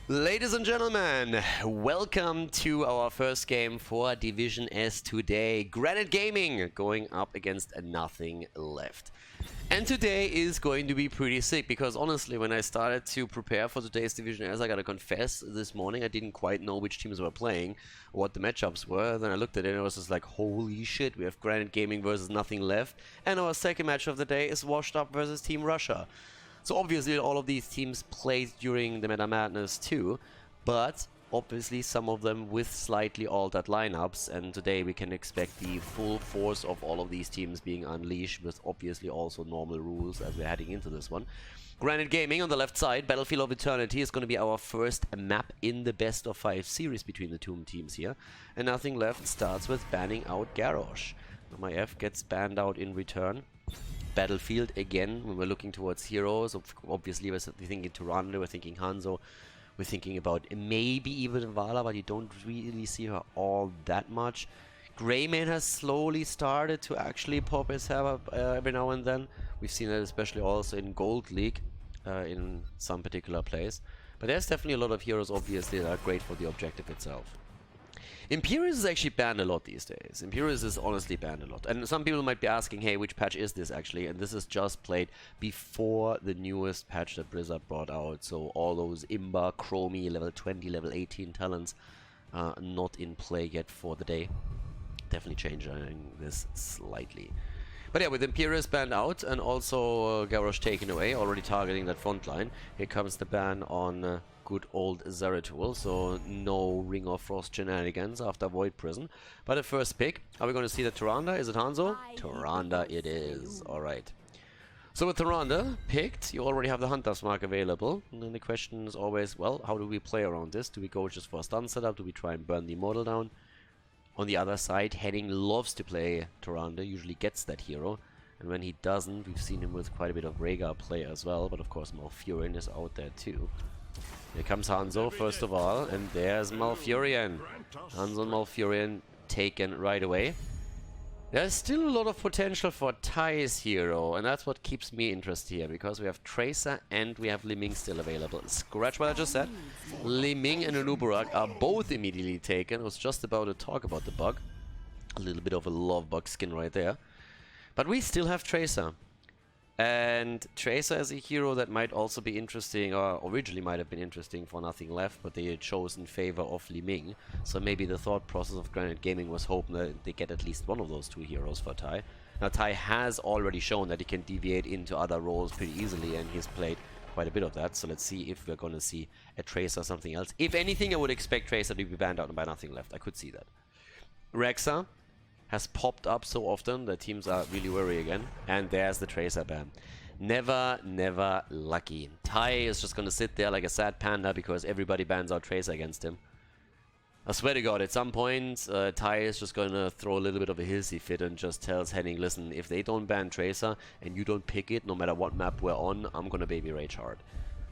Ladies and gentlemen, welcome to our first game for Division S today. Granite Gaming going up against nothing left. And today is going to be pretty sick because honestly, when I started to prepare for today's Division S, I gotta confess, this morning I didn't quite know which teams were playing, what the matchups were. Then I looked at it and I was just like, holy shit, we have Granite Gaming versus nothing left. And our second match of the day is Washed Up versus Team Russia. So obviously all of these teams played during the Meta Madness too, but obviously some of them with slightly altered lineups, and today we can expect the full force of all of these teams being unleashed with obviously also normal rules as we're heading into this one. Granite Gaming on the left side, Battlefield of Eternity is going to be our first map in the best of 5 series between the two teams here, and nothing left starts with banning out Garrosh. My F gets banned out in return. Battlefield again, when we're looking towards heroes, obviously we're thinking Tyrande, we're thinking Hanzo, we're thinking about maybe even Vala, but you don't really see her all that much. Greymane has slowly started to actually pop his head up every now and then. We've seen that especially also in Gold League in some particular plays. But there's definitely a lot of heroes obviously that are great for the objective itself. Imperius is actually banned a lot these days. Imperius is honestly banned a lot. And some people might be asking, hey, which patch is this actually? And this is just played before the newest patch that Blizzard brought out. So all those Imba, Chromie, level 20, level 18 talents are not in play yet for the day. Definitely changing this slightly. But yeah, with Imperius banned out and also Garrosh taken away, already targeting that front line, here comes the ban on good old Zeratul, so no Ring of Frost shenanigans after Void Prison. But the first pick, are we going to see the Tyrande? Is it Hanzo? Tyrande it is. Alright. So with Tyrande picked, you already have the Hunter's Mark available. And then the question is always, well, how do we play around this? Do we go just for a stun setup? Do we try and burn the Immortal down? On the other side, Henning loves to play Tyrande, usually gets that hero. And when he doesn't, we've seen him with quite a bit of Rhaegar play as well. But of course, Malfurion is out there too. Here comes Hanzo, first of all, and there's Malfurion. Hanzo and Malfurion taken right away. There's still a lot of potential for Ty's hero, and that's what keeps me interested here, because we have Tracer and we have Li Ming still available. Scratch what I just said. Li Ming and Anubarak are both immediately taken. I was just about to talk about the bug. A little bit of a love bug skin right there. But we still have Tracer. And Tracer is a hero that might also be interesting, or originally might have been interesting for nothing left, but they chose in favor of Li Ming. So maybe the thought process of Granite Gaming was hoping that they get at least one of those two heroes for Tai. Now Tai has already shown that he can deviate into other roles pretty easily, and he's played quite a bit of that. So let's see if we're going to see a Tracer or something else. If anything, I would expect Tracer to be banned out by nothing left. I could see that. Rexa has popped up so often that teams are really wary again. And there's the Tracer ban. Never, never lucky. Tai is just gonna sit there like a sad panda because everybody bans out Tracer against him. I swear to God, at some point, Tai is just gonna throw a little bit of a hissy fit and just tells Henning, listen, if they don't ban Tracer and you don't pick it, no matter what map we're on, I'm gonna baby rage hard.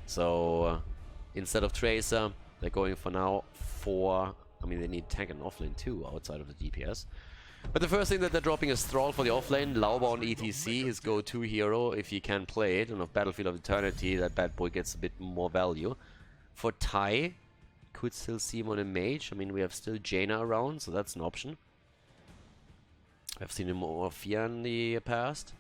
So, instead of Tracer, they're going for now for... I mean, they need tank and offlane too, outside of the DPS. But the first thing that they're dropping is Thrall for the offlane, Lauba on ETC, his go-to hero if he can play it, and of Battlefield of Eternity, that bad boy gets a bit more value. For Tai, could still see him on a mage. I mean, we have still Jaina around, so that's an option. I've seen him more Fear in the past.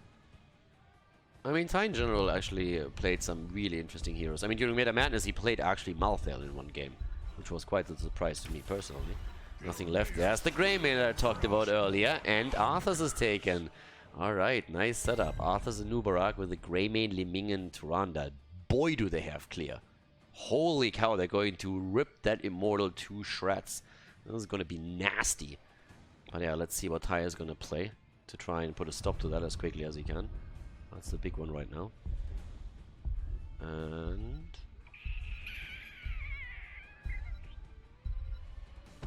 I mean, Tai in general actually played some really interesting heroes. I mean, during Meta Madness, he played actually Malthael in one game, which was quite a surprise to me personally. Nothing left. There's the Greymane that I talked about earlier, and Arthas is taken. Alright, nice setup. Arthas and Nubarak with the Greymane, Li Ming, and Tyrande. Boy, do they have clear. Holy cow, they're going to rip that Immortal to shreds. This is going to be nasty. But yeah, let's see what Tai is going to play to try and put a stop to that as quickly as he can. That's the big one right now. And...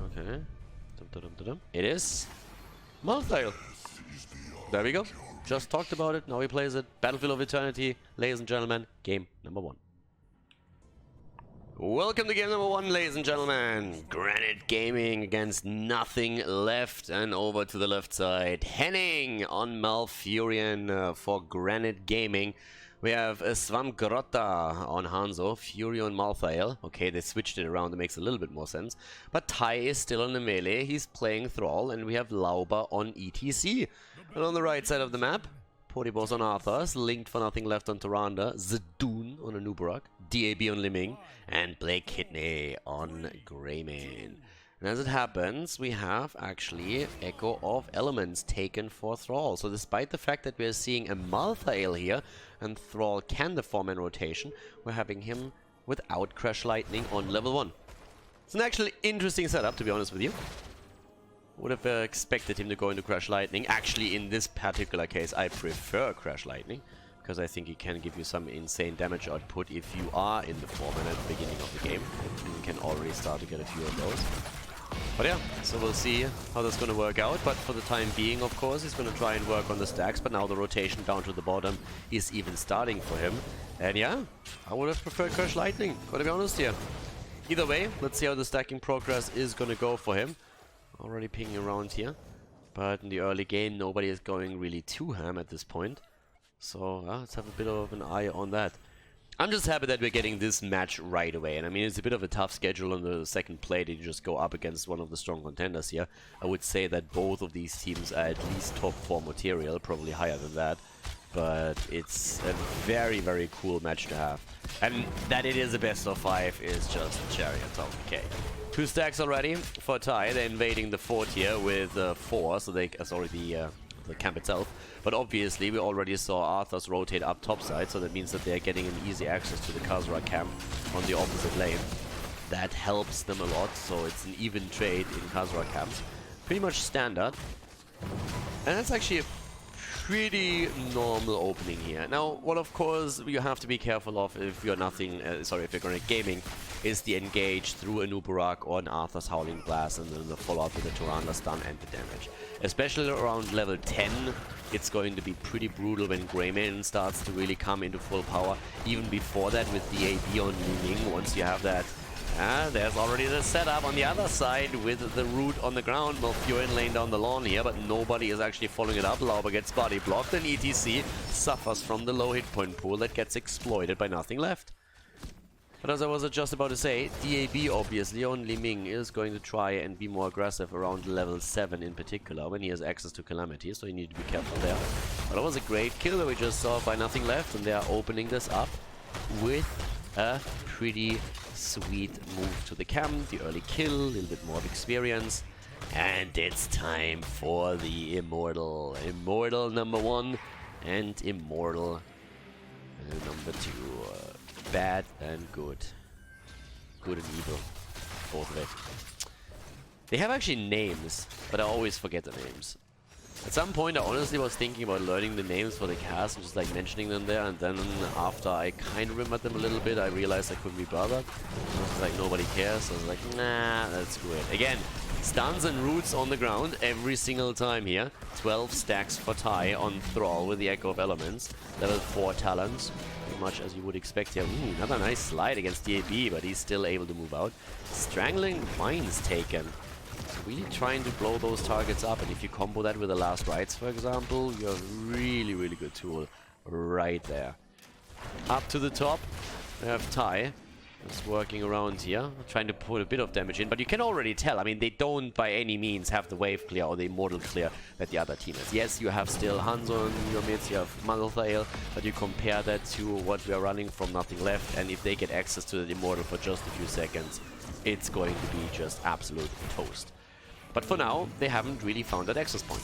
okay. It is Malthael. There we go. Just talked about it. Now he plays it. Battlefield of Eternity. Ladies and gentlemen, game number 1. Welcome to game number 1, ladies and gentlemen. Granite Gaming against nothing left. And over to the left side, Henning on Malfurion for Granite Gaming. We have a Svamgrotta on Hanzo, Fury on Malthael. Okay, they switched it around, it makes a little bit more sense. But Tai is still on the melee, he's playing Thrall, and we have Lauba on ETC. And on the right side of the map, Potibos on Arthas, Linked for Nothing Left on Tyrande, Zadoon on Anubarak, DAB on Liming, and Blake Kidney on Greymane. And as it happens, we have actually Echo of Elements taken for Thrall. So despite the fact that we're seeing a Malthael here, and Thrall can deform in rotation, we're having him without Crash Lightning on level 1. It's an actually interesting setup, to be honest with you. Would have expected him to go into Crash Lightning. Actually, in this particular case, I prefer Crash Lightning, because I think he can give you some insane damage output if you are in the format at the beginning of the game. And you can already start to get a few of those. But yeah, so we'll see how that's going to work out. But for the time being, of course, he's going to try and work on the stacks. But now the rotation down to the bottom is even starting for him. And yeah, I would have preferred Crash Lightning, gotta be honest here. Either way, let's see how the stacking progress is going to go for him. Already pinging around here. But in the early game, nobody is going really too ham at this point. So let's have a bit of an eye on that. I'm just happy that we're getting this match right away. And I mean, it's a bit of a tough schedule on the second play that you just go up against one of the strong contenders here. I would say that both of these teams are at least top 4 material, probably higher than that. But it's a very, very cool match to have. And that it is a best of 5 is just cherry on top. Okay. 2 stacks already for Tai. They're invading the fort here with 4, so they the camp itself. But obviously, we already saw Arthas rotate up topside, so that means that they're getting an easy access to the Khaldor camp on the opposite lane. That helps them a lot, so it's an even trade in Khaldor camps. Pretty much standard. And that's actually a pretty normal opening here. Now, what of course you have to be careful of if you're if you're Granite Gaming, is the engage through a Nubarak or an Arthas Howling Blast, and then the follow-up with the Tyrande stun and the damage. Especially around level 10, it's going to be pretty brutal when Greymane starts to really come into full power. Even before that with the AB on Liming, once you have that. There's already the setup on the other side with the root on the ground. Malfurion laying down the lawn here, but nobody is actually following it up. Lauba gets body blocked, and ETC suffers from the low hit point pool that gets exploited by nothing left. But as I was just about to say, DAB obviously on Liming is going to try and be more aggressive around level 7 in particular when he has access to Calamity, so you need to be careful there. But that was a great kill that we just saw by nothing left, and they are opening this up with a pretty sweet move to the camp, the early kill, a little bit more of experience, and it's time for the Immortal. Immortal number 1 and Immortal number 2. Bad and good. Good and evil. Both of it. They have actually names, but I always forget the names. At some point I honestly was thinking about learning the names for the cast and just like mentioning them there, and then after I kind of remembered them a little bit, I realized I couldn't be bothered. I was like, nobody cares, so I was like, nah, let's screw it. Again, stuns and roots on the ground every single time here. 12 stacks for Tai on Thrall with the Echo of Elements. Level 4 talents, pretty much as you would expect here. Ooh, another nice slide against DAB, but he's still able to move out. Strangling Vines taken. Really trying to blow those targets up, and if you combo that with the Last Rites, for example, you have a really, really good tool right there. Up to the top, we have Tai, just working around here, trying to put a bit of damage in, but you can already tell, I mean, they don't by any means have the wave clear or the immortal clear that the other team has. Yes, you have still Hanzo in your midst, you have Malthael, but you compare that to what we are running from nothing left, and if they get access to the immortal for just a few seconds, it's going to be just absolute toast. But for now, they haven't really found that access point.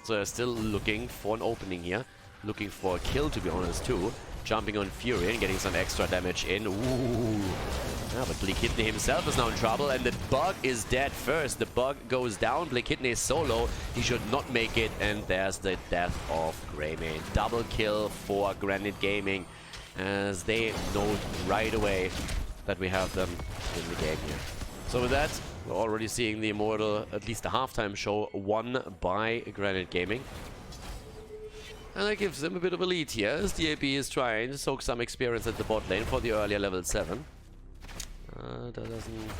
So they're still looking for an opening here. Looking for a kill, to be honest, too. Jumping on Fury and getting some extra damage in. Ooh. Yeah, but Blakidney himself is now in trouble, and the bug is dead first. The bug goes down. Blakidney is so low, he should not make it, and there's the death of Greymane. Double kill for Granite Gaming, as they note right away that we have them in the game here. So with that, we're already seeing the Immortal, at least the halftime show, won by Granite Gaming. And that gives them a bit of a lead here, as DAB is trying to soak some experience at the bot lane for the earlier level 7. That doesn't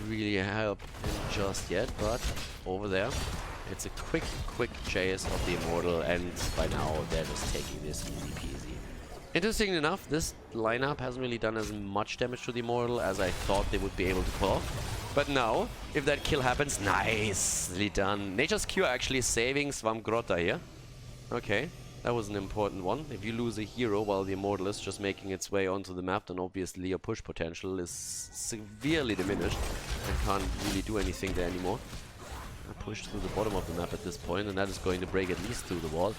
really help him just yet, but over there, it's a quick chase of the Immortal, and by now they're just taking this easy peasy. Interestingly enough, this lineup hasn't really done as much damage to the Immortal as I thought they would be able to pull off. But now, if that kill happens, nicely done. Nature's Cure actually saving Swamgrotta here. Okay, that was an important one. If you lose a hero while the Immortal is just making its way onto the map, then obviously your push potential is severely diminished and can't really do anything there anymore. I pushed through the bottom of the map at this point, and that is going to break at least through the wall.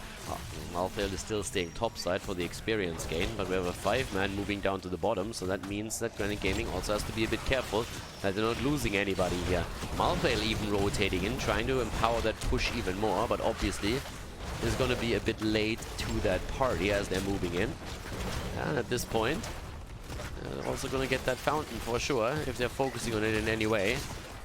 Malthael is still staying topside for the experience gain, but we have a 5-man moving down to the bottom, so that means that Granite Gaming also has to be a bit careful that they're not losing anybody here. Malthael even rotating in, trying to empower that push even more, but obviously is going to be a bit late to that party as they're moving in. And at this point, they're also going to get that fountain for sure, if they're focusing on it in any way.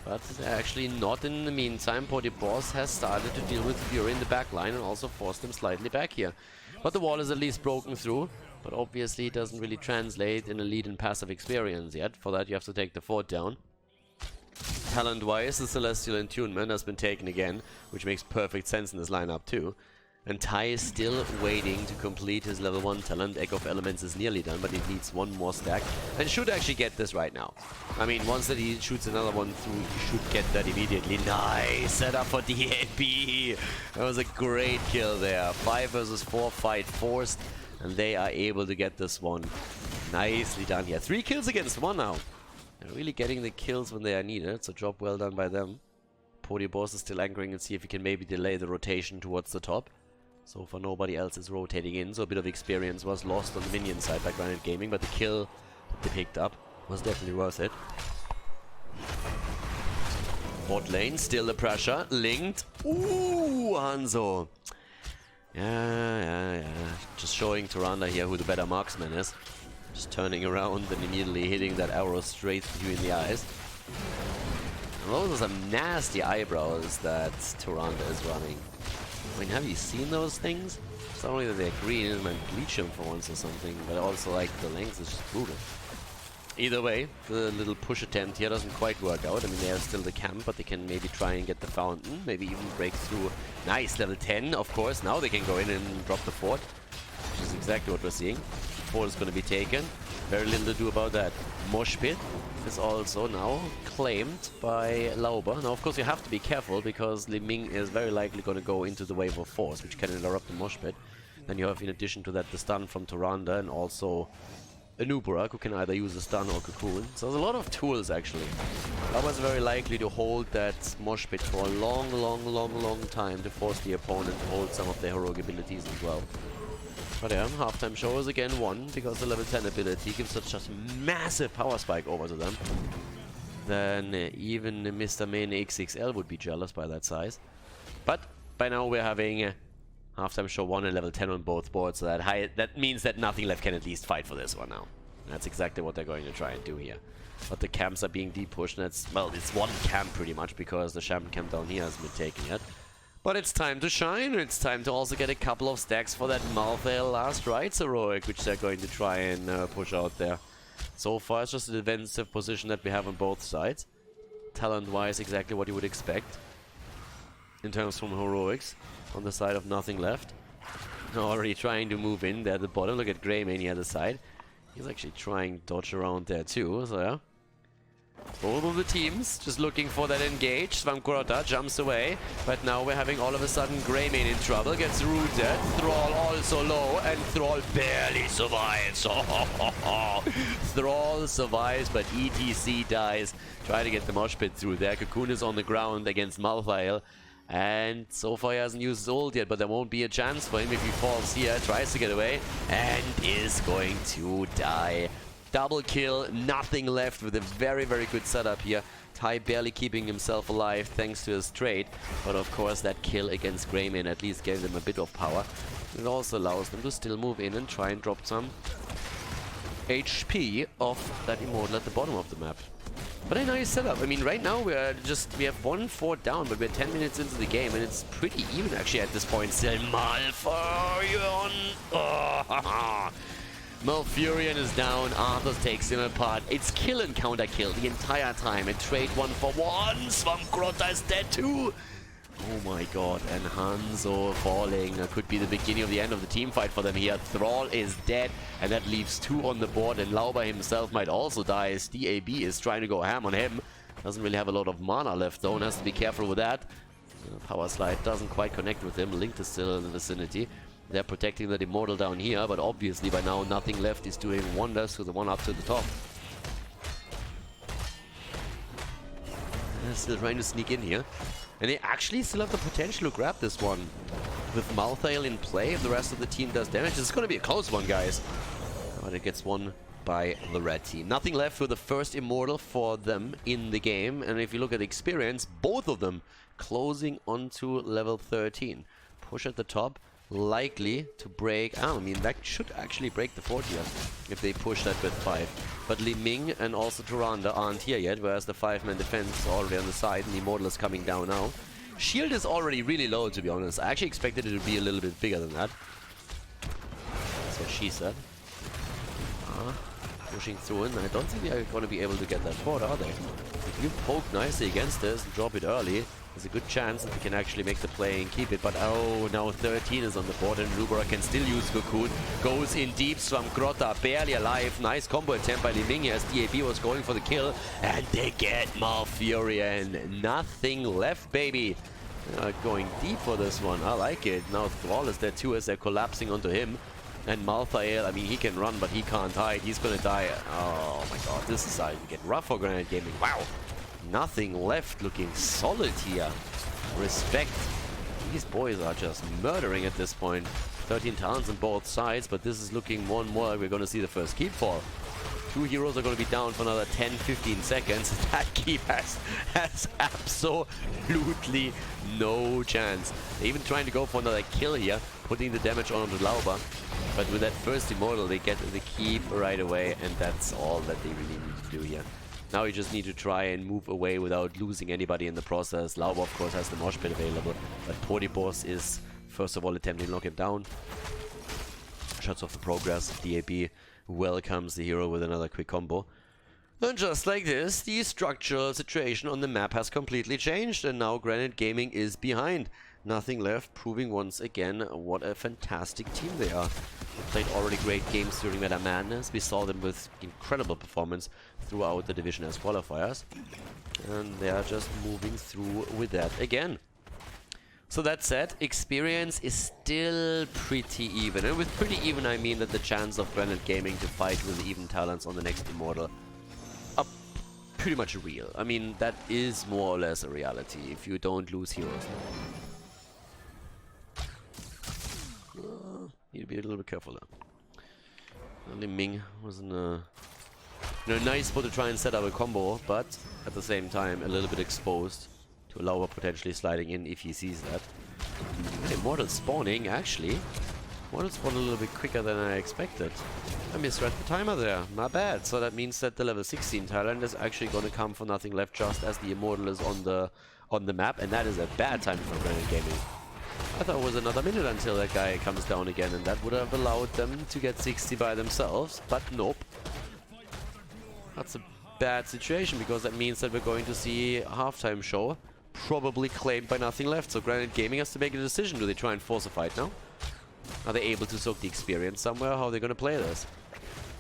But actually not in the meantime. Boss has started to deal with Fury in the back line and also forced him slightly back here. But the wall is at least broken through. But obviously it doesn't really translate in a lead and passive experience yet. For that you have to take the fort down. Talent-wise, the Celestial Entunement has been taken again, which makes perfect sense in this lineup too. And Tai is still waiting to complete his level 1 talent. Egg of Elements is nearly done, but he needs one more stack. And should actually get this right now. I mean, once that he shoots another one through, he should get that immediately. Nice! Set up for DNB! That was a great kill there. 5 versus 4 fight forced. And they are able to get this one. Nicely done here. 3 kills against 1 now. They're really getting the kills when they are needed. So job well done by them. Boss is still anchoring and see if he can maybe delay the rotation towards the top. So far nobody else is rotating in, so a bit of experience was lost on the minion side by Granite Gaming, but the kill that they picked up was definitely worth it. Bot lane, still the pressure, linked. Ooh, Hanzo. Yeah. Just showing Tyrande here who the better marksman is. Just turning around and immediately hitting that arrow straight between the eyes. And those are some nasty eyebrows that Tyrande is running. I mean, have you seen those things? It's not only that they're green, and might bleach them for once or something, but also like the length is just brutal. Either way, the little push attempt here doesn't quite work out. I mean, they have still the camp, but they can maybe try and get the fountain, maybe even break through. Nice, level 10, of course. Now they can go in and drop the fort, which is exactly what we're seeing. Fort is going to be taken. Very little to do about that. Mosh Pit is also now claimed by Lauber. Now, of course, you have to be careful because Li Ming is very likely going to go into the wave of force, which can interrupt the Mosh Pit. Then you have, in addition to that, the stun from Tyrande and also Anubarak, who can either use a stun or cocoon. So there's a lot of tools, actually. Lauber's very likely to hold that Mosh Pit for a long time to force the opponent to hold some of their heroic abilities as well. But yeah, halftime show is again won because the level 10 ability gives such a massive power spike over to them. Then even Mr. Main XXL would be jealous by that size. But by now we're having halftime show 1 and level 10 on both boards, so that means that nothing left can at least fight for this one now. And that's exactly what they're going to try and do here. But the camps are being depushed, and it's, well, it's one camp pretty much because the shaman camp down here hasn't been taken yet. But it's time to shine. It's time to also get a couple of stacks for that Malthael Last Rites heroic, which they're going to try and push out there. So far, it's just a defensive position that we have on both sides. Talent-wise, exactly what you would expect. In terms from heroics, on the side of nothing left. Already trying to move in there at the bottom. Look at Greymane here at the side. He's actually trying to dodge around there too, so yeah. Both of the teams just looking for that engage. Swamgrotta jumps away, but now we're having all of a sudden Greymane in trouble, gets rooted. Thrall also low, and Thrall barely survives. Thrall survives, but ETC dies. Try to get the mosh pit through there. Cocoon is on the ground against Malthael, and so far he hasn't used his ult yet, but there won't be a chance for him if he falls here. Tries to get away, and is going to die. Double kill, nothing left with a very good setup here. Tai barely keeping himself alive thanks to his trade, but of course that kill against Greymane at least gave them a bit of power. It also allows them to still move in and try and drop some HP off that Immortal at the bottom of the map. But a nice setup. I mean, right now we have 1 fort down, but we're 10 minutes into the game, and it's pretty even actually at this point. Still Malfurion. Malfurion is down, Arthur takes him apart. It's kill and counter kill the entire time, and trade 1 for 1. Swamgrotta is dead too. Oh my god, and Hanzo falling. Could be the beginning of the end of the team fight for them here. Thrall is dead, and that leaves 2 on the board, and Lauber himself might also die as DAB is trying to go ham on him. Doesn't really have a lot of mana left though, and has to be careful with that. Power Slide doesn't quite connect with him. Linked is still in the vicinity. They're protecting that Immortal down here, but obviously by now nothing left is doing wonders to the one up to the top. They're still trying to sneak in here. And they actually still have the potential to grab this one. With Malthael in play, if the rest of the team does damage, it's going to be a close one, guys. But it gets won by the red team. Nothing left for the first Immortal for them in the game. And if you look at experience, both of them closing onto level 13. Push at the top, likely to break. I mean, that should actually break the 40 if they push that with 5. But Li Ming and also Tyrande aren't here yet, whereas the 5-man defense is already on the side and the Immortal is coming down now. Shield is already really low, to be honest. I actually expected it to be a little bit bigger than that. That's what she said. Pushing through, and I don't think they're going to be able to get that board, are they? If you poke nicely against this and drop it early, there's a good chance that we can actually make the play and keep it. But oh, now 13 is on the board, and Lubera can still use Cocoon. Goes in deep, Swamp Grotta barely alive. Nice combo attempt by Li Ming as DAB was going for the kill. And they get Malfurion. Nothing left, baby. Going deep for this one. I like it. Now Thrall is there too as they're collapsing onto him. And Malthael, I mean, he can run, but he can't hide. He's gonna die. Oh my god, this is starting to get rough for Granite Gaming. Wow. Nothing left, looking solid here. Respect. These boys are just murdering at this point. 13 talents on both sides, but this is looking more and more like we're going to see the first keep fall. 2 heroes are going to be down for another 10-15 seconds. That keep has absolutely no chance. They're even trying to go for another kill here, putting the damage on the Lauber. But with that first Immortal, they get the keep right away, and that's all that they really need to do here. Now you just need to try and move away without losing anybody in the process. Lauber, of course, has the mosh pit available, but Podibos is, first of all, attempting to knock him down. Shuts off the progress. DAB welcomes the hero with another quick combo. And just like this, the structural situation on the map has completely changed, and now Granite Gaming is behind. Nothing left, proving once again what a fantastic team they are. They played already great games during Meta Madness. We saw them with incredible performance throughout the Division S qualifiers. And they are just moving through with that again. So that said, experience is still pretty even. And with pretty even, I mean that the chance of Granite Gaming to fight with even talents on the next Immortal are pretty much real. I mean, that is more or less a reality if you don't lose heroes. Need to be a little bit careful there. Li Ming was in a nice spot to try and set up a combo, but at the same time a little bit exposed to allow her potentially sliding in if he sees that. Immortal spawning, actually. Immortal spawned a little bit quicker than I expected. I misread the timer there, my bad. So that means that the level 16 talent is actually going to come for nothing left just as the Immortal is on the map, and that is a bad time for Granite Gaming. I thought it was another minute until that guy comes down again, and that would have allowed them to get 60 by themselves, but nope. That's a bad situation, because that means that we're going to see a halftime show, probably claimed by nothing left. So Granite Gaming has to make a decision. Do they try and force a fight now? Are they able to soak the experience somewhere? How are they going to play this?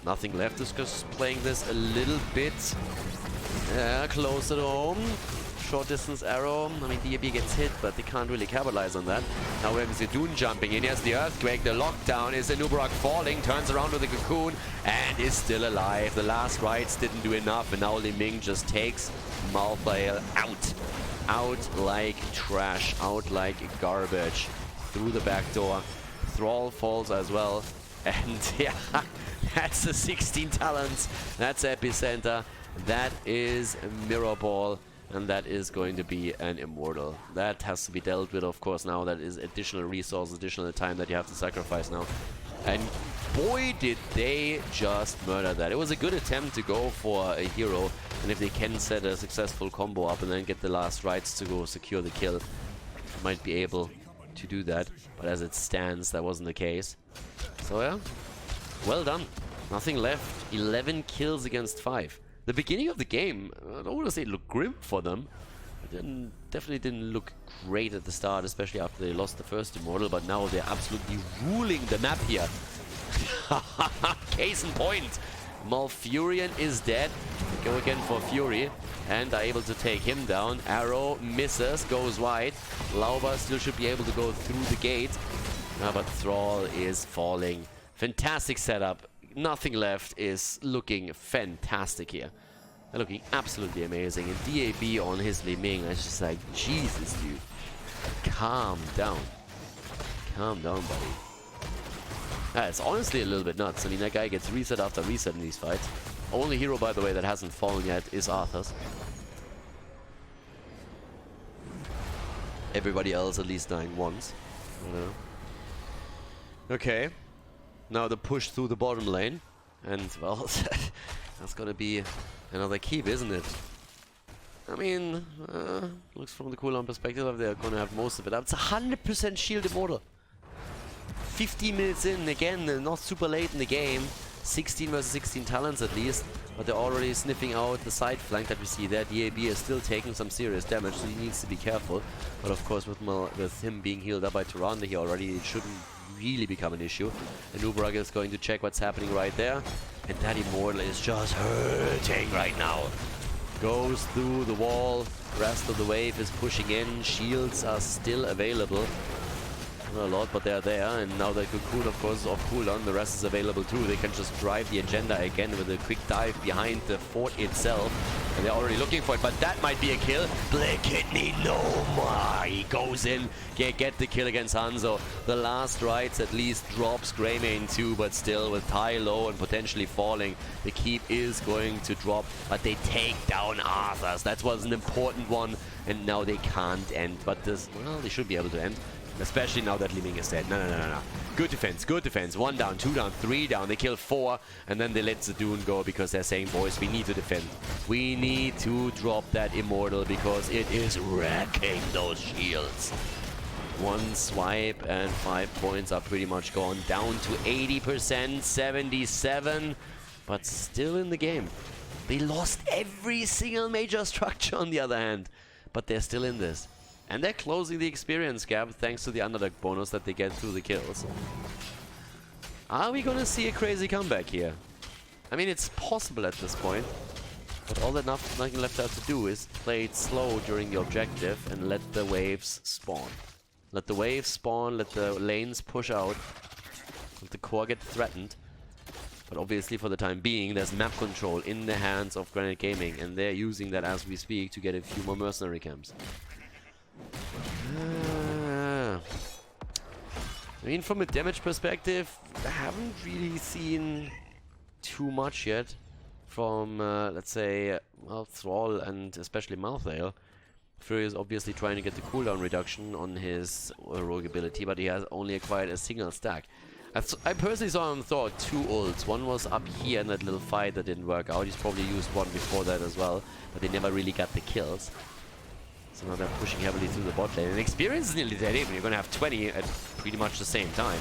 Nothing left is just playing this a little bit closer to home. Short distance arrow. I mean, DAB gets hit, but they can't really capitalize on that. Now we have Zidune jumping in. He has the Earthquake. The lockdown is Anubarak falling. Turns around with the Cocoon and is still alive. The last rights didn't do enough, and now Li Ming just takes Malthael out. Out like trash. Out like garbage. Through the back door. Thrall falls as well. And yeah, that's the 16 talents. That's Epicenter. That is Mirror Ball. And that is going to be an Immortal. That has to be dealt with, of course, now. That is additional resources, additional time that you have to sacrifice now. And boy, did they just murder that. It was a good attempt to go for a hero. And if they can set a successful combo up and then get the last rights to go secure the kill, might be able to do that. But as it stands, that wasn't the case. So yeah, well done. Nothing left. 11 kills against 5. The beginning of the game, I don't want to say it looked grim for them. definitely didn't look great at the start, especially after they lost the first Immortal, but now they're absolutely ruling the map here. Case in point, Malfurion is dead. They go again for Fury and are able to take him down. Arrow misses, goes wide. Lauba still should be able to go through the gate, but Thrall is falling. Fantastic setup. Nothing left is looking fantastic here. They're looking absolutely amazing. And DAB on his Li Ming, it's just like, Jesus, dude. Calm down. Calm down, buddy. It's honestly a little bit nuts. I mean, that guy gets reset after reset in these fights. Only hero, by the way, that hasn't fallen yet is Arthur's. Everybody else at least dying once. I don't know. Okay. Now the push through the bottom lane. And, well, that's gonna be another keep, isn't it? I mean, looks from the cooldown perspective, they're gonna have most of it up. It's 100% shield Immortal. 15 minutes in, again, not super late in the game. 16 versus 16 talents at least, but they're already sniffing out the side flank that we see there. DAB is still taking some serious damage, so he needs to be careful. But of course, with him being healed up by Tyrande here already, it shouldn't really become an issue. And Ubrag is going to check what's happening right there. And that Immortal is just hurting right now. Goes through the wall, rest of the wave is pushing in, shields are still available. Not a lot, but they're there, and now the Cocoon, of course, is off cooldown. The rest is available too. They can just drive the agenda again with a quick dive behind the fort itself. And they're already looking for it, but that might be a kill. Black Kidney, no more. He goes in, get the kill against Hanzo. The last rights at least drops Greymane too, but still with tie low and potentially falling, the keep is going to drop. But they take down Arthur's. That was an important one, and now they can't end. But this, well, they should be able to end. Especially now that Li Ming is dead. No. Good defense, good defense. 1 down, 2 down, 3 down. They kill 4, and then they let Zadoon go because they're saying, boys, we need to defend. We need to drop that Immortal because it is wrecking those shields. 1 swipe and 5 points are pretty much gone. Down to 80%, 77, but still in the game. They lost every single major structure on the other hand, but they're still in this. And they're closing the experience gap thanks to the underdog bonus that they get through the kills. Are we gonna see a crazy comeback here? I mean, it's possible at this point. But all that nothing left out to do is play it slow during the objective and let the waves spawn. Let the waves spawn, let the lanes push out, let the core get threatened. But obviously for the time being, there's map control in the hands of Granite Gaming, and they're using that as we speak to get a few more mercenary camps. I mean, from a damage perspective, I haven't really seen too much yet from, let's say, well, Thrall and especially Malthael. Fury is obviously trying to get the cooldown reduction on his rogue ability, but he has only acquired a single stack. I personally saw him throw 2 ults. One was up here in that little fight that didn't work out. He's probably used one before that as well, but they never really got the kills. So now they're pushing heavily through the bot lane. And experience is nearly dead even. You're going to have 20 at pretty much the same time.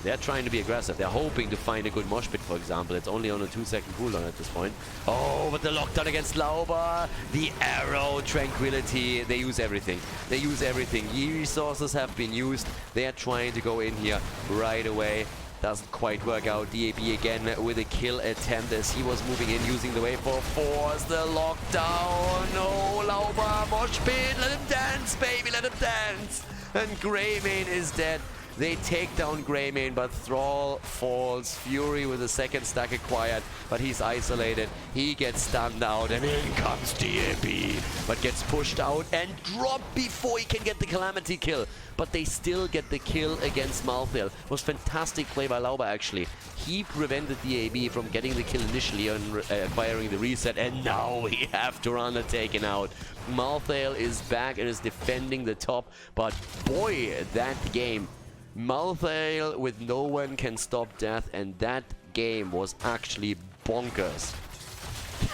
They're trying to be aggressive. They're hoping to find a good mosh pit, for example. It's only on a 2-second cooldown at this point. Oh, but the lockdown against Lauba. The arrow, tranquility. They use everything. They use everything. Resources have been used. They are trying to go in here right away. Doesn't quite work out. DAB again with a kill attempt as he was moving in, using the wave for force. The lockdown. No, Lauba, mosh pit. Let him dance, baby. Let him dance. And Greymane is dead. They take down Greymane, but Thrall falls. Fury with a second stack acquired, but he's isolated. He gets stunned out, and in comes DAB, but gets pushed out and dropped before he can get the Calamity kill. But they still get the kill against Malthael. It was fantastic play by Lauba, actually. He prevented DAB from getting the kill initially and acquiring the reset, and now we have Tyrande taken out. Malthael is back and is defending the top, but boy, that game. Malthael with no one can stop death, and that game was actually bonkers.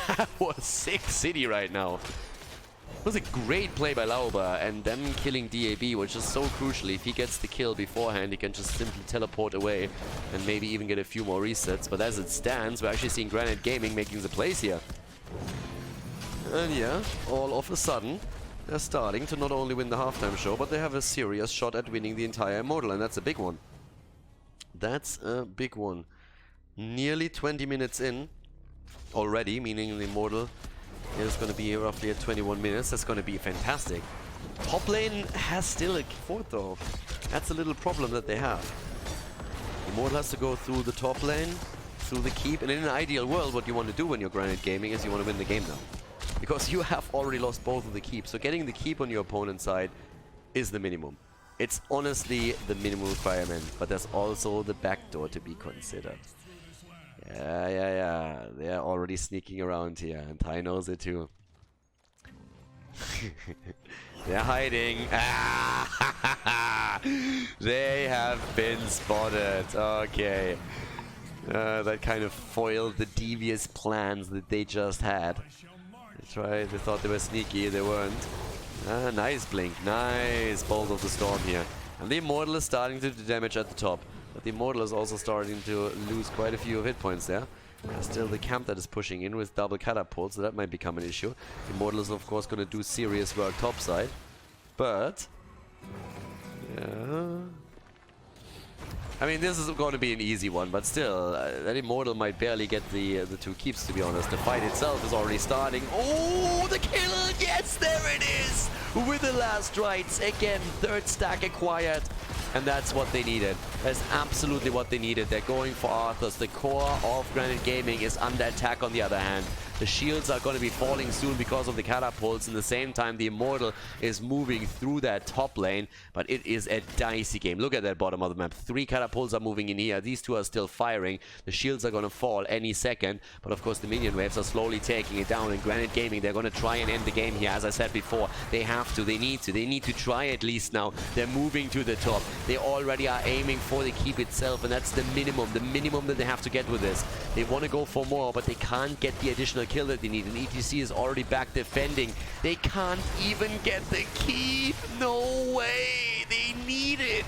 That was sick city right now. It was a great play by Lauba, and them killing DAB, which is so crucial. If he gets the kill beforehand, he can just simply teleport away and maybe even get a few more resets. But as it stands, we're actually seeing Granite Gaming making the plays here. And yeah, all of a sudden, they're starting to not only win the halftime show, but they have a serious shot at winning the entire Immortal, and that's a big one. That's a big one. Nearly 20 minutes in already, meaning the Immortal is going to be roughly at 21 minutes. That's going to be fantastic. Top lane has still a fort though. That's a little problem that they have. Immortal has to go through the top lane, through the keep, and in an ideal world what you want to do when you're Granite Gaming is you want to win the game now. Because you have already lost both of the keeps, so getting the keep on your opponent's side is the minimum. It's honestly the minimum requirement, but there's also the backdoor to be considered. Yeah. They're already sneaking around here, and Ty knows it too. They're hiding. They have been spotted. Okay. That kind of foiled the devious plans that they just had. They thought they were sneaky, they weren't. Nice blink, nice Bolt of the Storm here. And the Immortal is starting to do damage at the top. But the Immortal is also starting to lose quite a few hit points there. There's still the camp that is pushing in with double catapults, so that might become an issue. Immortal is of course going to do serious work topside. But... yeah... I mean, this is going to be an easy one, but still, that Immortal might barely get the two keeps, to be honest. The fight itself is already starting. Oh, the kill! Yes, there it is! With the last rites. Again, third stack acquired. And that's what they needed. That's absolutely what they needed. They're going for Arthurs. The core of Granite Gaming is under attack on the other hand. The shields are going to be falling soon because of the catapults. In the same time, the Immortal is moving through that top lane. But it is a dicey game. Look at that bottom of the map. 3 catapults are moving in here. These 2 are still firing. The shields are going to fall any second. But of course, the minion waves are slowly taking it down. And Granite Gaming, they're going to try and end the game here. As I said before, they have to. They need to. They need to try at least now. They're moving to the top. They already are aiming for the keep itself. And that's the minimum that they have to get with this. They want to go for more, but they can't get the additional kill that they need, and ETC is already back defending. They can't even get the keep. No way. They need it.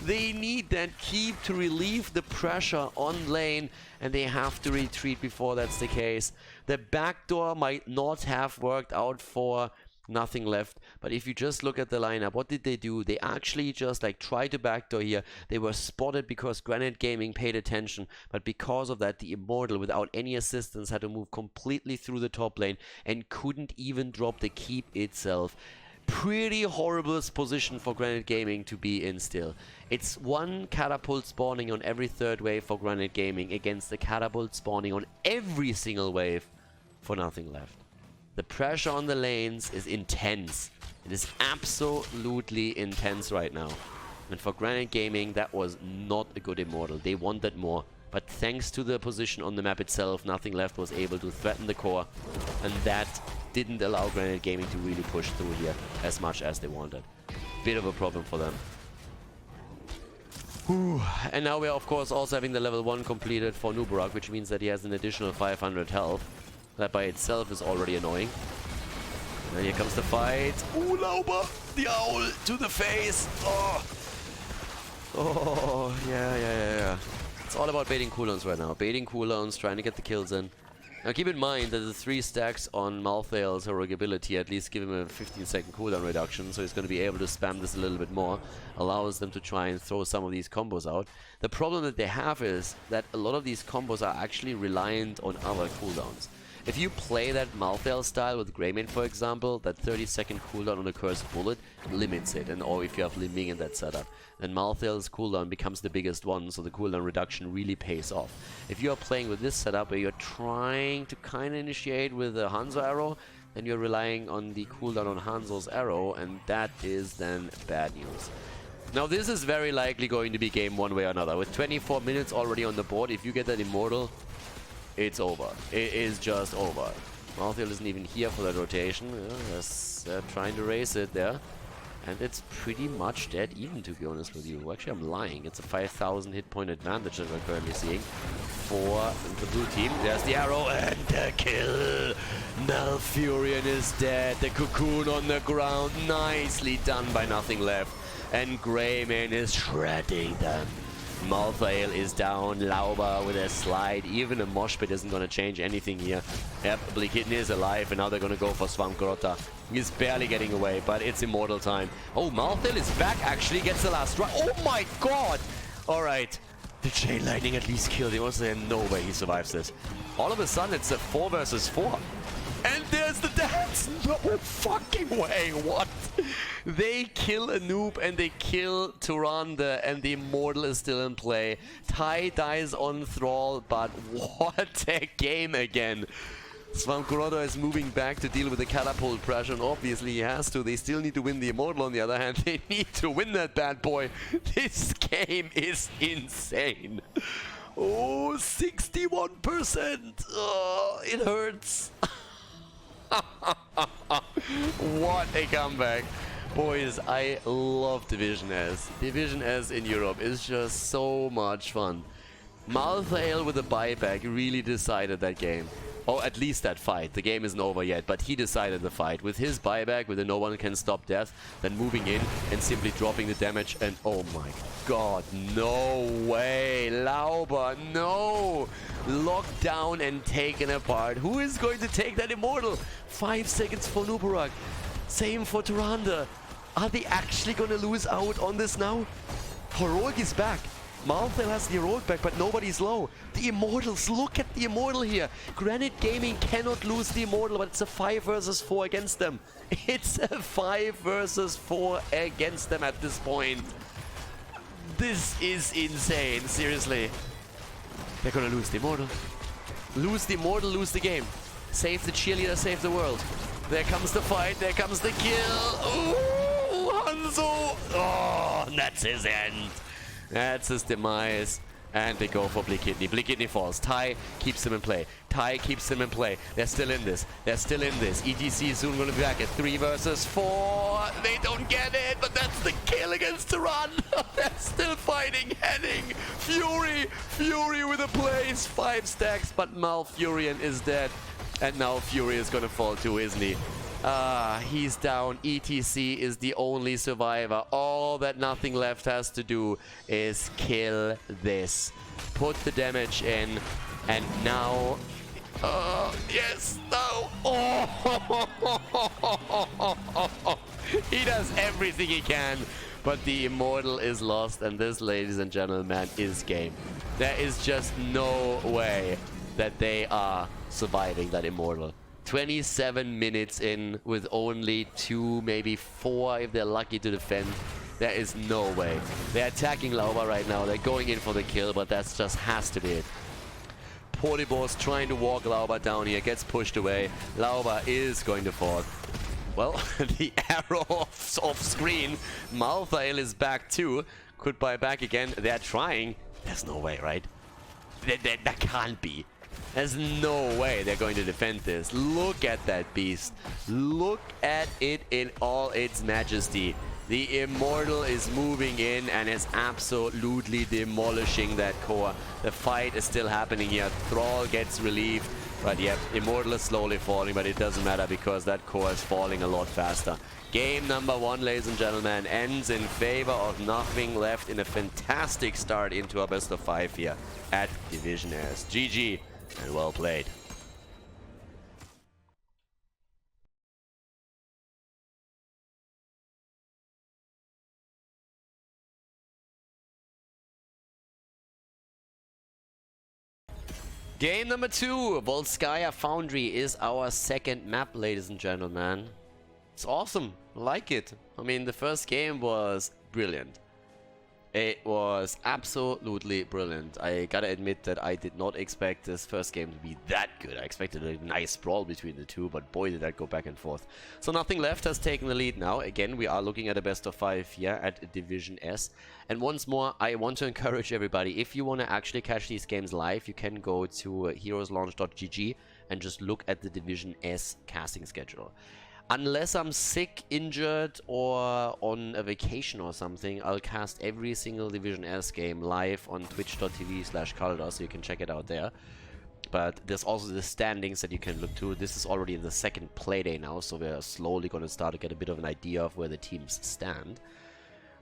They need that keep to relieve the pressure on lane, and they have to retreat before that's the case. The backdoor might not have worked out for Nothing Left, but if you just look at the lineup, what did they do? They actually just like tried to backdoor here. They were spotted because Granite Gaming paid attention, but because of that, the Immortal without any assistance had to move completely through the top lane and couldn't even drop the keep itself. Pretty horrible position for Granite Gaming to be in still. It's 1 catapult spawning on every 3rd wave for Granite Gaming against the catapult spawning on every single wave for Nothing Left. The pressure on the lanes is intense. It is absolutely intense right now. And for Granite Gaming, that was not a good Immortal. They wanted more. But thanks to the position on the map itself, Nothing Left was able to threaten the core. And that didn't allow Granite Gaming to really push through here as much as they wanted. Bit of a problem for them. Whew. And now we're of course also having the level 1 completed for Nubarak, which means that he has an additional 500 health. That by itself is already annoying. And here comes the fight. Ooh, Lauber! The owl to the face! Oh, yeah. It's all about baiting cooldowns right now. Baiting cooldowns, trying to get the kills in. Now keep in mind that the 3 stacks on Malthael's heroic ability at least give him a 15-second cooldown reduction, so he's going to be able to spam this a little bit more. Allows them to try and throw some of these combos out. The problem that they have is that a lot of these combos are actually reliant on other cooldowns. If you play that Malthael style with Greymane, for example, that 30-second cooldown on a cursed bullet limits it, or if you have Liming in that setup, then Malthael's cooldown becomes the biggest one, so the cooldown reduction really pays off. If you are playing with this setup where you're trying to kind of initiate with a Hanzo arrow, then you're relying on the cooldown on Hanzo's arrow, and that is then bad news. Now this is very likely going to be game one way or another. With 24 minutes already on the board, if you get that Immortal, it's over. It is just over. Malthael isn't even here for that rotation. They're trying to race it there. And it's pretty much dead even, to be honest with you. Actually, I'm lying. It's a 5,000 hit point advantage that we're currently seeing for the blue team. There's the arrow and the kill. Malfurion is dead. The cocoon on the ground. Nicely done by Nothing Left. And Greymane is shredding them. Malthael is down. Lauber with a slide. Even a mosh pit isn't going to change anything here. Yep, Blikitni is alive, and now they're going to go for Svankgrotta. He's barely getting away, but it's immortal time. Oh, Malthael is back, actually. Gets the last run. Oh my god! Alright. The Chain Lightning at least killed him. There's no way he survives this. All of a sudden, it's a 4 versus 4. And there's the dance! No fucking way! What? They kill a noob and they kill Tyrande, and the Immortal is still in play. Ty dies on Thrall, but what a game again! Svankgrotta is moving back to deal with the catapult pressure, and obviously he has to. They still need to win the Immortal. On the other hand, they need to win that bad boy. This game is insane. Oh, 61%! Oh, it hurts. What a comeback. Boys, I love Division S. Division S in Europe is just so much fun. Malthael with a buyback really decided that game. Or at least that fight. The game isn't over yet, but he decided the fight. With his buyback, with the no one can stop death, then moving in and simply dropping the damage. And oh my god, no way. Lauber, no. Locked down and taken apart. Who is going to take that Immortal? 5 seconds for Nubarak. Same for Tyrande. Are they actually going to lose out on this now? Heroic is back. Malthael has the Heroic back, but nobody's low. The Immortals, look at the Immortal here. Granite Gaming cannot lose the Immortal, but it's a 5 versus 4 against them. It's a 5 versus 4 against them at this point. This is insane, seriously. They're gonna lose the Immortal. Lose the Immortal, lose the game. Save the cheerleader, save the world. There comes the fight, there comes the kill. Ooh, Hanzo! Oh, that's his end. That's his demise. And they go for Blikitni. Blikitni falls. Ty keeps him in play. Ty keeps him in play. They're still in this. They're still in this. EGC is soon going to be back at 3 versus 4. They don't get it, but that's the kill against Tyrande. They're still fighting. Henning. Fury. Fury with a place. 5 stacks, but Malfurion is dead. And now Fury is going to fall too, isn't he? He's down. ETC is the only survivor. All that Nothing Left has to do is kill this. Put the damage in. And now... yes, no. Oh. He does everything he can. But the Immortal is lost. And this, ladies and gentlemen, is game. There is just no way that they are surviving that Immortal. 27 minutes in with only 2, maybe 4 if they're lucky to defend. There is no way. They're attacking Lauber right now. They're going in for the kill, but that just has to be it. Portibor's trying to walk Lauber down here. Gets pushed away. Lauber is going to fall. Well, the arrow off screen. Malthael is back too. Could buy back again. They're trying. There's no way, right? That can't be. There's no way they're going to defend this. Look at that beast. Look at it in all its majesty. The Immortal is moving in and is absolutely demolishing that core. The fight is still happening here. Thrall gets relieved. But yep, Immortal is slowly falling, but it doesn't matter because that core is falling a lot faster. Game number 1, ladies and gentlemen, ends in favor of Nothing Left in a fantastic start into our best of 5 here at Division S. GG. And well played. Game number 2, Volskaya Foundry is our second map, ladies and gentlemen. It's awesome, I like it. I mean, the first game was brilliant. It was absolutely brilliant. I gotta admit that I did not expect this first game to be that good. I expected a nice brawl between the two, but boy did that go back and forth. So Nothing Left has taken the lead now. Again, we are looking at a best of 5 here at Division S. And once more, I want to encourage everybody, if you want to actually catch these games live, you can go to heroeslaunch.gg and just look at the Division S casting schedule. Unless I'm sick, injured, or on a vacation or something, I'll cast every single Division S game live on twitch.tv/Khaldor, so you can check it out there. But there's also the standings that you can look to. This is already in the second playday now, so we're slowly going to start to get a bit of an idea of where the teams stand.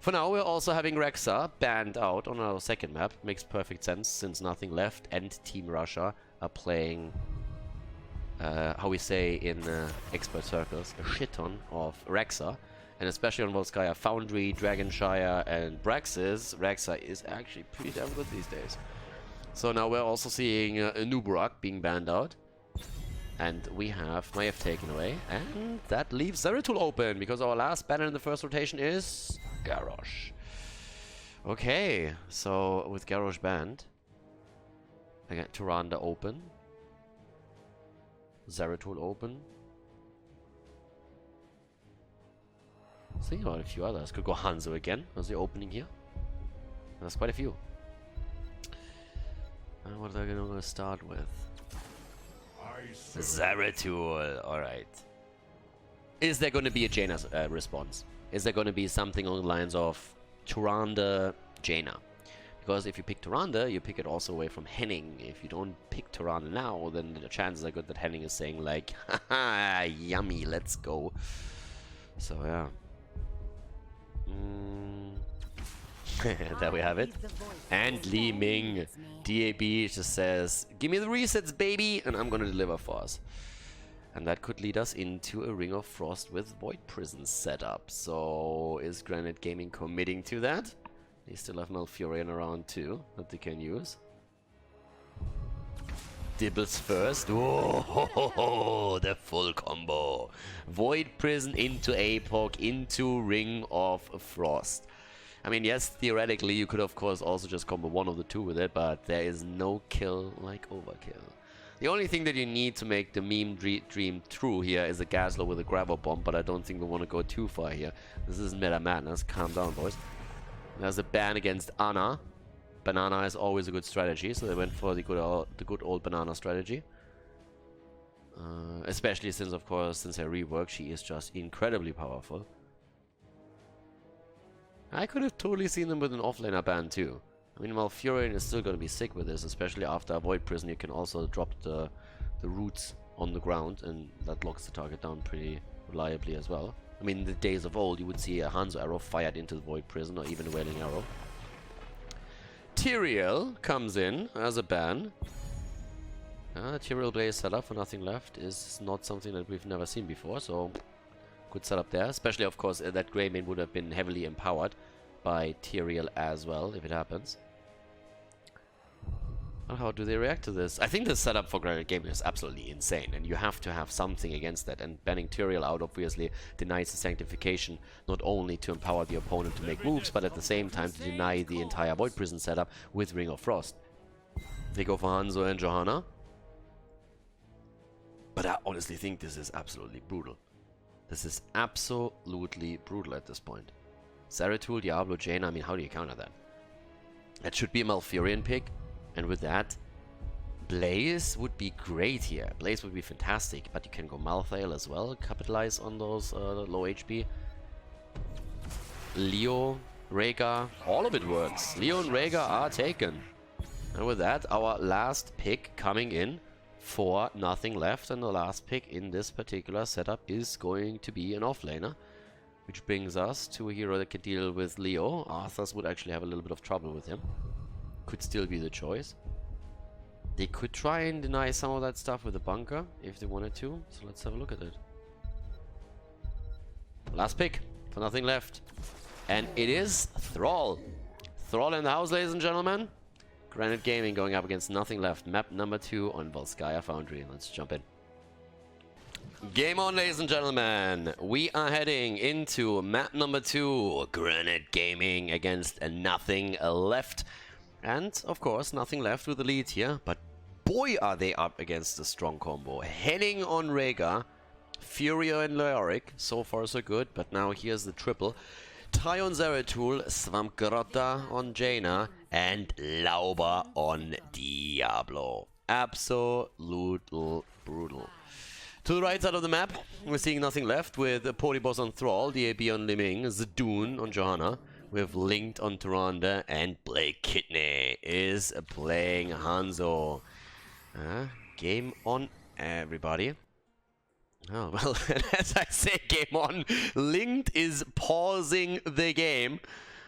For now, we're also having Rexa banned out on our second map. Makes perfect sense since Nothing Left and Team Russia are playing, how we say in expert circles, a shit ton of Rexa. And especially on Volskaya Foundry, Dragonshire, and Braxis, Rexa is actually pretty damn good these days. So now we're also seeing Nuburak being banned out. And we have Maiev taken away. And that leaves Zeratul open, because our last banner in the first rotation is Garrosh. Okay, so with Garrosh banned, I got Tyrande open. Zeratul open. Thinking about a few others. Could go Hanzo again as the opening here. There's quite a few. And what are they going to start with? Zeratul. Alright. Is there going to be a Jaina response? Is there going to be something along the lines of Tyrande, Jaina? Because if you pick Tyrande, you pick it also away from Henning. If you don't pick Tyrande now, then the chances are good that Henning is saying like, haha, yummy, let's go. So yeah. There we have it. And Li Ming, DAB just says, give me the resets, baby, and I'm gonna deliver for us. And that could lead us into a Ring of Frost with Void Prison setup. So is Granite Gaming committing to that? They still have Malfurion around too that they can use. Dibbles first. Oh, the full combo. Void Prison into APOC, into Ring of Frost. I mean, yes, theoretically, you could of course also just combo one of the two with it, but there is no kill like overkill. The only thing that you need to make the meme dream true here is a Gaslow with a Grabber Bomb, but I don't think we want to go too far here. This is meta madness. Calm down, boys. There's a ban against Ana. Banana is always a good strategy, so they went for the good old banana strategy. Especially since, of course, since her rework, she is just incredibly powerful. I could have totally seen them with an offlaner ban too. I mean, Malfurion is still going to be sick with this, especially after Void Prison. You can also drop the roots on the ground, and that locks the target down pretty reliably as well. I mean, in the days of old, you would see a Hanzo arrow fired into the Void Prison, or even a Wailing Arrow. Tyrael comes in as a ban. Tyrael Blaze setup for Nothing Left is not something that we've never seen before, so good setup there. Especially, of course, that Greymane would have been heavily empowered by Tyrael as well, if it happens. And how do they react to this? I think the setup for Granite Gaming is absolutely insane, and you have to have something against that. And banning Tyrael out obviously denies the sanctification, not only to empower the opponent to make moves, but at the same time to deny the entire Void Prison setup with Ring of Frost. They go for Hanzo and Johanna. But I honestly think this is absolutely brutal. This is absolutely brutal at this point. Zeratul, Diablo, Jaina, I mean, how do you counter that? That should be a Malfurion pick. And with that, Blaze would be great here. Blaze would be fantastic, but you can go Malthael as well, capitalize on those low HP. Leo, Rhaegar, all of it works. Leo and Rhaegar are taken. And with that, our last pick coming in for Nothing Left, and the last pick in this particular setup is going to be an offlaner, which brings us to a hero that can deal with Leo. Arthas would actually have a little bit of trouble with him. Could still be the choice. They could try and deny some of that stuff with a bunker if they wanted to, so let's have a look at it. Last pick for Nothing Left, and it is Thrall. Thrall in the house, ladies and gentlemen. Granite Gaming going up against Nothing Left, map number 2 on Volskaya Foundry. Let's jump in. Game on, ladies and gentlemen. We are heading into map number 2, Granite Gaming against Nothing Left. And, of course, Nothing Left with the lead here, but boy are they up against a strong combo. Henning on Rhaegar, Furio and Leoric, so far so good, but now here's the triple. Ty on Zeratul, Svamgrota on Jaina, and Lauber on Diablo. Absolute brutal. To the right side of the map, we're seeing Nothing Left with Polyboss on Thrall, DAB on Liming, Zadoon on Johanna. We have Linked on Tyrande, and Blake Kidney is playing Hanzo. Game on, everybody. Oh, well, as I say game on, Linked is pausing the game.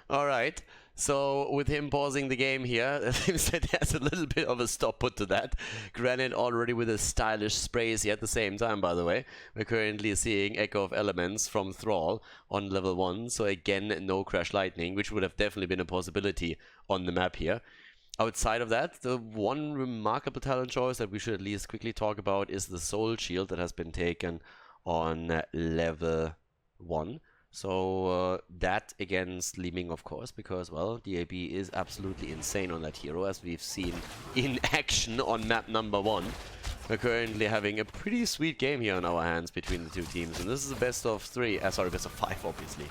All right. So with him pausing the game here, it seems that there's a little bit of a stop put to that. Granit already with a stylish sprays here at the same time, by the way. We're currently seeing Echo of Elements from Thrall on level 1. So again, no Crash Lightning, which would have definitely been a possibility on the map here. Outside of that, the one remarkable talent choice that we should at least quickly talk about is the Soul Shield that has been taken on level 1. So that against Li Ming, of course, because, well, DAB is absolutely insane on that hero, as we've seen in action on map number 1. We're currently having a pretty sweet game here on our hands between the two teams, and this is a best of 3, sorry, best of 5, obviously.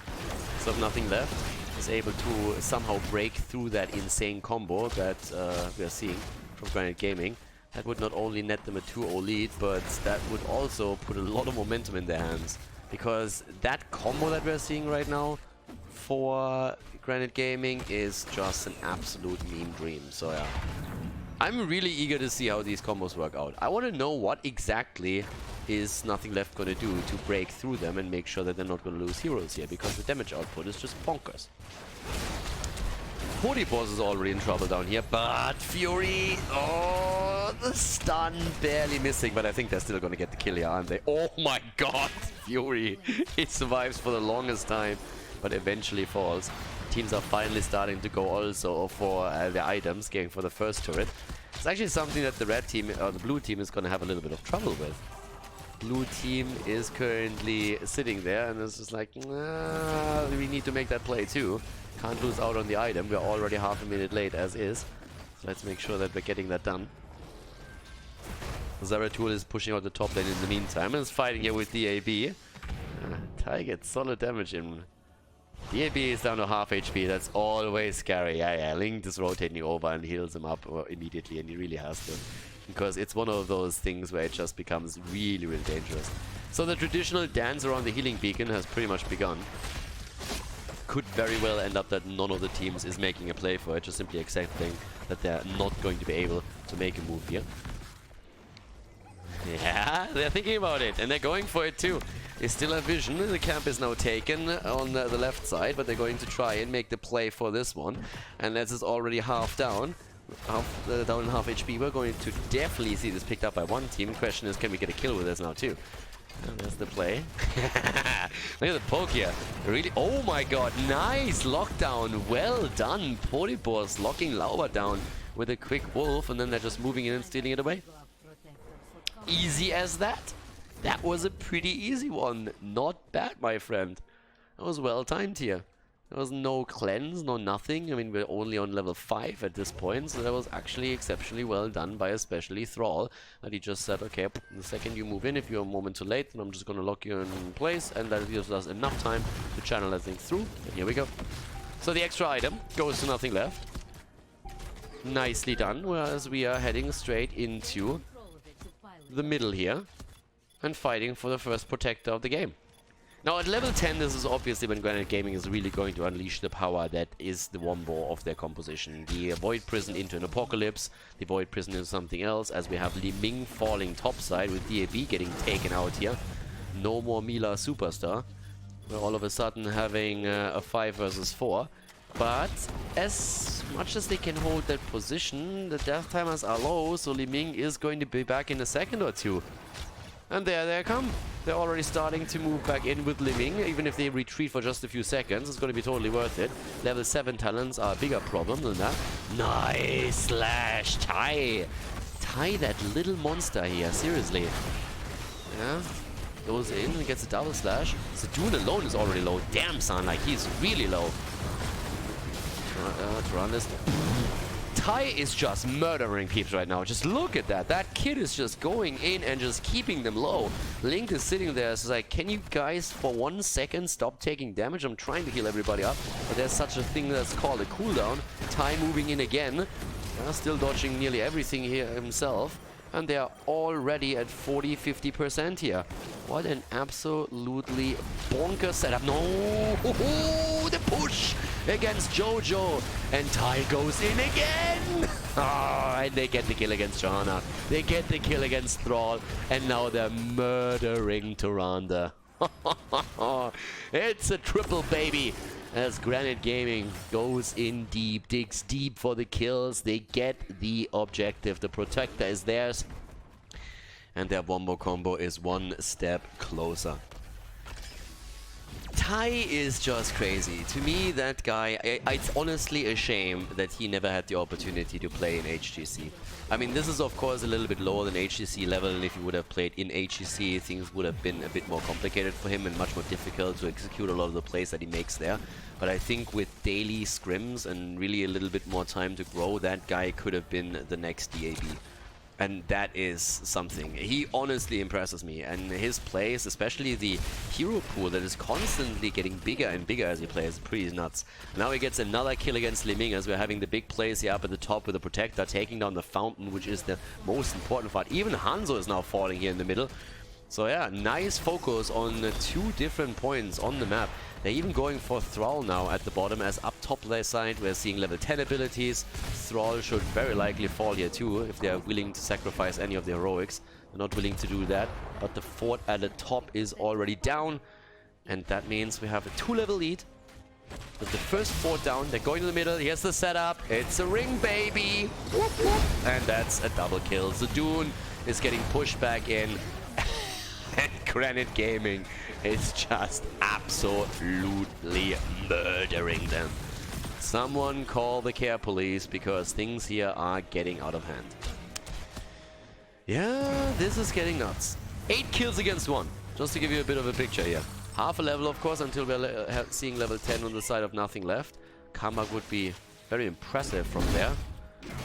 So nothing left. Is able to somehow break through that insane combo that we are seeing from Granite Gaming. That would not only net them a 2-0 lead, but that would also put a lot of momentum in their hands. Because that combo that we're seeing right now for Granite Gaming is just an absolute meme dream. So yeah, I'm really eager to see how these combos work out. I want to know what exactly is Nothing Left going to do to break through them and make sure that they're not going to lose heroes here, because the damage output is just bonkers. Boss is already in trouble down here, but Fury, oh, the stun barely missing, but I think they're still going to get the kill here, aren't they? Oh my god, Fury, it survives for the longest time, but eventually falls. Teams are finally starting to go also for the items, going for the first turret. It's actually something that the red team, or the blue team, is going to have a little bit of trouble with. Blue team is currently sitting there, and it's just like, nah, we need to make that play too. Can't lose out on the item. We're already half a minute late as is. So let's make sure that we're getting that done. Zeratul is pushing out the top lane in the meantime and is fighting here with DAB. Tai gets solid damage in. DAB is down to half HP. That's always scary. Yeah, Link is rotating over and heals him up immediately, and he really has to. Because it's one of those things where it just becomes really, really dangerous. So the traditional dance around the healing beacon has pretty much begun. Could very well end up that none of the teams is making a play for it, just simply accepting that they're not going to be able to make a move here. Yeah, they're thinking about it, and they're going for it too. They still have vision. The camp is now taken on the left side, but they're going to try and make the play for this one. And this is already half down. Down in half HP. We're going to definitely see this picked up by one team. The question is, can we get a kill with this now too? And there's the play. Look at the poke here. Really? Oh my god. Nice lockdown. Well done. Boss locking Lauber down with a quick wolf, and then they're just moving in and stealing it away. Easy as that. That was a pretty easy one. Not bad, my friend. That was well timed here. There was no cleanse, no nothing. I mean, we're only on level 5 at this point, so that was actually exceptionally well done by especially Thrall. That he just said, okay, the second you move in, if you're a moment too late, then I'm just going to lock you in place, and that gives us enough time to channel that thing through. And here we go. So the extra item goes to Nothing Left. Nicely done, whereas we are heading straight into the middle here and fighting for the first protector of the game. Now at level 10, this is obviously when Granite Gaming is really going to unleash the power that is the wombo of their composition. The Void Prison into an Apocalypse, the Void Prison into something else, as we have Li Ming falling topside with DAB getting taken out here. No more Mila Superstar. We're all of a sudden having a 5 versus 4. But as much as they can hold that position, the death timers are low, so Li Ming is going to be back in a second or two. And there they come. They're already starting to move back in with Li Ming. Even if they retreat for just a few seconds, it's going to be totally worth it. Level 7 talents are a bigger problem than that. Nice slash, Tai. Tai, that little monster here, seriously. Yeah, goes in and gets a double slash. Sedun alone is already low. Damn, son, like he's really low. Tyrannus. Tai is just murdering peeps right now. Just look at that. That kid is just going in and just keeping them low. Link is sitting there. It's like, can you guys for 1 second stop taking damage? I'm trying to heal everybody up, but there's such a thing that's called a cooldown. Tai moving in again. Still dodging nearly everything here himself. And they are already at 40-50% here. What an absolutely bonkers setup. No! The push against Jojo. And Tai goes in again! Oh, and they get the kill against Johanna. They get the kill against Thrall. And now they're murdering Tyrande. It's a triple, baby, as Granite Gaming goes in deep, digs deep for the kills. They get the objective. The Protector is theirs, and their wombo combo is one step closer. Tai is just crazy. To me, that guy, it's honestly a shame that he never had the opportunity to play in HGC. I mean, this is of course a little bit lower than HGC level, and if he would have played in HGC, things would have been a bit more complicated for him and much more difficult to execute a lot of the plays that he makes there. But I think with daily scrims and really a little bit more time to grow, that guy could have been the next DAB. And that is something. He honestly impresses me, and his plays, especially the hero pool that is constantly getting bigger and bigger as he plays, pretty nuts. Now he gets another kill against Liming as we're having the big plays here up at the top with the Protector taking down the Fountain, which is the most important part. Even Hanzo is now falling here in the middle. So yeah, nice focus on two different points on the map. They're even going for Thrall now at the bottom, as up top their side we're seeing level 10 abilities. Thrall should very likely fall here too, if they are willing to sacrifice any of the heroics. They're not willing to do that, but the fort at the top is already down, and that means we have a 2-level lead. With the first fort down, they're going to the middle. Here's the setup. It's a ring, baby! Whoop, whoop. And that's a double kill. Zadoon is getting pushed back in. And Granite Gaming is just absolutely murdering them. Someone call the care police, because things here are getting out of hand. Yeah, this is getting nuts. 8 kills against 1, just to give you a bit of a picture here. Half a level, of course, until we're seeing level 10 on the side of nothing left. Comeback would be very impressive from there.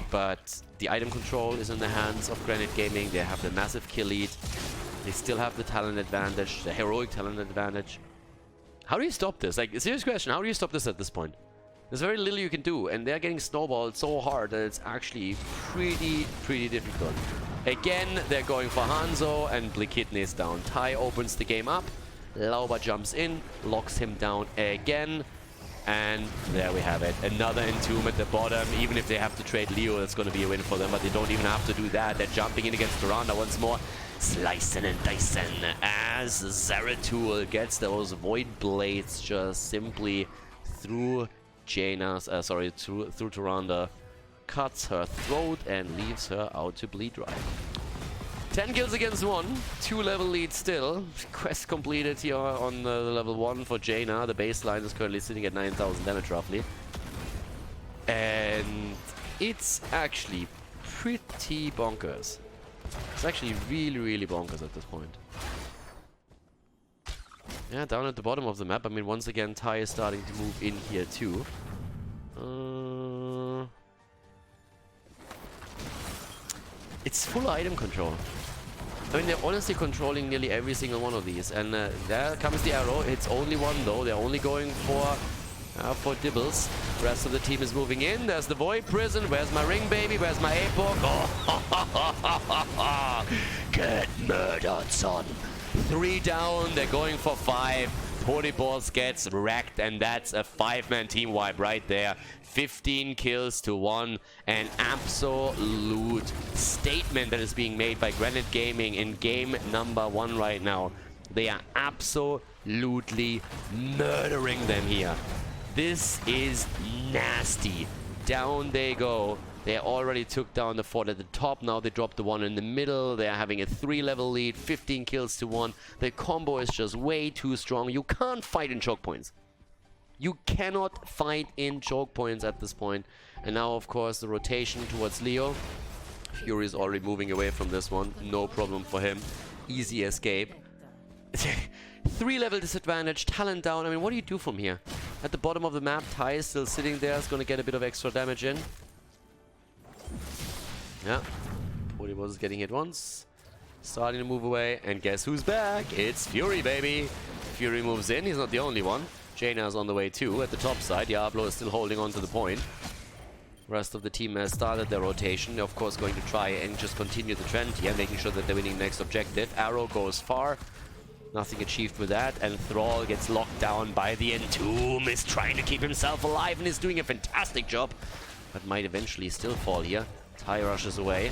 But the item control is in the hands of Granite Gaming. They have the massive kill lead. They still have the talent advantage, the heroic talent advantage. How do you stop this? Like, a serious question, how do you stop this at this point? There's very little you can do, and they're getting snowballed so hard that it's actually pretty difficult. Again, they're going for Hanzo, and Blikitne is down. Tai opens the game up, Lauba jumps in, locks him down again, and there we have it. Another Entomb at the bottom. Even if they have to trade Leo, that's going to be a win for them, but they don't even have to do that. They're jumping in against Duranda once more. Slicing and dicing as Zeratul gets those Void Blades just simply through Jaina's, through Duranda, cuts her throat and leaves her out to bleed dry. 10 kills against 1, 2-level lead still. Quest completed here on the level 1 for Jaina. The baseline is currently sitting at 9,000 damage roughly. And it's actually pretty bonkers. It's actually really bonkers at this point. Yeah, down at the bottom of the map. I mean, once again, Tai is starting to move in here too. It's full item control. I mean, they're honestly controlling nearly every single one of these. And there comes the arrow. It's only one though. They're only going for Dibbles. The rest of the team is moving in. There's the Void Prison. Where's my ring, baby? Where's my APOC? Oh, get murdered, son. 3 down. They're going for 5. Polyballs gets wrecked, and that's a 5-man team wipe right there. 15 kills to 1. An absolute statement that is being made by Granite Gaming in game number 1 right now. They are absolutely murdering them here. This is nasty. Down they go. They already took down the fort at the top. Now they dropped the one in the middle. They are having a 3-level lead, 15 kills to 1. The combo is just way too strong. You can't fight in choke points. You cannot fight in choke points at this point. And now, of course, the rotation towards Leo. Fury is already moving away from this one. No problem for him. Easy escape. 3-level disadvantage, talent down. I mean, what do you do from here? At the bottom of the map, Tai is still sitting there. Is going to get a bit of extra damage in. Yeah. Pody was getting hit once. Starting to move away. And guess who's back? It's Fury, baby. Fury moves in. He's not the only one. Jaina is on the way too. At the top side, Diablo is still holding on to the point. Rest of the team has started their rotation. They're of course going to try and just continue the trend here, making sure that they're winning the next objective. Arrow goes far. Nothing achieved with that, and Thrall gets locked down by the Entomb. Is trying to keep himself alive and is doing a fantastic job, but might eventually still fall here. Tai rushes away.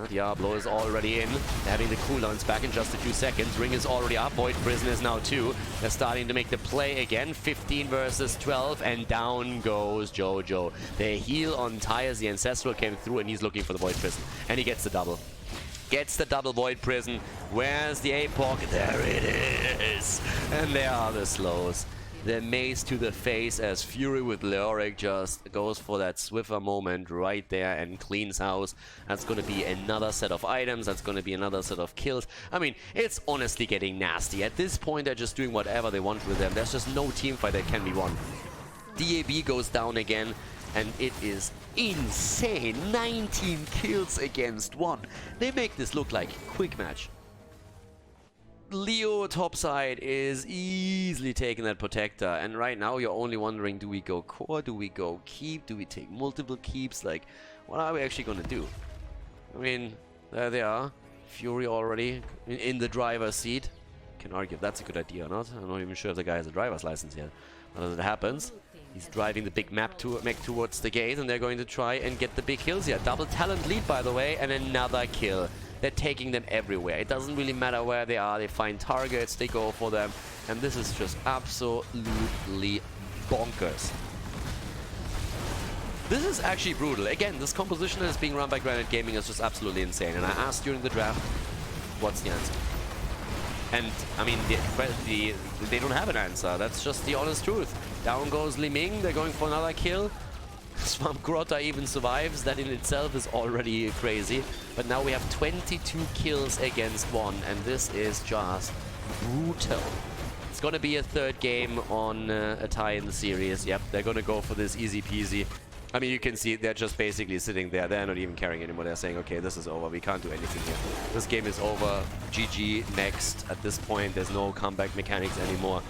Diablo is already in, having the cooldowns back in just a few seconds. Ring is already up, Void Prison is now 2. They're starting to make the play again, 15 versus 12, and down goes Jojo. The heal on Ty as the Ancestral came through, and he's looking for the Void Prison. And he gets the double. Gets the double Void Prison. Where's the APOC? There it is! And there are the slows. The mace to the face as Fury with Leoric just goes for that Swiffer moment right there and cleans house. That's going to be another set of items. That's going to be another set of kills. I mean, it's honestly getting nasty. At this point, they're just doing whatever they want with them. There's just no teamfight that can be won. DAB goes down again, and it is insane. 19 kills against 1. They make this look like a quick match. Leo topside is easily taking that protector, and right now you're only wondering, do we go core, do we go keep, do we take multiple keeps? Like, what are we actually gonna do? I mean, there they are. Fury already in the driver's seat. Can argue if that's a good idea or not. I'm not even sure if the guy has a driver's license yet. But as it happens, he's driving the big mech towards the gate, and they're going to try and get the big kills here. Double talent lead, by the way, and another kill. They're taking them everywhere. It doesn't really matter where they are. They find targets, they go for them. And this is just absolutely bonkers. This is actually brutal. Again, this composition that is being run by Granite Gaming is just absolutely insane. And I asked during the draft, what's the answer? And, I mean, they don't have an answer. That's just the honest truth. Down goes Li Ming. They're going for another kill. Swamp Grotta even survives. That in itself is already crazy. But now we have 22 kills against 1, and this is just brutal. It's gonna be a third game on a tie in the series. Yep, they're gonna go for this easy peasy. I mean, you can see they're just basically sitting there. They're not even caring anymore. They're saying, okay, this is over. We can't do anything here. This game is over. GG, next. At this point, there's no comeback mechanics anymore.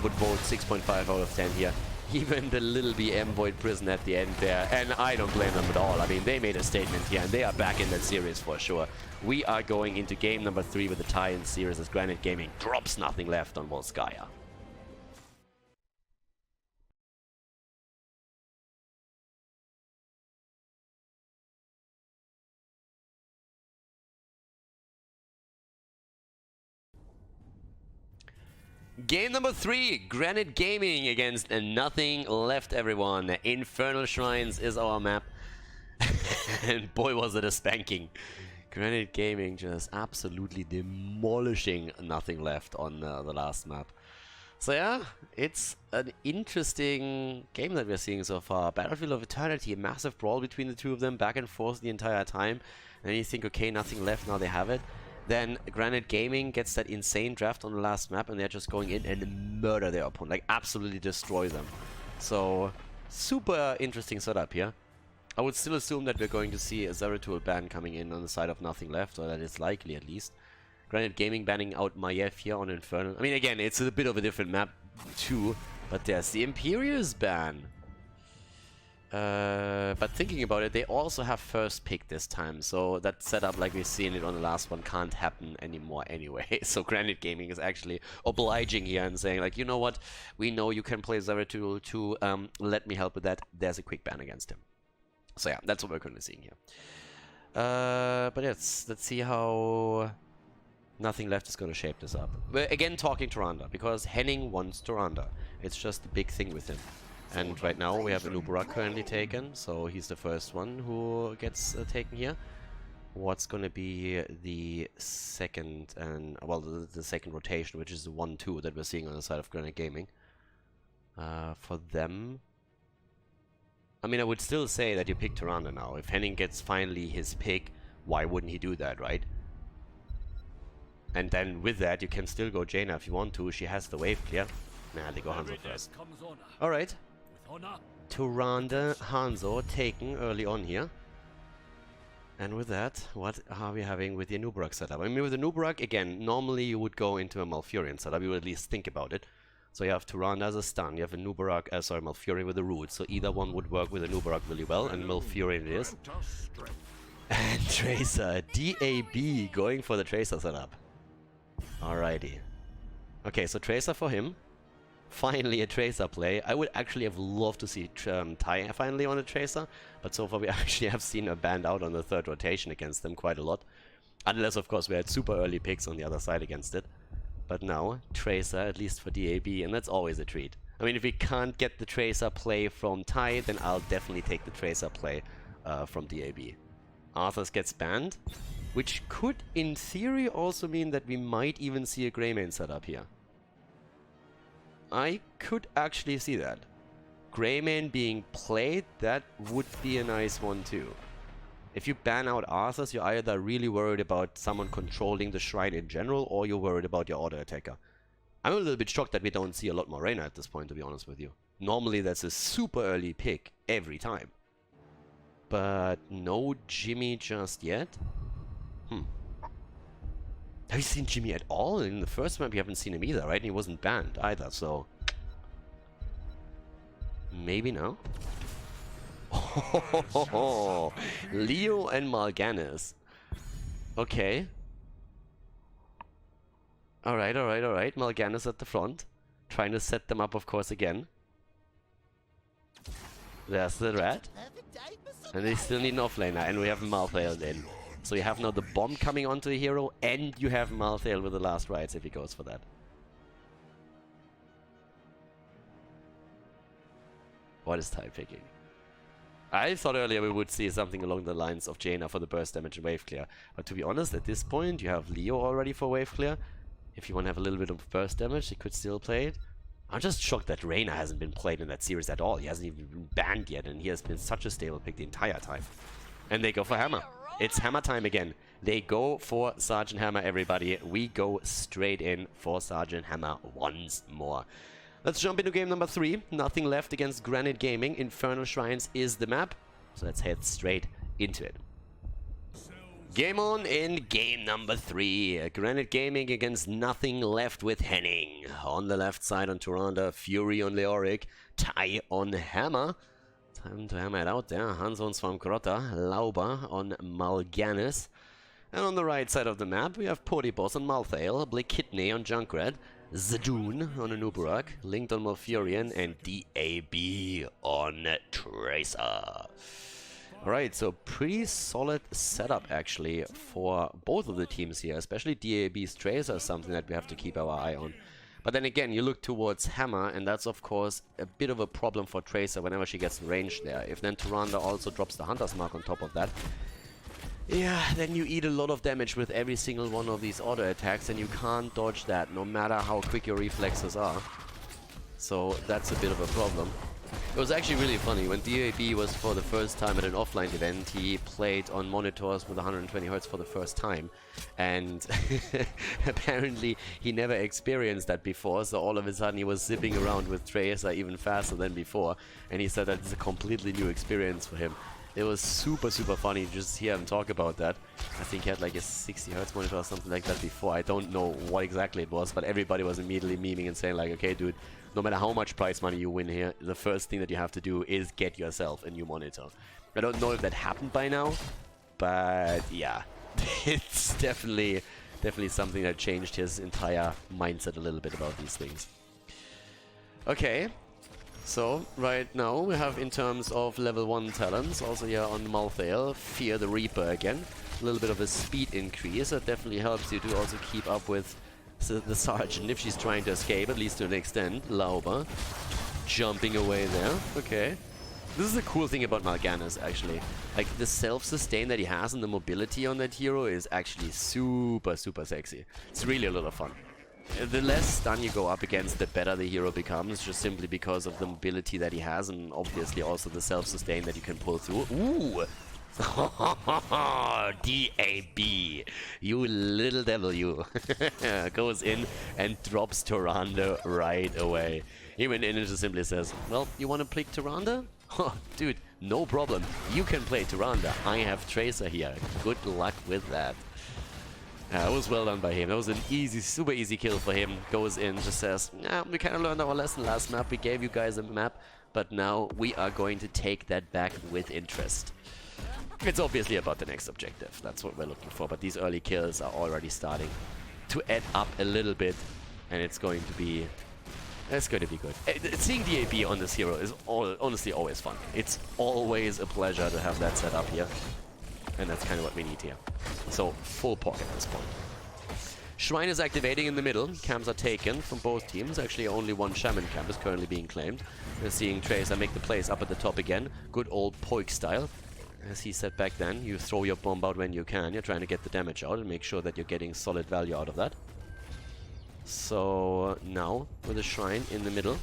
Would vote 6.5 out of 10 here. Even the little BM Void Prison at the end there. And I don't blame them at all. I mean, they made a statement here, and they are back in that series for sure. We are going into game number 3 with the tie in series as Granite Gaming drops nothing left on Volskaya. Game number 3, Granite Gaming against nothing left, everyone. Infernal Shrines is our map. And boy, was it a spanking. Granite Gaming just absolutely demolishing nothing left on the last map. So yeah, it's an interesting game that we're seeing so far. Battlefield of Eternity, a massive brawl between the two of them, back and forth the entire time. And then you think, okay, nothing left, now they have it. Then Granite Gaming gets that insane draft on the last map, and they're just going in and murder their opponent, like absolutely destroy them. So, super interesting setup here. I would still assume that we're going to see a Zeratul ban coming in on the side of nothing left, or that is likely at least. Granite Gaming banning out Maiev here on Infernal. I mean, again, it's a bit of a different map too, but there's the Imperious ban. But thinking about it, they also have first pick this time, so that setup like we've seen it on the last one can't happen anymore anyway. So Granite Gaming is actually obliging here and saying like, you know what, we know you can play Zeratul too, let me help with that. There's a quick ban against him. So yeah, that's what we're currently seeing here. But yes, let's see how nothing left is going to shape this up. We're again talking Tyrande, because Henning wants Tyrande. It's just a big thing with him. And right now we have Anubra currently taken, so he's the first one who gets taken here. What's going to be the second, and well, the second rotation, which is the 1-2 that we're seeing on the side of Granite Gaming. For them, I mean, I would still say that you pick Tyrande now. If Henning gets finally his pick, why wouldn't he do that, right? And then with that, you can still go Jaina if you want to. She has the wave clear. Nah, they go Hanzo first. Alright. Tyrande, Hanzo taken early on here. And with that, what are we having with the Anubrak setup? I mean, with the Anubrak, again, normally you would go into a Malfurion setup. You would at least think about it. So you have Tyrande as a stun, you have a Malfurion with a root. So either one would work with a Anubrak really well, and Malfurion it is. And Tracer, DAB, going for the Tracer setup. Alrighty. Okay, so Tracer for him. Finally a Tracer play. I would actually have loved to see Tai finally on a Tracer, but so far we actually have seen her banned out on the 3rd rotation against them quite a lot. Unless, of course, we had super early picks on the other side against it. But now, Tracer, at least for DAB, and that's always a treat. I mean, if we can't get the Tracer play from Tai, then I'll definitely take the Tracer play from DAB. Arthas gets banned, which could, in theory, also mean that we might even see a Greymane setup here. I could actually see that. Greymane being played, that would be a nice one too. If you ban out Arthas, you're either really worried about someone controlling the shrine in general, or you're worried about your auto attacker. I'm a little bit shocked that we don't see a lot more Reyna at this point, to be honest with you. Normally that's a super early pick every time. But no Jimmy just yet. Have you seen Jimmy at all? In the first map we haven't seen him either, right? And he wasn't banned either, so... maybe now? Oh, Leo and Mal'Ganis. Okay. Alright. Mal'Ganis at the front. Trying to set them up, of course, again. There's the rat. And they still need an offlaner, and we have Mal'Ganis in. So you have now the bomb coming onto a hero, and you have Mal'Ganis with the last rites if he goes for that. What is Tai picking? I thought earlier we would see something along the lines of Jaina for the burst damage and wave clear. But to be honest, at this point, you have Leo already for wave clear. If you want to have a little bit of burst damage, he could still play it. I'm just shocked that Reyna hasn't been played in that series at all. He hasn't even been banned yet, and he has been such a stable pick the entire time. And they go for Hammer. It's Hammer time again. They go for Sergeant Hammer, everybody. We go straight in for Sergeant Hammer once more. Let's jump into game number 3. Nothing left against Granite Gaming. Infernal Shrines is the map. So let's head straight into it. Game on in game number 3. Granite Gaming against Nothing Left with Henning. On the left side on Tyrande, Fury on Leoric, Tai on Hammer. Time to hammer it out there. Hans on Swarmgrotta, Lauber on Mal'Ganis. And on the right side of the map, we have Portibos on Malthael, Blakidney on Junkrat, Zadoon on Anubarak, Linked on Malfurion, and DAB on Tracer. Alright, so pretty solid setup actually for both of the teams here, especially DAB's Tracer is something that we have to keep our eye on. But then again, you look towards Hammer, and that's of course a bit of a problem for Tracer whenever she gets range there. If then Tyrande also drops the Hunter's Mark on top of that, yeah, then you eat a lot of damage with every single one of these auto attacks, and you can't dodge that no matter how quick your reflexes are. So that's a bit of a problem. It was actually really funny. When DAB was for the first time at an offline event, he played on monitors with 120 Hz for the first time. And apparently he never experienced that before, so all of a sudden he was zipping around with Tracer even faster than before. And he said that it's a completely new experience for him. It was super funny to just hear him talk about that. I think he had like a 60 Hz monitor or something like that before. I don't know what exactly it was, but everybody was immediately memeing and saying like, okay dude, no matter how much prize money you win here, the first thing that you have to do is get yourself a new monitor. I don't know if that happened by now, but yeah, it's definitely something that changed his entire mindset a little bit about these things. Okay. So, right now we have in terms of level 1 talents, also here on Malthael, Fear the Reaper again. A little bit of a speed increase, that definitely helps you to also keep up with the Sergeant if she's trying to escape, at least to an extent. Lauber, jumping away there, okay. This is the cool thing about Mal'Ganis actually. Like the self-sustain that he has and the mobility on that hero is actually super sexy. It's really a lot of fun. The less stun you go up against, the better the hero becomes, just simply because of the mobility that he has and obviously also the self-sustain that you can pull through. Ooh! DAB! You little devil, you! Goes in and drops Tyrande right away. Even in it just simply says, well, you want to play Tyrande? Dude, no problem. You can play Tyrande. I have Tracer here. Good luck with that. It was well done by him. That was an easy, super easy kill for him. Goes in, just says, yeah, we kind of learned our lesson last map. We gave you guys a map, but now we are going to take that back with interest. It's obviously about the next objective. That's what we're looking for, but these early kills are already starting to add up a little bit, and it's going to be That's going to be good. Seeing the AB on this hero is honestly always fun. It's always a pleasure to have that set up here. And that's kind of what we need here. So, full pocket at this point. Shrine is activating in the middle. Camps are taken from both teams. Actually, only one Shaman camp is currently being claimed. We're seeing Tracer make the plays up at the top again. Good old Poik style. As he said back then, you throw your bomb out when you can. You're trying to get the damage out and make sure that you're getting solid value out of that. So now, with the Shrine in the middle,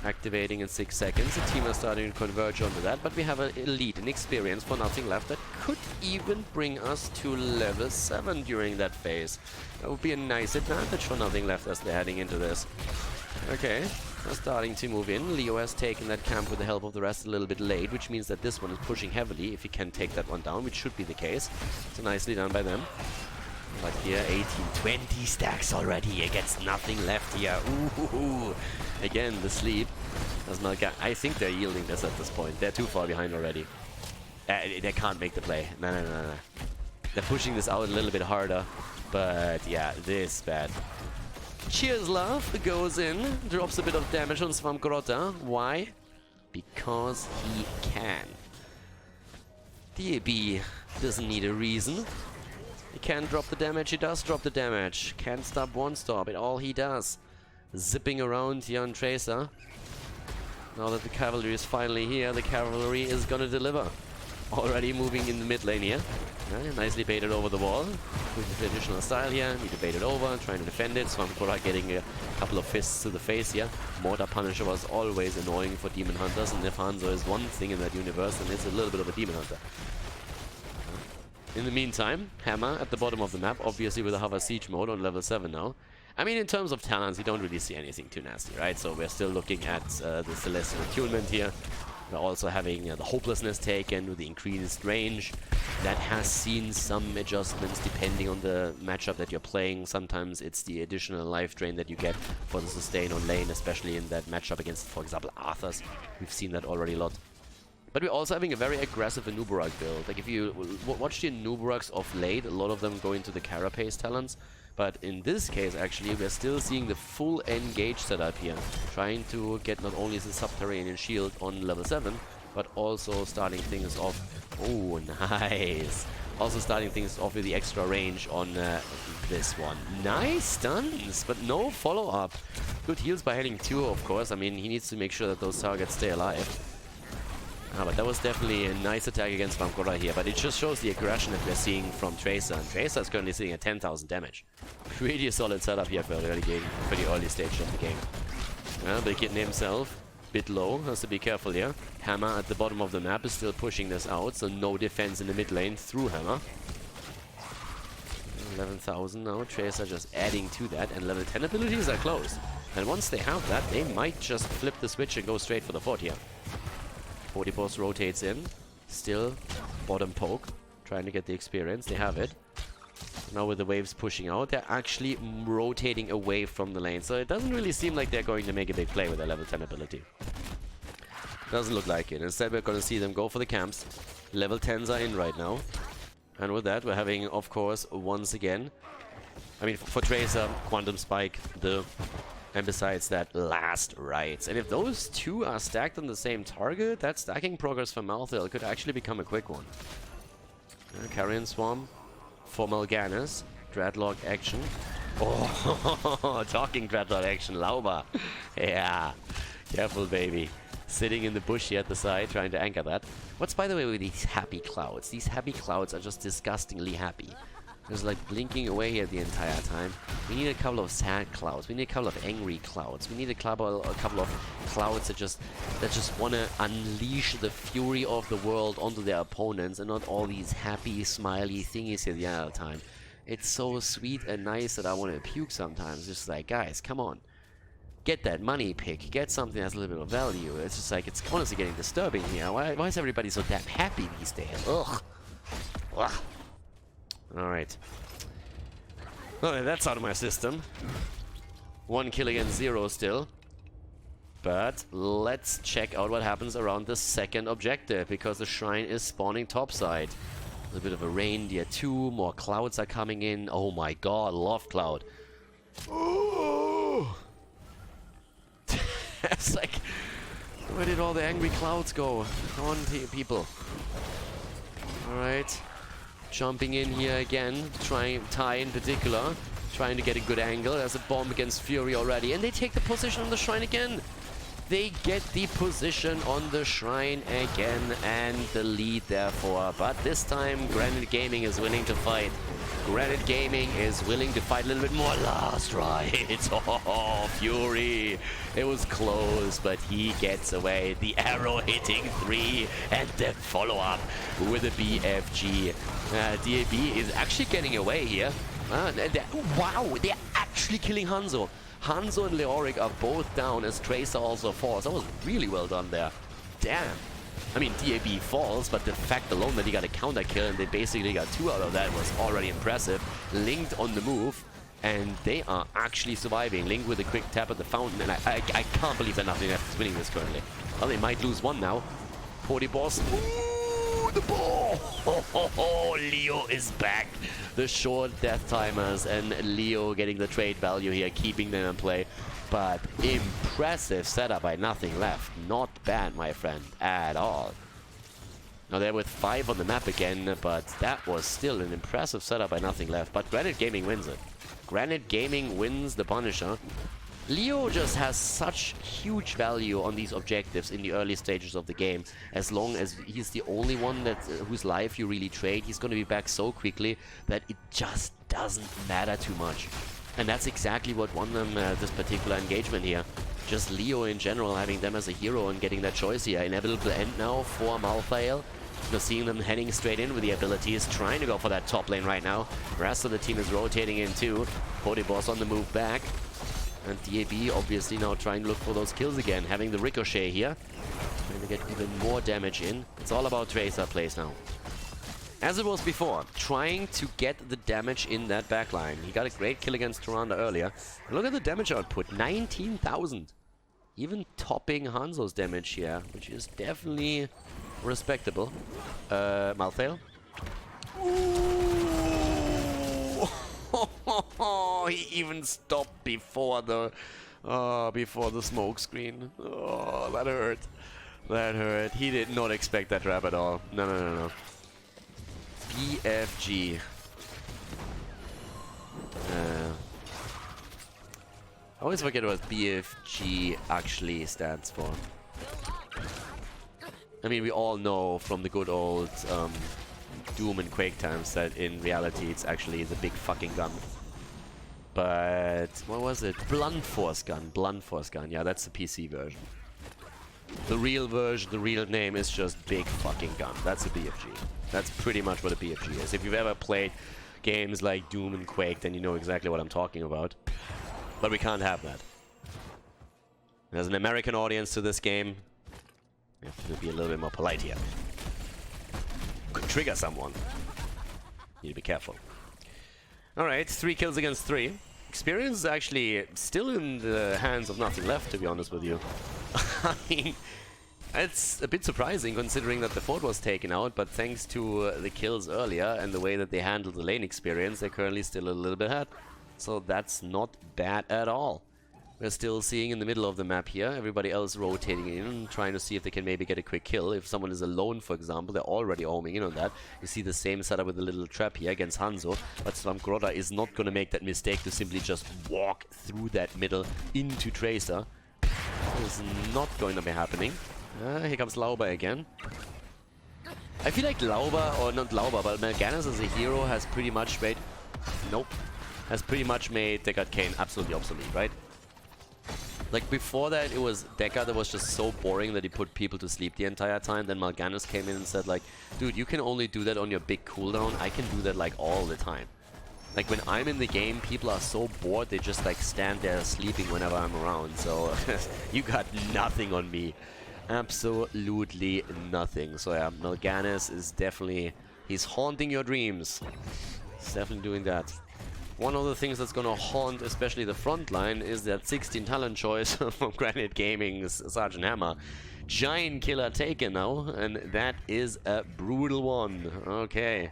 activating in 6 seconds, the team is starting to converge onto that, but we have an elite and experience for nothing left that could even bring us to level 7 during that phase. That would be a nice advantage for nothing left as they're heading into this. Okay, they're starting to move in. Leo has taken that camp with the help of the rest a little bit late, which means that this one is pushing heavily if he can take that one down, which should be the case. So nicely done by them. But here, 18, 20 stacks already. He gets nothing left here. Ooh. Again, the sleep does not get... I think they're yielding this at this point. They're too far behind already. They can't make the play. No. They're pushing this out a little bit harder. But yeah, this bad. Cheers, love. Goes in. Drops a bit of damage on Svamgrota. Why? Because he can. DAB doesn't need a reason. He can drop the damage, he does drop the damage. Can't stop one stop, it all he does. Zipping around here on Tracer. Now that the cavalry is finally here, the cavalry is gonna deliver. Already moving in the mid lane here. Nicely baited over the wall. With the traditional style here, need to bait it over, trying to defend it. Swampkora getting a couple of fists to the face here. Mortar Punisher was always annoying for Demon Hunters, and if Hanzo is one thing in that universe, then it's a little bit of a Demon Hunter. In the meantime, Hammer at the bottom of the map, obviously with a Hover Siege mode on level 7 now. I mean, in terms of talents, you don't really see anything too nasty, right? So we're still looking at the Celestial Attunement here. We're also having the Hopelessness taken with the increased range. That has seen some adjustments depending on the matchup that you're playing. Sometimes it's the additional life drain that you get for the sustain on lane, especially in that matchup against, for example, Arthas. We've seen that already a lot. But we're also having a very aggressive Anubarak build. Like, if you watch the Anubaraks of late, a lot of them go into the Carapace talents. But in this case, actually, we're still seeing the full engage setup here. Trying to get not only the Subterranean Shield on level 7, but also starting things off... Oh, nice! Also starting things off with the extra range on this one. Nice stuns, but no follow-up. Good heals by heading 2, of course. I mean, he needs to make sure that those targets stay alive. But that was definitely a nice attack against Svamkora here, but it just shows the aggression that we're seeing from Tracer. And Tracer is currently sitting at 10,000 damage. Pretty solid setup here for the early game, for the early stage of the game. Well, the kitten himself, bit low, has to be careful here. Hammer at the bottom of the map is still pushing this out, so no defense in the mid lane through Hammer. 11,000 now, Tracer just adding to that, and level 10 abilities are close. And once they have that, they might just flip the switch and go straight for the fort here. 40 Post rotates in, still bottom poke, trying to get the experience, they have it. Now with the waves pushing out, they're actually rotating away from the lane, so it doesn't really seem like they're going to make a big play with their level 10 ability. Doesn't look like it. Instead we're going to see them go for the camps. Level 10s are in right now. And with that we're having, of course, once again, I mean for Tracer, Quantum Spike, and besides that, last rites. And if those two are stacked on the same target, that stacking progress for Malthael could actually become a quick one. Carrion Swarm for Mal'Ganis. Dreadlock action. Oh, talking Dreadlock action, Lauba. Yeah, careful, baby. Sitting in the bush here at the side, trying to anchor that. What's, by the way, with these happy clouds? These happy clouds are just disgustingly happy. Just like blinking away here the entire time. We need a couple of sad clouds. We need a couple of angry clouds. We need a couple of clouds that just want to unleash the fury of the world onto their opponents, and not all these happy, smiley thingies here the entire time. It's so sweet and nice that I want to puke sometimes. Just like, guys, come on. Get that money pick. Get something that's a little bit of value. It's just like, it's honestly getting disturbing here. Why is everybody so damn happy these days? Ugh. Ugh. Alright. Alright, that's out of my system. 1 kill against 0 still. But let's check out what happens around the second objective, because the shrine is spawning topside. A bit of a reindeer too, more clouds are coming in. Oh my god, love cloud. Ooh. It's like, where did all the angry clouds go? Come on, people. Alright. Jumping in here again. Trying, Ty in particular. Trying to get a good angle. There's a bomb against Fury already. And they take the position on the shrine again. They get the position on the shrine again. And the lead therefore. But this time, Granite Gaming is willing to fight. Granite Gaming is willing to fight a little bit more. Last right. Oh, Fury. It was close, but he gets away. The arrow hitting 3 and the follow-up with a BFG. DAB is actually getting away here. Wow, they're actually killing Hanzo. Hanzo and Leoric are both down as Tracer also falls. That was really well done there. Damn. I mean, DAB falls, but the fact alone that he got a counter kill and they basically got 2 out of that was already impressive. Linked on the move, and they are actually surviving. Link with a quick tap at the fountain, and I can't believe that nothing else is winning this currently. Well, they might lose one now. Pody boss. Ooh, the ball! Oh, Leo is back. The short death timers, and Leo getting the trade value here, keeping them in play. But impressive setup by nothing left. Not bad, my friend, at all. Now they're with 5 on the map again, but that was still an impressive setup by nothing left. But Granite Gaming wins it. Granite Gaming wins the Punisher. Leo just has such huge value on these objectives in the early stages of the game. As long as he's the only one that whose life you really trade, he's going to be back so quickly that it just doesn't matter too much. And that's exactly what won them this particular engagement here. Just Leo in general, having them as a hero and getting that choice here. Inevitable end now for Malthael. Just seeing them heading straight in with the abilities, trying to go for that top lane right now. The rest of the team is rotating in too. Boss on the move back. And DAB obviously now trying to look for those kills again. Having the ricochet here. Trying to get even more damage in. It's all about Tracer plays now. As it was before, trying to get the damage in that backline. He got a great kill against Tyrande earlier. And look at the damage output, 19,000. Even topping Hanzo's damage here, which is definitely respectable. Malthael. He even stopped before the smoke screen. Oh, that hurt. That hurt. He did not expect that trap at all. No. BFG. I always forget what BFG actually stands for. I mean, we all know from the good old Doom and Quake times that in reality it's actually the big fucking gun. But what was it? Blunt Force Gun. Blunt Force Gun. Yeah, that's the PC version. The real version, the real name is just Big Fucking Gun. That's a BFG. That's pretty much what a BFG is. If you've ever played games like Doom and Quake, then you know exactly what I'm talking about. But we can't have that. There's an American audience to this game. We have to be a little bit more polite here. Could trigger someone. Need to be careful. Alright, 3 kills against 3. Experience is actually still in the hands of nothing left, to be honest with you. I mean, it's a bit surprising considering that the fort was taken out, but thanks to the kills earlier and the way that they handled the lane experience, they're currently still a little bit ahead. So that's not bad at all. We're still seeing in the middle of the map here, everybody else rotating in, trying to see if they can maybe get a quick kill. If someone is alone, for example, they're already homing in on that. You see the same setup with a little trap here against Hanzo, but Slamgroda is not going to make that mistake to simply just walk through that middle into Tracer. That is not going to be happening. Here comes Lauber again. I feel like Lauber, or not Lauber, but Mal'Ganis as a hero has pretty much made... Nope. Has pretty much made Deckard Cain absolutely obsolete, right? Like before that, it was Deckard that was just so boring that he put people to sleep the entire time. Then Mal'Ganis came in and said like, dude, you can only do that on your big cooldown. I can do that like all the time. Like when I'm in the game, people are so bored, they just like stand there sleeping whenever I'm around. So you got nothing on me. Absolutely nothing. So yeah, Mal'Ganis is definitely, he's haunting your dreams. He's definitely doing that. One of the things that's gonna haunt especially the front line is that 16 talent choice from Granite Gaming's Sergeant Hammer. Giant killer taken now, and that is a brutal one. Okay.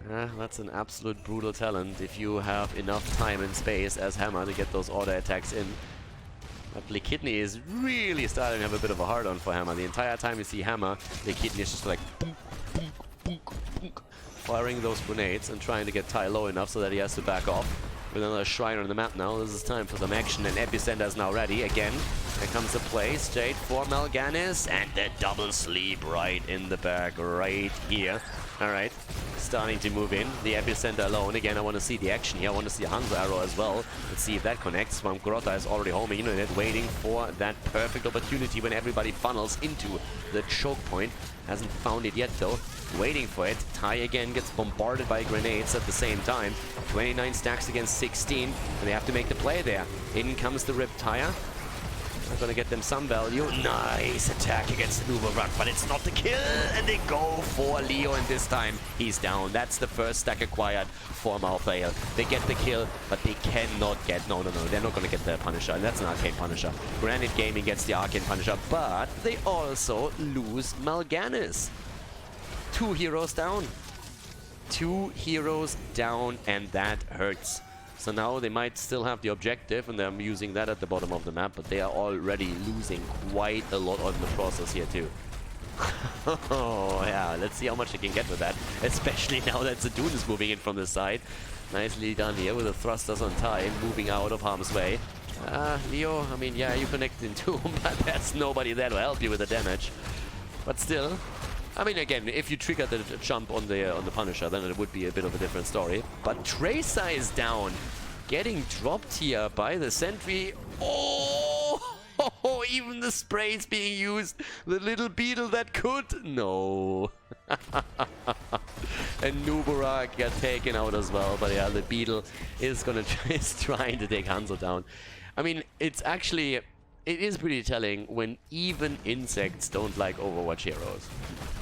That's an absolute brutal talent if you have enough time and space as Hammer to get those auto attacks in. But Kidney is really starting to have a bit of a hard-on for Hammer. The entire time you see Hammer, Kidney is just like boom, boom, boom, boom, firing those grenades and trying to get Ty low enough so that he has to back off. With another Shrine on the map now, this is time for some action, and Epicenter is now ready again. There comes a play straight for Mal'Ganis, and the double sleep right in the back, right here. Alright, starting to move in. The Epicenter alone. Again, I want to see the action here. I want to see Hanzo Arrow as well. Let's see if that connects. Swamp Grotta is already homing in on it, waiting for that perfect opportunity when everybody funnels into the choke point. Hasn't found it yet though. Waiting for it. Ty again gets bombarded by grenades at the same time. 29 stacks against 16, and they have to make the play there. In comes the Riptire. They're gonna get them some value. Nice attack against the Uber Rock, but it's not the kill, and they go for Leo, and this time he's down. That's the first stack acquired for Mal'Ganis. They get the kill, but they cannot get... No, they're not gonna get the Punisher, and that's an Arcane Punisher. Granite Gaming gets the Arcane Punisher, but they also lose Mal'Ganis. 2 heroes down. 2 heroes down, and that hurts. So now they might still have the objective, and they're using that at the bottom of the map, but they are already losing quite a lot on the process here too. Oh yeah, let's see how much they can get with that, especially now that Zadoon is moving in from the side. Nicely done here with the thrusters on time, moving out of harm's way. Leo, I mean, yeah, you connect in two, but there's nobody there to help you with the damage. But still, I mean, again, if you trigger the jump on the Punisher, then it would be a bit of a different story. But Tracer is down, getting dropped here by the sentry. Oh, even the spray is being used. The little beetle that could. No. And Nubarak got taken out as well. But yeah, the beetle is trying to take Hanzo down. I mean, it's actually... It is pretty telling when even insects don't like Overwatch heroes.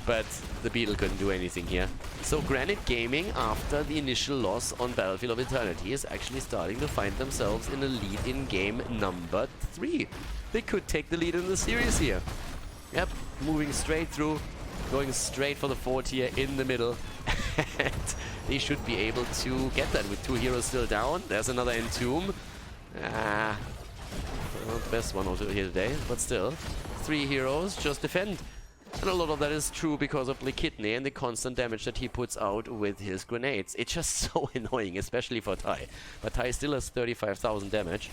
But the beetle couldn't do anything here. So Granite Gaming, after the initial loss on Battlefield of Eternity, is actually starting to find themselves in a lead in game number 3. They could take the lead in the series here. Yep, moving straight through, going straight for the 4 tier in the middle. And they should be able to get that with 2 heroes still down. There's another Entomb. Not the best one here today, but still. 3 heroes, just defend. And a lot of that is true because of Kidney and the constant damage that he puts out with his grenades. It's just so annoying, especially for Ty. But Ty still has 35,000 damage.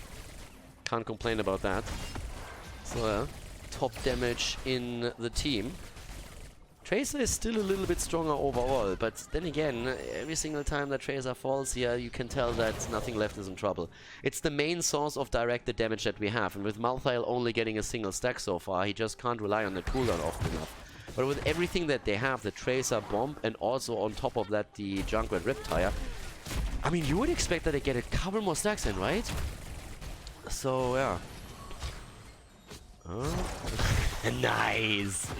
Can't complain about that. So, top damage in the team. Tracer is still a little bit stronger overall, but then again, every single time that Tracer falls here, you can tell that nothing left is in trouble. It's the main source of directed damage that we have, and with Mal'Ganis only getting a single stack so far, he just can't rely on the cooldown often enough. But with everything that they have, the Tracer bomb, and also on top of that the Junkrat Riptire, I mean, you would expect that they get a couple more stacks in, right? So, yeah. Nice!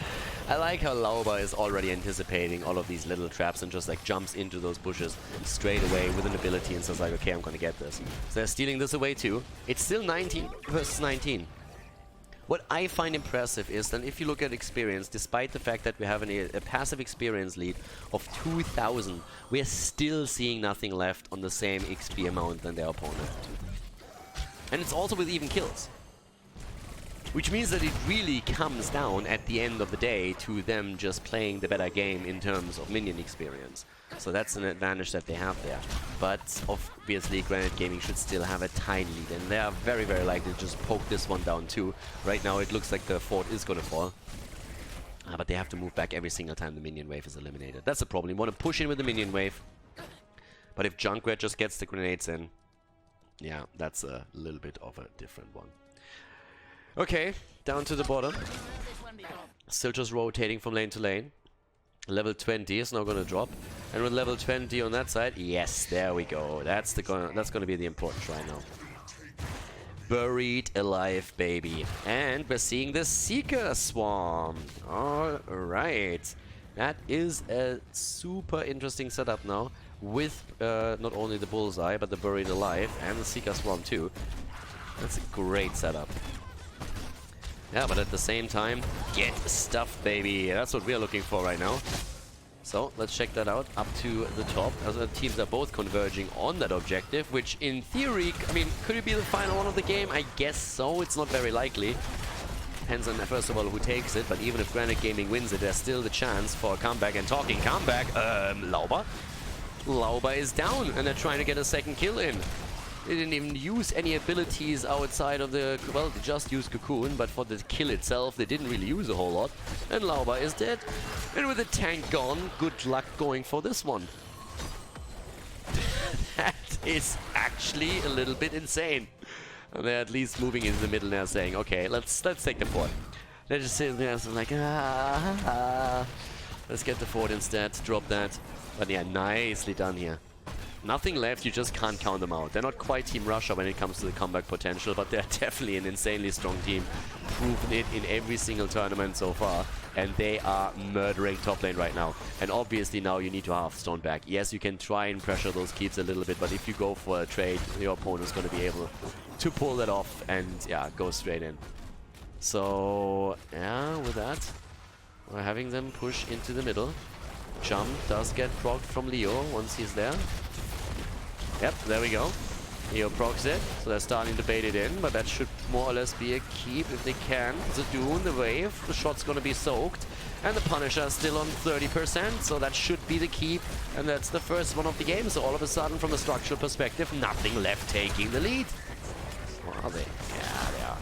I like how Lauba is already anticipating all of these little traps and just like jumps into those bushes straight away with an ability and says like, okay, I'm gonna get this. So they're stealing this away too. It's still 19 versus 19. What I find impressive is that if you look at experience, despite the fact that we have a passive experience lead of 2,000, we are still seeing nothing left on the same XP amount than their opponent. And it's also with even kills. Which means that it really comes down at the end of the day to them just playing the better game in terms of minion experience. So that's an advantage that they have there. But obviously Granite Gaming should still have a tiny lead, and they are very, very likely to just poke this one down too. Right now it looks like the fort is going to fall. But they have to move back every single time the minion wave is eliminated. That's the problem. You want to push in with the minion wave. But if Junkrat just gets the grenades in, yeah, that's a little bit of a different one. Okay, down to the bottom. Still just rotating from lane to lane. Level 20 is now gonna drop. And with level 20 on that side, yes, there we go. That's gonna be the important right now. Buried alive, baby. And we're seeing the Seeker Swarm. Alright. That is a super interesting setup now. With not only the Bullseye, but the Buried Alive and the Seeker Swarm too. That's a great setup. Yeah, but at the same time, get stuffed, baby. That's what we're looking for right now. So let's check that out up to the top. As the teams are both converging on that objective, which in theory, I mean, could it be the final one of the game? I guess so. It's not very likely. Depends on, first of all, who takes it. But even if Granite Gaming wins it, there's still the chance for a comeback. And talking comeback, Lauber. Lauber is down, and they're trying to get a second kill in. They didn't even use any abilities outside of the... Well, they just used Cocoon, but for the kill itself, they didn't really use a whole lot. And Lauber is dead. And with the tank gone, good luck going for this one. That is actually a little bit insane. And they're at least moving into the middle now, saying, okay, let's take the fort. They're just sitting there, so like, let's get the fort instead, drop that. But yeah, nicely done here. Nothing left, you just can't count them out. They're not quite Team Russia when it comes to the comeback potential, but they're definitely an insanely strong team. Proven it in every single tournament so far, and they are murdering top lane right now. And obviously now you need to have Stone back. Yes, you can try and pressure those keeps a little bit, but if you go for a trade, your opponent's going to be able to pull that off and, yeah, go straight in. So, yeah, with that, we're having them push into the middle. Jump does get procced from Leo once he's there. Yep, there we go. Leo procs it, so they're starting to bait it in, but that should more or less be a keep if they can. The Dune, the wave, the shot's gonna be soaked, and the Punisher is still on 30%, so that should be the keep, and that's the first one of the game. So all of a sudden, from a structural perspective, nothing left taking the lead. Or are they? Yeah, they are.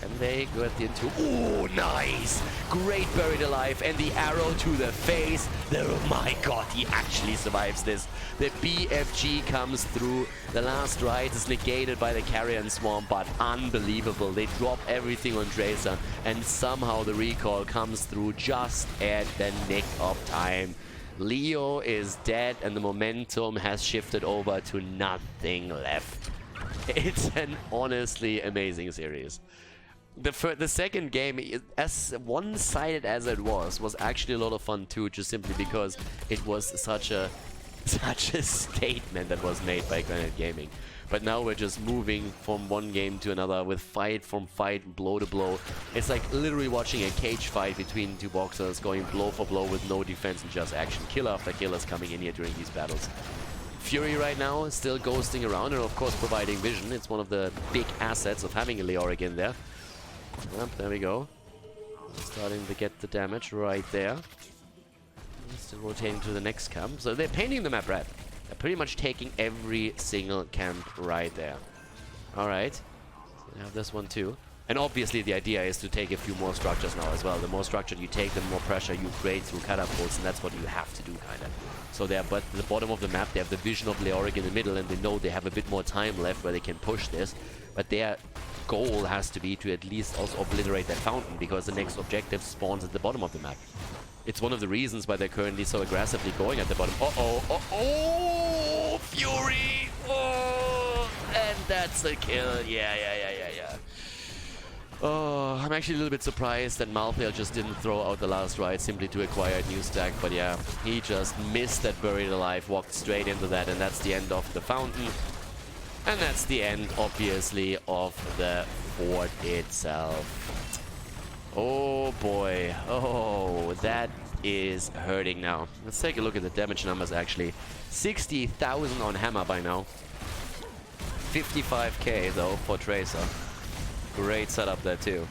And they go at the into. Oh, nice! Great buried alive, and the arrow to the face. Oh my god, he actually survives this. The BFG comes through. The last ride is negated by the Carrion Swarm, but unbelievable. They drop everything on Tracer, and somehow the recall comes through just at the nick of time. Leo is dead, and the momentum has shifted over to nothing left. It's an honestly amazing series. The second game, as one-sided as it was actually a lot of fun too, just simply because it was such a statement that was made by Granite Gaming. But now we're just moving from one game to another with fight, blow to blow. It's like literally watching a cage fight between two boxers going blow for blow with no defense and just action. Kill after kill is coming in here during these battles. Fury right now is still ghosting around and of course providing vision. It's one of the big assets of having a Leoric in there. Yep, there we go. Starting to get the damage right there. Still rotating to the next camp. So they're painting the map red. They're pretty much taking every single camp right there. Alright. So they have this one too. And obviously the idea is to take a few more structures now as well. The more structure you take, the more pressure you create through catapults, and that's what you have to do, kind of. So they're at the bottom of the map, they have the vision of Leoric in the middle, and they know they have a bit more time left where they can push this. But their goal has to be to at least also obliterate that fountain, because the next objective spawns at the bottom of the map. It's one of the reasons why they're currently so aggressively going at the bottom. Uh-oh, Fury! Oh, and that's the kill. Yeah. Oh, I'm actually a little bit surprised that Malthael just didn't throw out the last ride simply to acquire a new stack. But yeah, he just missed that buried alive, walked straight into that, and that's the end of the fountain. And that's the end, obviously, of the fort itself. Oh boy. Oh, that is hurting now. Let's take a look at the damage numbers, actually. 60,000 on Hammer by now. 55k, though, for Tracer. Great setup there, too.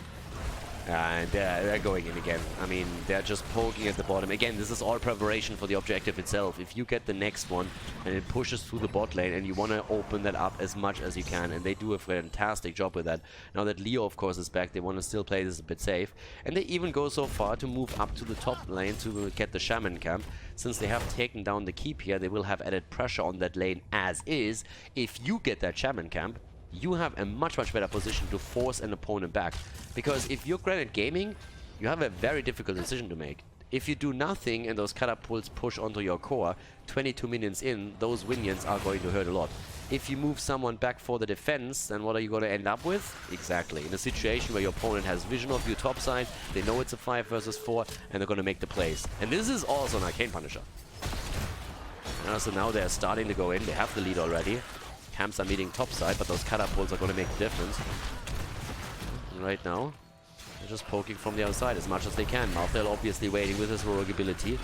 And they're going in again. I mean, they're just poking at the bottom. Again, this is all preparation for the objective itself. If you get the next one and it pushes through the bot lane and you want to open that up as much as you can, and they do a fantastic job with that. Now that Leo, of course, is back, they want to still play this a bit safe. And they even go so far to move up to the top lane to get the Shaman camp. Since they have taken down the keep here, they will have added pressure on that lane as is. If you get that Shaman camp, you have a much better position to force an opponent back. Because if you're Granite Gaming, you have a very difficult decision to make. If you do nothing and those catapults push onto your core, 22 minions in, those minions are going to hurt a lot. If you move someone back for the defense, then what are you going to end up with? Exactly. In a situation where your opponent has vision of you topside, they know it's a 5 versus 4, and they're going to make the plays. And this is also an Arcane Punisher. So now they're starting to go in. They have the lead already. Camps are meeting topside, but those catapults are going to make the difference. And right now, they're just poking from the outside as much as they can. Malthael obviously waiting with his heroic ability.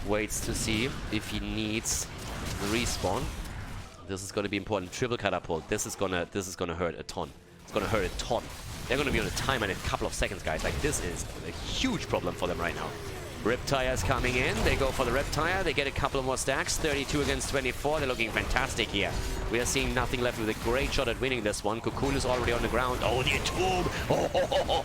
waits to see if he needs the respawn. This is going to be important. Triple catapult. This is gonna hurt a ton. It's gonna hurt a ton. They're gonna be on a timer in a couple of seconds, guys. Like, this is a huge problem for them right now. Riptire's coming in. They go for the Riptire. They get a couple more stacks. 32 against 24. They're looking fantastic here. We are seeing nothing left with a great shot at winning this one. Cocoon is already on the ground. Oh, the Entomb!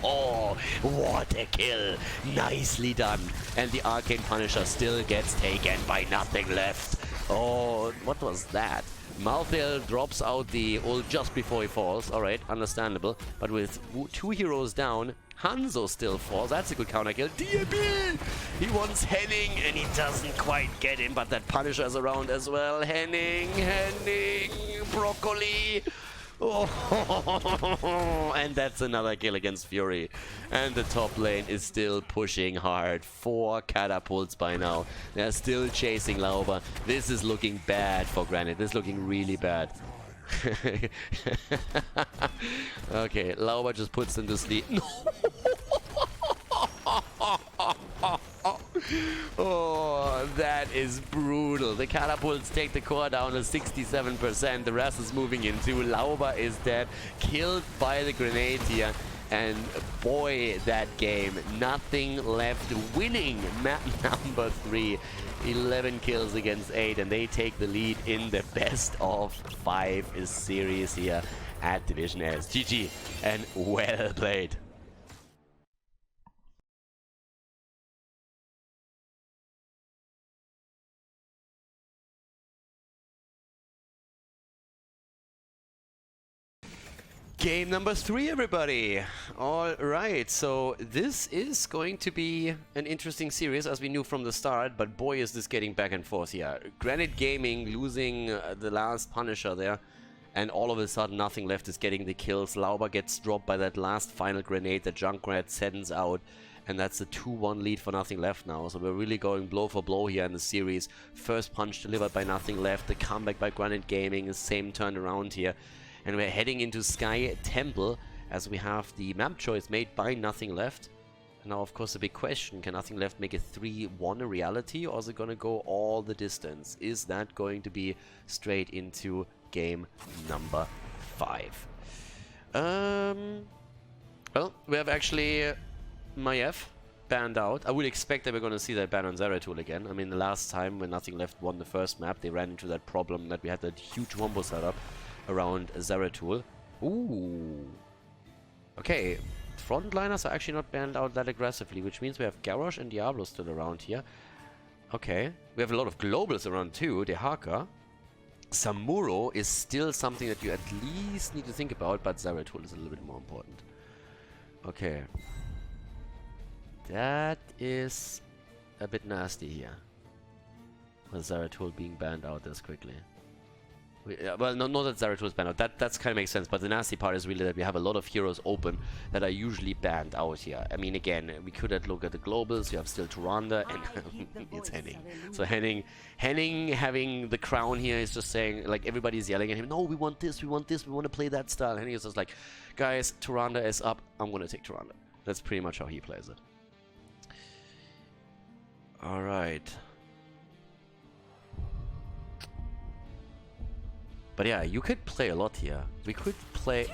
Oh, what a kill. Nicely done. And the Arcane Punisher still gets taken by nothing left. Oh, what was that? Malthael drops out the ult just before he falls. Alright, understandable. But with 2 heroes down, Hanzo still falls. That's a good counter kill. DAB! He wants Henning and he doesn't quite get him, but that Punisher's around as well. Henning, Broccoli. Oh, and that's another kill against Fury. And the top lane is still pushing hard. 4 catapults by now. They're still chasing Lauber. This is looking bad for Granite. This is looking really bad. Okay, Lauber just puts them to sleep. Oh, that is brutal. The catapults take the core down to 67%. The rest is moving in too. Lauber is dead, killed by the grenade here. And boy, that game, nothing left. Winning map number 3. 11 kills against 8, and they take the lead in the best of 5 series here at Division S. GG, and well played. Game number 3, everybody. All right, so this is going to be an interesting series, as we knew from the start, but boy, is this getting back and forth here. Granite Gaming losing the last Punisher there, and all of a sudden nothing left is getting the kills. Lauber gets dropped by that last final grenade that Junkrat sends out, and that's a 2-1 lead for nothing left now. So we're really going blow for blow here in the series. First punch delivered by nothing left, the comeback by Granite Gaming, the same turnaround here. And we're heading into Sky Temple as we have the map choice made by Nothing Left. And now, of course, the big question, can Nothing Left make a 3-1 a reality, or is it going to go all the distance? Is that going to be straight into game number 5? Well, we have actually Maiev banned out. I would expect that we're going to see that ban on Zeratul again. I mean, the last time when Nothing Left won the first map, they ran into that problem that we had that huge wombo setup around Zeratul. Ooh. Okay, frontliners are actually not banned out that aggressively, which means we have Garrosh and Diablo still around here. Okay, we have a lot of globals around too. Dehaka. Samuro is still something that you at least need to think about, but Zeratul is a little bit more important. Okay. That is a bit nasty here, with Zeratul being banned out this quickly. Well, not that Zeratul is banned out. That's kind of makes sense. But the nasty part is really that we have a lot of heroes open that are usually banned out here. I mean, again, we could look at the globals. You have still Turanda, and it's Henning. So Henning having the crown here is just saying, like, everybody's yelling at him, no, we want this, we want this, we want to play that style. Henning is just like, guys, Turanda is up. I'm going to take Turanda. That's pretty much how he plays it. All right. But yeah, you could play a lot here. We could play...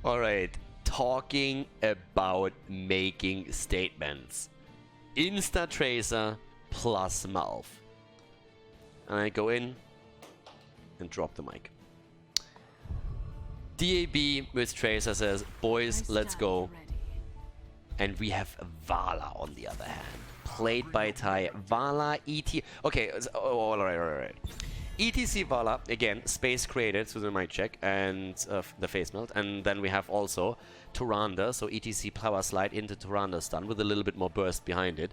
Alright, talking about making statements. Insta Tracer plus Malf. And I go in and drop the mic. DAB with Tracer says, boys, let's go. And we have Vala on the other hand. Played by Tai. Vala, ET... Okay, alright. ETC Vala, again, space created, so the mic check, and the face melt. And then we have also Turanda, so ETC power slide into Turanda stun with a little bit more burst behind it.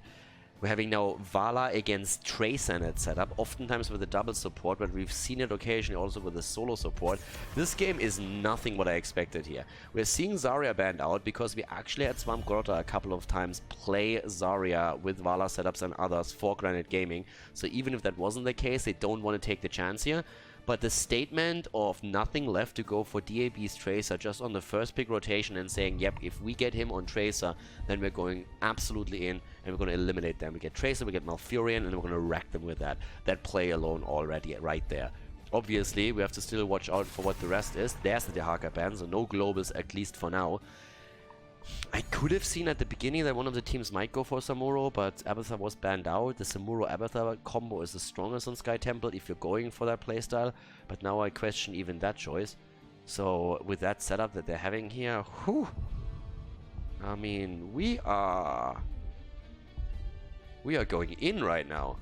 We're having now Vala against Tracer in that setup, oftentimes with a double support, but we've seen it occasionally also with a solo support. This game is nothing what I expected here. We're seeing Zarya banned out because we actually had Swamp Grotto a couple of times play Zarya with Vala setups and others for Granite Gaming. So even if that wasn't the case, they don't want to take the chance here. But the statement of nothing left to go for DAB's Tracer just on the first pick rotation and saying, yep, if we get him on Tracer, then we're going absolutely in and we're going to eliminate them. We get Tracer, we get Malfurion, and we're going to wreck them with that. That play alone already right there. Obviously, we have to still watch out for what the rest is. There's the Dehaka ban, so no globals at least for now. I could have seen at the beginning that one of the teams might go for Samuro, but Abathar was banned out. The Samuro-Abathar combo is the strongest on Sky Temple if you're going for that playstyle, but now I question even that choice. So with that setup that they're having here, whew, I mean, we are going in right now.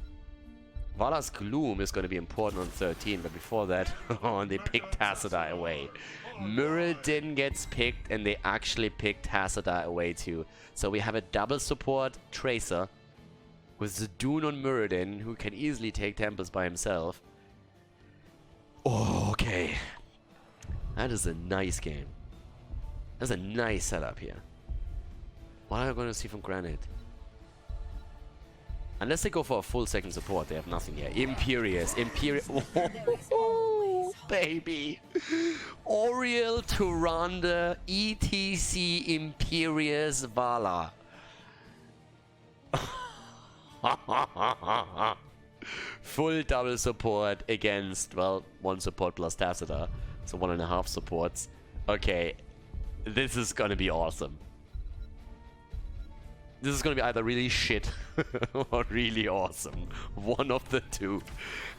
Vala's Gloom is going to be important on 13, but before that, they picked Tassadar away. Muradin gets picked, and they actually picked Tassadar away too. So we have a double support Tracer with Zadoon on Muradin, who can easily take temples by himself. Oh, okay. That is a nice game. That's a nice setup here. What are we going to see from Granite? Unless they go for a full second support, they have nothing here. Imperious. Oh, baby. Oriel, Tyrande, ETC, Imperious, Vala. Full double support against, well, one support plus Tassadar. So 1.5 supports. Okay. This is gonna be awesome. This is going to be either really shit or really awesome. One of the two.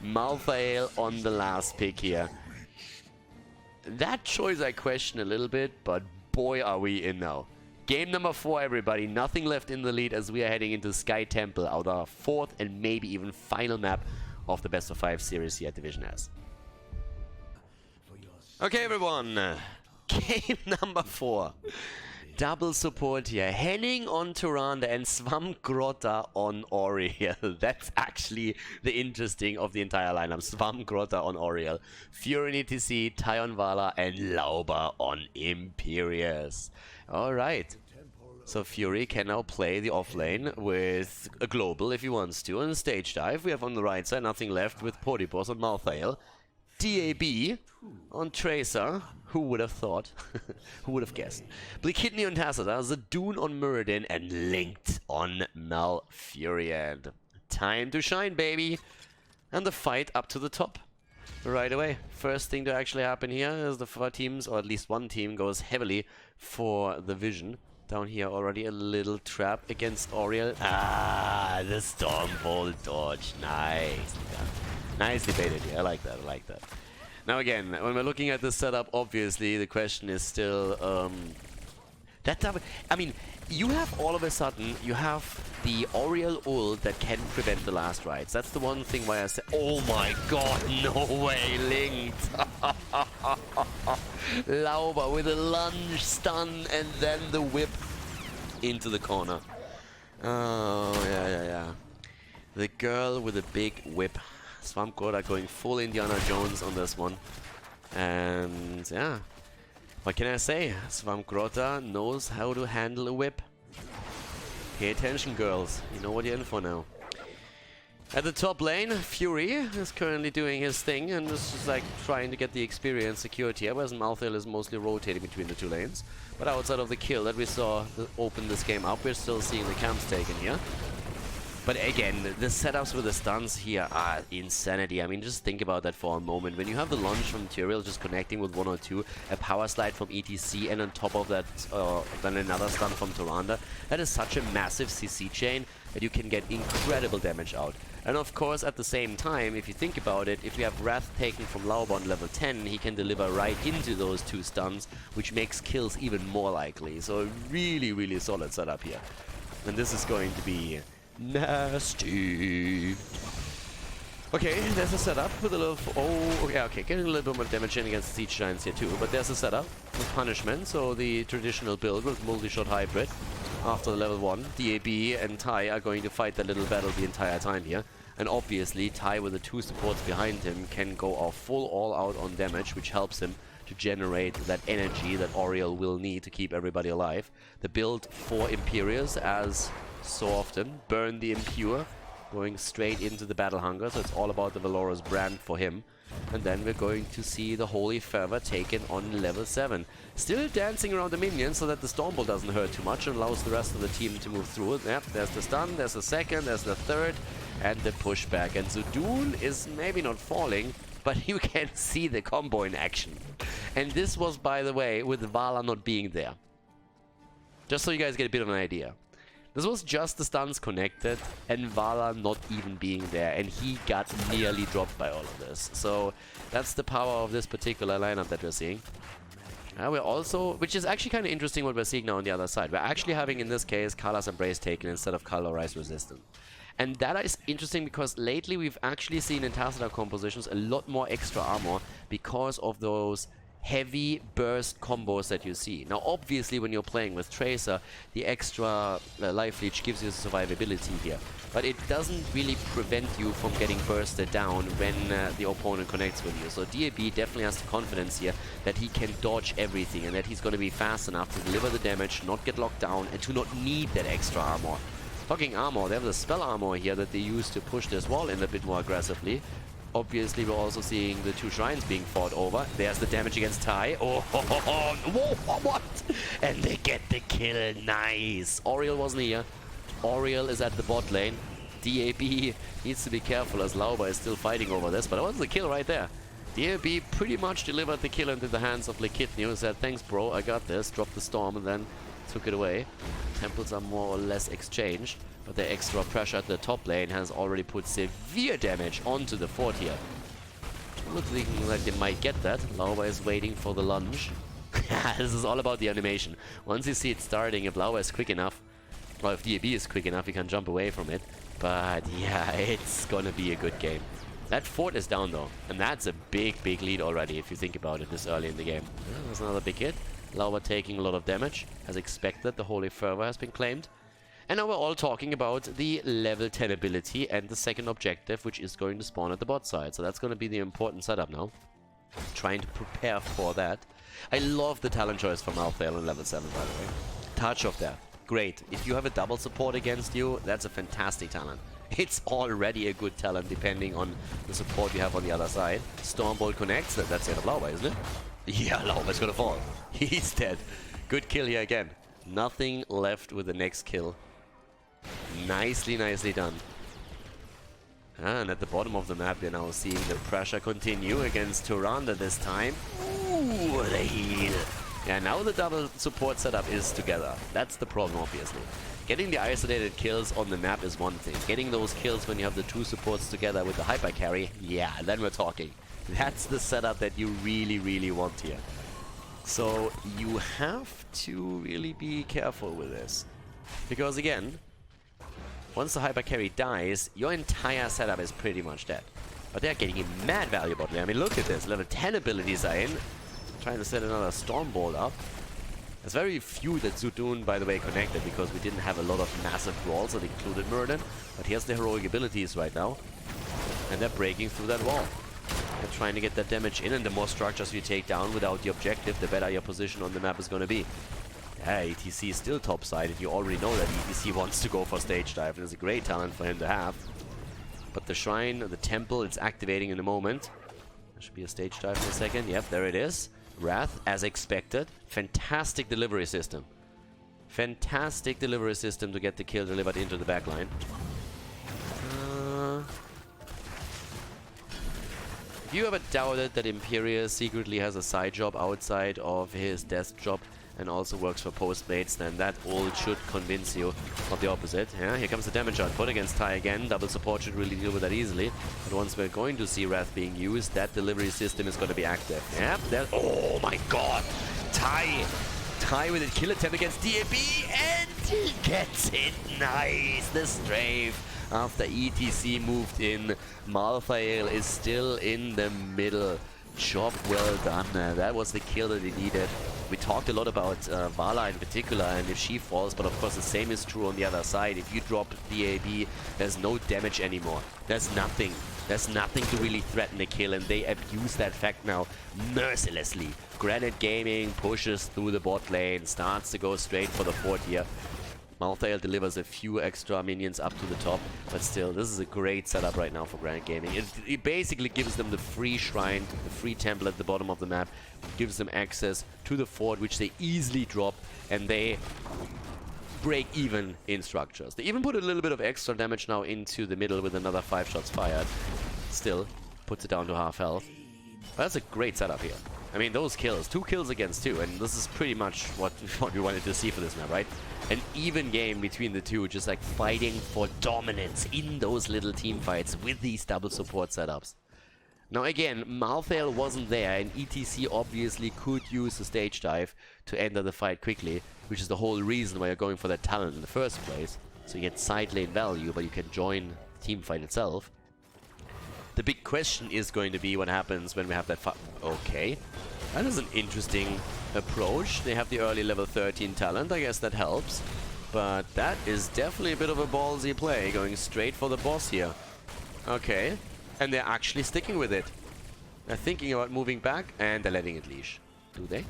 Malthael on the last pick here. That choice I question a little bit, but boy are we in now. Game number 4, everybody. Nothing left in the lead as we are heading into Sky Temple, our 4th and maybe even final map of the best of 5 series here at Division S. Okay, everyone. Game number 4. Double support here. Henning on Tyrande and Swamgrotta on Oriel. That's actually the interesting of the entire lineup. Swamgrotta on Oriel. Fury on ETC, Ty on Vala, and Lauber on Imperious. Alright. So Fury can now play the offlane with a global if he wants to. On stage dive, we have on the right side nothing left with Podipos on Malthael. DAB on Tracer. Who would have thought? Who would have guessed? Bleakidney on Tassadar, Zadoon on Muradin, and Linked on Malfurion. Time to shine, baby! And the fight up to the top. Right away. First thing to actually happen here is the 4 teams, or at least one team, goes heavily for the vision. Down here already a little trap against Oriel. Ah, the Stormbolt dodge. Nice. Nicely baited here. I like that. I like that. Now again, when we're looking at this setup, obviously the question is still that type of, I mean, you have all of a sudden you have the Oriel ult that can prevent the last rights. That's the one thing why I say, oh my god, no way, Linked. Lauber with a lunge stun and then the whip into the corner. Oh yeah. The girl with a big whip. Swamgrotta going full Indiana Jones on this one. And yeah, what can I say? Swamgrotta knows how to handle a whip. Pay attention, girls. You know what you're in for now. At the top lane, Fury is currently doing his thing and is just like trying to get the experience secured here, whereas Malthael is mostly rotating between the 2 lanes. But outside of the kill that we saw open this game up, we're still seeing the camps taken here. But again, the setups with the stuns here are insanity. I mean, just think about that for a moment. When you have the launch from Tyrael just connecting with 1 or 2, a power slide from ETC, and on top of that, then another stun from Tyrande, that is such a massive CC chain that you can get incredible damage out. And of course, at the same time, if you think about it, if you have Wrath taken from Lauber on level 10, he can deliver right into those 2 stuns, which makes kills even more likely. So a really, really solid setup here. And this is going to be nasty. Okay, there's a setup with a little... Oh, yeah, okay, getting a little bit more damage in against Siege Giants here too, but there's a setup with Punishment, so the traditional build with multi-shot hybrid. After the level 1, DAB and Ty are going to fight that little battle the entire time here. And obviously, Ty with the 2 supports behind him can go off full all-out on damage, which helps him to generate that energy that Oriel will need to keep everybody alive. The build for Imperious, as so often, burn the Impure, going straight into the Battle Hunger, so it's all about the Valora's brand for him. And then we're going to see the Holy Fervor taken on level 7. Still dancing around the minions so that the Stormbolt doesn't hurt too much and allows the rest of the team to move through it. Yep, there's the stun, there's the second, there's the third, and the pushback. And Zudun is maybe not falling, but you can see the combo in action. And this was, by the way, with Vala not being there. Just so you guys get a bit of an idea. This was just the stuns connected and Vala not even being there, and he got nearly dropped by all of this. So that's the power of this particular lineup that we're seeing. We're also, which is actually kind of interesting what we're seeing now on the other side. We're actually having, in this case, Kala's Embrace taken instead of Khaldor Rise Resistant. And that is interesting because lately we've actually seen in Tassadar compositions a lot more extra armor because of those heavy burst combos that you see. Now obviously when you're playing with Tracer, the extra life leech gives you survivability here, but it doesn't really prevent you from getting bursted down when the opponent connects with you. So DAB definitely has the confidence here that he can dodge everything and that he's going to be fast enough to deliver the damage, not get locked down, and to not need that extra armor. Talking armor, they have the spell armor here that they use to push this wall in a bit more aggressively. Obviously, we're also seeing the 2 shrines being fought over. There's the damage against Tai. Oh, whoa, what? And they get the kill. Nice. Oriel wasn't here. Oriel is at the bot lane. DAB needs to be careful as Lauba is still fighting over this. But that was the kill right there. DAB pretty much delivered the kill into the hands of Lekitni, who said, thanks, bro, I got this. Dropped the storm and then took it away. Temples are more or less exchanged. But the extra pressure at the top lane has already put severe damage onto the fort here. Looking like they might get that. Lauba is waiting for the lunge. This is all about the animation. Once you see it starting, if Lauba is quick enough, or if DAB is quick enough, you can jump away from it. But yeah, it's gonna be a good game. That fort is down though, and that's a big, big lead already if you think about it this early in the game. There's another big hit. Lauba taking a lot of damage. As expected, the Holy Fervor has been claimed. And now we're all talking about the level 10 ability and the second objective, which is going to spawn at the bot side. So that's going to be the important setup now. Trying to prepare for that. I love the talent choice from Alphael on level 7, by the way. Touch of Death. Great. If you have a double support against you, that's a fantastic talent. It's already a good talent depending on the support you have on the other side. Stormbolt connects. That's the end of Lauba, isn't it? Yeah, Lauba's going to fall. He's dead. Good kill here again. Nothing left with the next kill. Nicely done. And at the bottom of the map, we're now seeing the pressure continue against Tyrande this time. Ooh, the heal. Yeah, now the double support setup is together. That's the problem, obviously. Getting the isolated kills on the map is one thing. Getting those kills when you have the 2 supports together with the hyper carry, yeah, then we're talking. That's the setup that you really want here. So you have to really be careful with this. Because again, once the hyper carry dies, your entire setup is pretty much dead. But they're getting a mad value bot lane. I mean, look at this. Level 10 abilities are in. Trying to set another Stormbolt up. There's very few that Zudun, by the way, connected because we didn't have a lot of massive brawls that included Murden. But here's the heroic abilities right now. And they're breaking through that wall. They're trying to get that damage in, and the more structures you take down without the objective, the better your position on the map is going to be. Yeah, ETC is still topside, and you already know that ETC wants to go for stage dive, and it's a great talent for him to have. But the shrine, the temple, it's activating in a moment. There should be a stage dive in a second. Yep, there it is. Wrath, as expected. Fantastic delivery system. Fantastic delivery system to get the kill delivered into the backline. If you ever doubted that Imperius secretly has a side job outside of his desk job and also works for Postmates, then that all should convince you of the opposite. Yeah, here comes the damage output against Tai again. Double support should really deal with that easily. But once we're going to see Wrath being used, that delivery system is going to be active. Yep, there. Oh my god! Tai with a kill attempt against DAB, and he gets it. Nice! The strafe. After ETC moved in, Malthael is still in the middle. Job well done. That was the kill that he needed. We talked a lot about Vala in particular, and if she falls, but of course the same is true on the other side. If you drop DAB, there's no damage anymore. There's nothing. There's nothing to really threaten a kill, and they abuse that fact now mercilessly. Granite Gaming pushes through the bot lane, starts to go straight for the fort here. Malthael delivers a few extra minions up to the top, but still, this is a great setup right now for Granite Gaming. It basically gives them the free shrine, the free temple at the bottom of the map, gives them access to the fort, which they easily drop, and they break even in structures. They even put a little bit of extra damage now into the middle with another 5 shots fired. Still, puts it down to half health. But that's a great setup here. I mean, those kills, 2 kills against 2, and this is pretty much what we wanted to see for this map, right? An even game between the two, just like fighting for dominance in those little team fights with these double support setups. Now again, Malthael wasn't there, and ETC obviously could use the stage dive to enter the fight quickly, which is the whole reason why you're going for that talent in the first place. So you get side lane value, but you can join the team fight itself. The big question is going to be what happens when we have that okay, that is an interesting approach. They have the early level 13 talent, I guess that helps. But that is definitely a bit of a ballsy play, going straight for the boss here. Okay, and they're actually sticking with it. They're thinking about moving back, and they're letting it leash. Do they?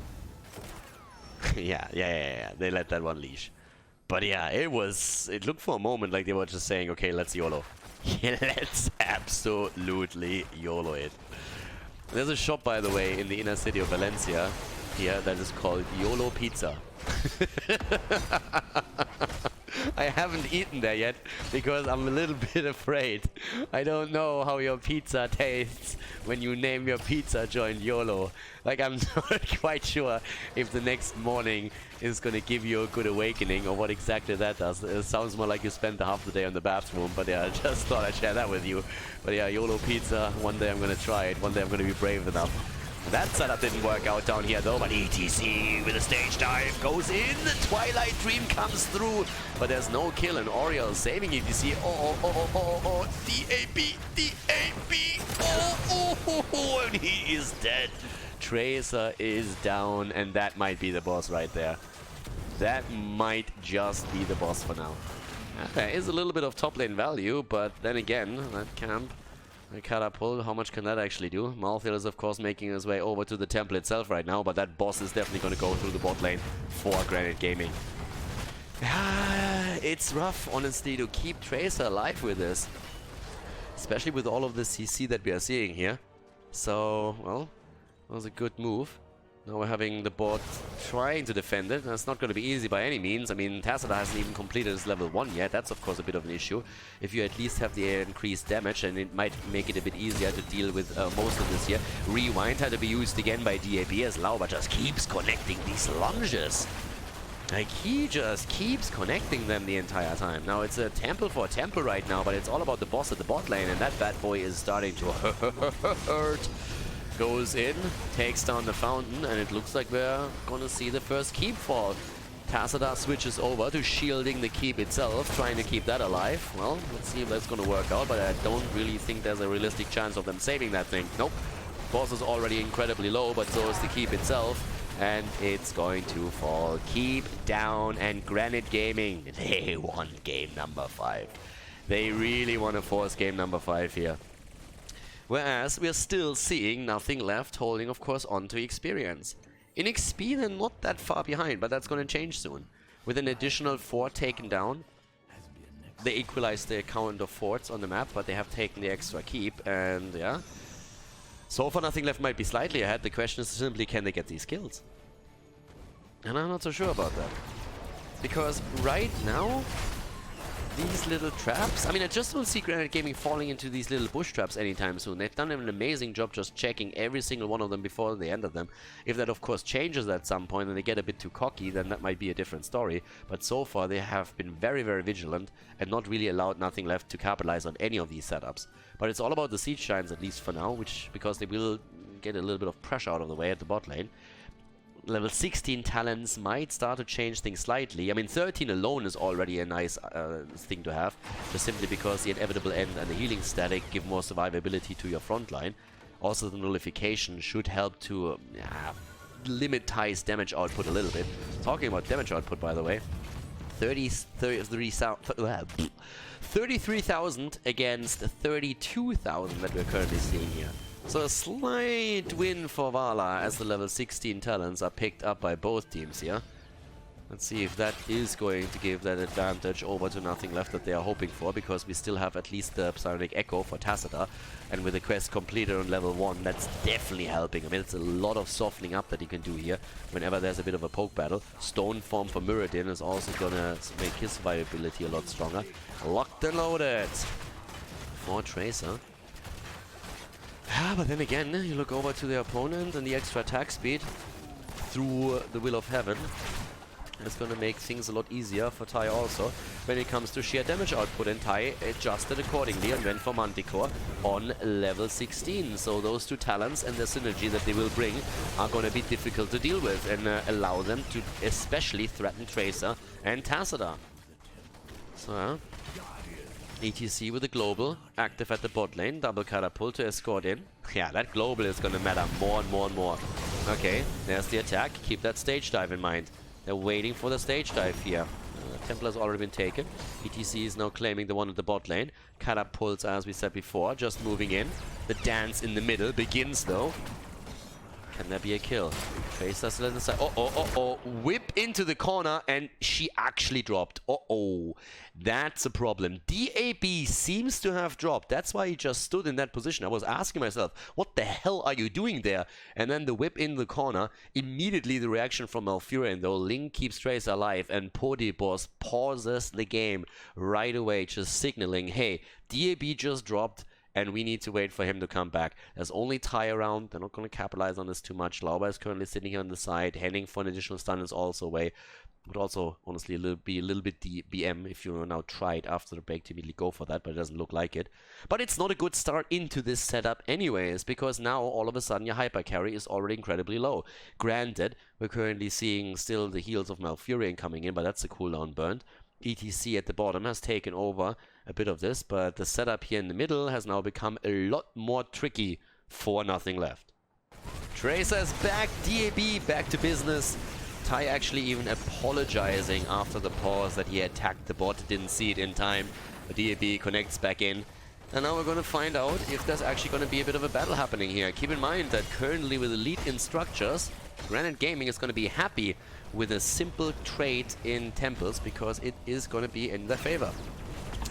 yeah, they let that one leash. But yeah, it looked for a moment like they were just saying, okay, let's YOLO. Let's absolutely YOLO it. There's a shop, by the way, in the inner city of Valencia here that is called YOLO Pizza. I haven't eaten there yet because I'm a little bit afraid. I don't know how your pizza tastes when you name your pizza joint YOLO. Like, I'm not quite sure if the next morning is gonna give you a good awakening or what exactly that does. It sounds more like you spent half the day in the bathroom, but yeah, I just thought I'd share that with you. But yeah, YOLO Pizza, one day I'm gonna try it, one day I'm gonna be brave enough. That setup didn't work out down here though, but ETC with a stage dive goes in, the Twilight Dream comes through, but there's no kill, and Oriel saving ETC. Oh, DAB, and he is dead. Tracer is down, and that might be the boss right there. That might just be the boss for now. There is a little bit of top lane value, but then again, that camp, the catapult, how much can that actually do? Malthael is of course making his way over to the temple itself right now, but that boss is definitely going to go through the bot lane for Granite Gaming. It's rough, honestly, to keep Tracer alive with this. Especially with all of the CC that we are seeing here. So, well, that was a good move. Now we're having the bot trying to defend it. That's not going to be easy by any means. I mean, Tassadar hasn't even completed his level 1 yet. That's of course a bit of an issue. If you at least have the increased damage, and it might make it a bit easier to deal with most of this here. Rewind had to be used again by DAB as Lauber just keeps connecting these lunges. Like, he just keeps connecting them the entire time. Now it's a temple for a temple right now, but it's all about the boss at the bot lane, and that bad boy is starting to hurt. Goes in, takes down the fountain, and it looks like we're gonna see the first keep fall. Tassadar switches over to shielding the keep itself, trying to keep that alive. Well, let's see if that's gonna work out, but I don't really think there's a realistic chance of them saving that thing. Nope. Boss is already incredibly low, but so is the keep itself, and it's going to fall. Keep down, and Granite Gaming, they won game number 5. They really want to force game number 5 here. Whereas we're still seeing nothing left, holding of course onto experience. In XP they're not that far behind, but that's going to change soon. With an additional 4 taken down, they equalize the count of forts on the map, but they have taken the extra keep, and yeah. So far nothing left, might be slightly ahead. The question is simply, can they get these kills? And I'm not so sure about that. Because right now, these little traps, I mean, I just don't see Granite Gaming falling into these little bush traps anytime soon. They've done an amazing job just checking every single one of them before they enter them. If that of course changes at some point and they get a bit too cocky, then that might be a different story. But so far they have been very, very vigilant and not really allowed nothing left to capitalize on any of these setups. But it's all about the siege shrines, at least for now, because they will get a little bit of pressure out of the way at the bot lane. Level 16 talents might start to change things slightly. I mean, 13 alone is already a nice thing to have, just simply because the inevitable end and the healing static give more survivability to your front line. Also, the nullification should help to limit Ty's damage output a little bit. Talking about damage output, by the way, 33,000 against 32,000 that we're currently seeing here. So a slight win for Vala as the level 16 talents are picked up by both teams here. Let's see if that is going to give that advantage over to nothing left that they are hoping for, because we still have at least the Psionic Echo for Tacita, and with the quest completed on level 1, that's definitely helping. I mean, it's a lot of softening up that you can do here whenever there's a bit of a poke battle. Stone Form for Muradin is also gonna make his survivability a lot stronger. Locked and loaded for Tracer. Ah, but then again, you look over to the opponent and the extra attack speed through the Will of Heaven. It's going to make things a lot easier for Tai also when it comes to sheer damage output, and Tai adjusted accordingly and went for Manticore on level 16. So those two talents and the synergy that they will bring are going to be difficult to deal with and allow them to especially threaten Tracer and Tacita. So ETC with the global active at the bot lane, double catapult to escort in. Yeah, that global is going to matter more and more and more. Okay, there's the attack. Keep that stage dive in mind. They're waiting for the stage dive here. Templar's already been taken. ETC is now claiming the one at the bot lane. Catapults, as we said before, just moving in. The dance in the middle begins though. Can there be a kill? Tracer still on the side. Whip into the corner, and she actually dropped. That's a problem. DAB seems to have dropped. That's why he just stood in that position. I was asking myself, what the hell are you doing there? And then the whip in the corner. Immediately the reaction from Malfurion, though. Ling keeps Tracer alive, and Podibos pauses the game right away, just signaling, hey, DAB just dropped, and we need to wait for him to come back. There's only Tai around. They're not going to capitalize on this too much. Lauba is currently sitting here on the side. Heading for an additional stun is also away. Would also, honestly, be a little bit BM if you now try it after the break to immediately go for that, but it doesn't look like it. But it's not a good start into this setup anyways, because now all of a sudden your hyper carry is already incredibly low. Granted, we're currently seeing still the heals of Malfurion coming in, but that's a cooldown burnt. ETC at the bottom has taken over a bit of this, but the setup here in the middle has now become a lot more tricky for nothing left. Tracer's back, DAB back to business. Tai actually even apologizing after the pause that he attacked the bot, didn't see it in time. But DAB connects back in. And now we're going to find out if there's actually going to be a bit of a battle happening here. Keep in mind that currently with Elite in structures, Granite Gaming is going to be happy with a simple trade in temples, because it is going to be in their favor.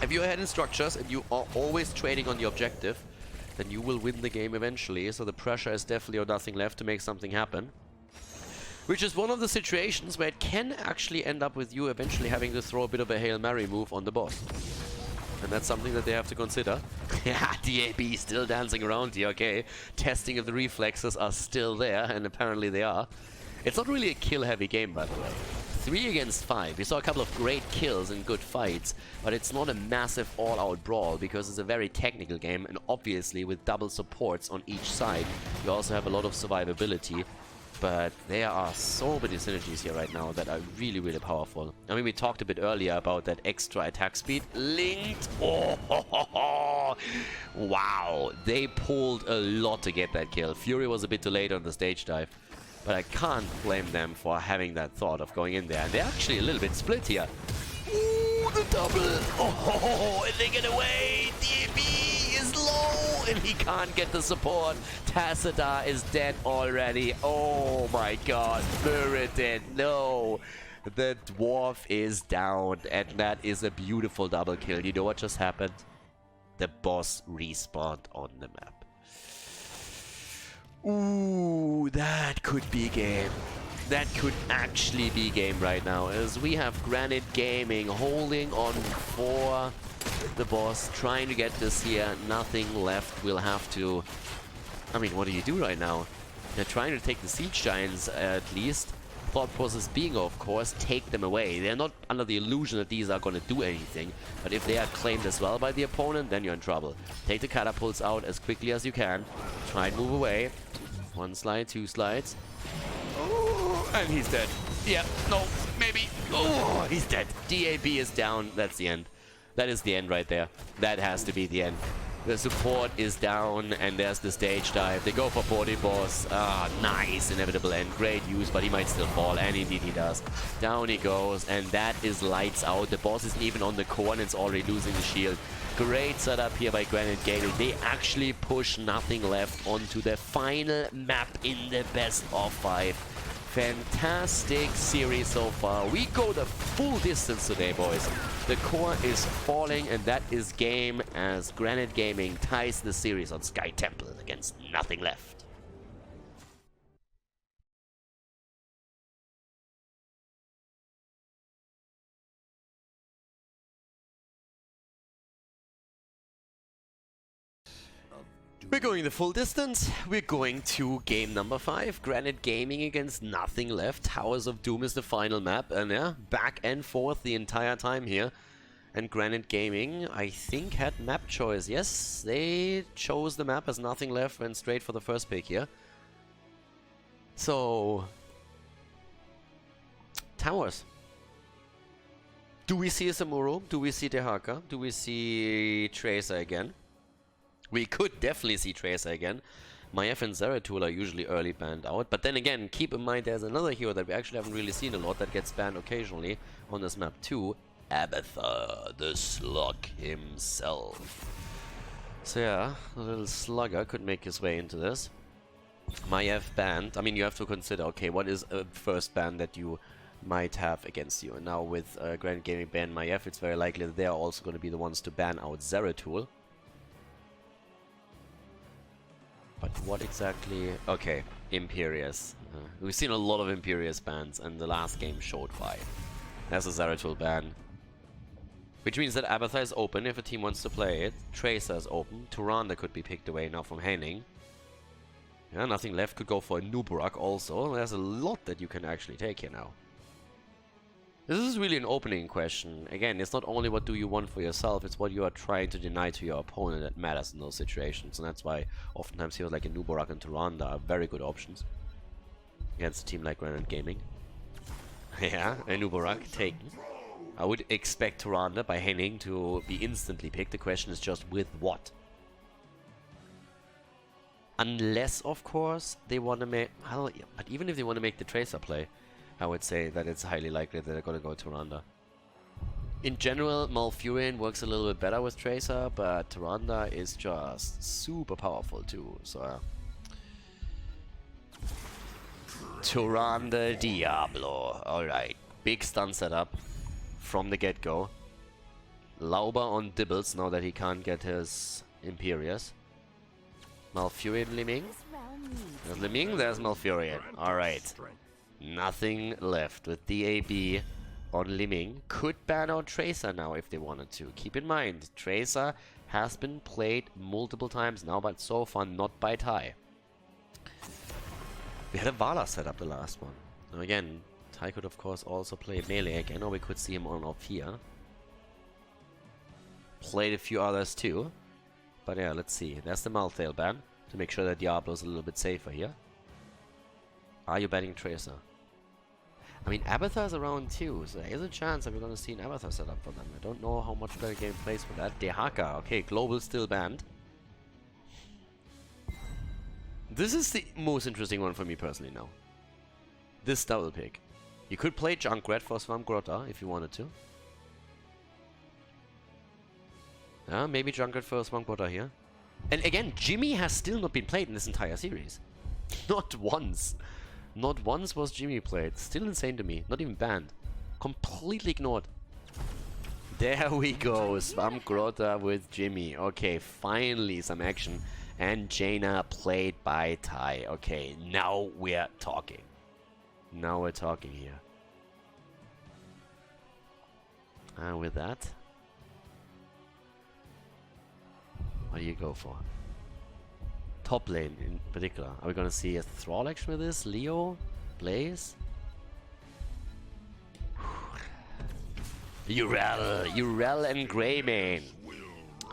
If you're ahead in structures and you are always trading on the objective, then you will win the game eventually. So the pressure is definitely on nothing left to make something happen. Which is one of the situations where it can actually end up with you eventually having to throw a bit of a Hail Mary move on the boss. And that's something that they have to consider. Yeah, DAB still dancing around here, okay. Testing if the reflexes are still there, and apparently they are. It's not really a kill-heavy game, by the way. 3 against 5. We saw a couple of great kills and good fights, but it's not a massive all-out brawl, because it's a very technical game, and obviously with double supports on each side, you also have a lot of survivability. But there are so many synergies here right now that are really, really powerful. I mean, we talked a bit earlier about that extra attack speed. Linked! Wow! They pulled a lot to get that kill. Fury was a bit too late on the stage dive. But I can't blame them for having that thought of going in there. And they're actually a little bit split here. Ooh, the double! And they get away! DAB is low! And he can't get the support. Tacita is dead already. Oh my god. Muradin, no! The dwarf is down. And that is a beautiful double kill. You know what just happened? The boss respawned on the map. Ooh, that could be game. That could actually be game right now, as we have Granite Gaming holding on for the boss, trying to get this here. Nothing left. We'll have to... I mean, what do you do right now? They're trying to take the Siege Giants at least. Thought process being, of course, take them away. They're not under the illusion that these are going to do anything. But if they are claimed as well by the opponent, then you're in trouble. Take the catapults out as quickly as you can. Try and move away. 1 slide, 2 slides. Oh, and he's dead. Yeah, no, maybe. Oh, he's dead. DAB is down. That's the end. That is the end right there. That has to be the end. The support is down, and there's the stage dive. They go for body boss. Ah, nice. Inevitable end. Great use, but he might still fall, and indeed he does. Down he goes, and that is lights out. The boss isn't even on the core, and it's already losing the shield. Great setup here by Granite Gaming. They actually push nothing left onto the final map in the best of 5. Fantastic series so far. We go the full distance today, boys. The core is falling, and that is game as Granite Gaming ties the series on Sky Temple against nothing left. We're going the full distance. We're going to game number 5. Granite Gaming against nothing left. Towers of Doom is the final map. And yeah, back and forth the entire time here. And Granite Gaming, I think, had map choice. Yes, they chose the map as nothing left. Went straight for the first pick here. So, towers. Do we see a Samuro? Do we see Dehaka? Do we see Tracer again? We could definitely see Tracer again. Maiev and Zeratul are usually early banned out. But then again, keep in mind there's another hero that we actually haven't really seen a lot that gets banned occasionally on this map too. Abathar, the slug himself. So yeah, the little slugger could make his way into this. Maiev banned. I mean, you have to consider, okay, what is a first ban that you might have against you? And now with Granite Gaming ban Maiev, it's very likely that they are also going to be the ones to ban out Zeratul. But what exactly? Okay, Imperious. We've seen a lot of Imperious bans, and the last game showed why. There's a Zeratul ban. Which means that Abathar is open if a team wants to play it. Tracer is open. Tyrande could be picked away now from Henning. Yeah, nothing left. Could go for a Nubarak also. There's a lot that you can actually take here now. This is really an opening question. Again, it's not only what do you want for yourself, it's what you are trying to deny to your opponent that matters in those situations. And that's why oftentimes heroes like a Nubarak and Tyrande are very good options against a team like Granite Gaming. Yeah, a Nubarak taken. I would expect Tyrande by Henning to be instantly picked. The question is just with what? Unless, of course, they want to make... Well, yeah, but even if they want to make the Tracer play, I would say that it's highly likely that they're going to go Tyrande. In general, Malfurion works a little bit better with Tracer, but Tyrande is just super powerful too, so... Tyrande Diablo. Alright, big stun setup from the get-go. Lauber on Dibbles now that he can't get his Imperious. Malfurion Liming. There's Liming, there's Malfurion. Alright. Nothing left with DAB on Liming. Could ban out Tracer now if they wanted to. Keep in mind, Tracer has been played multiple times now, but so far not by Tai. We had a Vala set up the last one. Now again, Tai could of course also play melee again, or we could see him on off here. Played a few others too. But yeah, let's see. There's the Malthael ban to make sure that Diablo's a little bit safer here. Are you banning Tracer? I mean, Abathar's around too, so there is a chance that we're going to see an Abathar setup for them. I don't know how much better game plays for that. Dehaka, okay, Global still banned. This is the most interesting one for me personally now. This double pick. You could play Junkrat for Swamp Grotta if you wanted to. Yeah, maybe Junkrat for Swamp Grotta here. And again, Jimmy has still not been played in this entire series. Not once. Not once was Jimmy played. Still insane to me. Not even banned. Completely ignored. There we go. Swamp Grotta with Jimmy. Okay, finally some action. And Jaina played by Tai. Okay, now we're talking. Now we're talking here. And with that, what do you go for? Top lane in particular. Are we gonna see a Thrall action with this? Leo? Blaze? Urel and Greymane.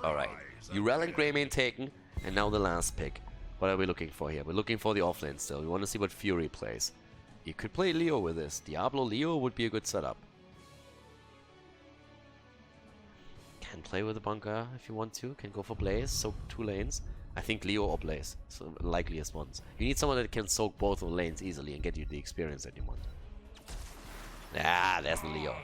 Alright. Urel and Greymane taken. And now the last pick. What are we looking for here? We're looking for the offlane still. We want to see what Fury plays. You could play Leo with this. Diablo Leo would be a good setup. Can play with the bunker if you want to. Can go for Blaze. Soak 2 lanes. I think Leo or Blaze. So likeliest ones. You need someone that can soak both of the lanes easily and get you the experience that you want. Ah, there's the Leo.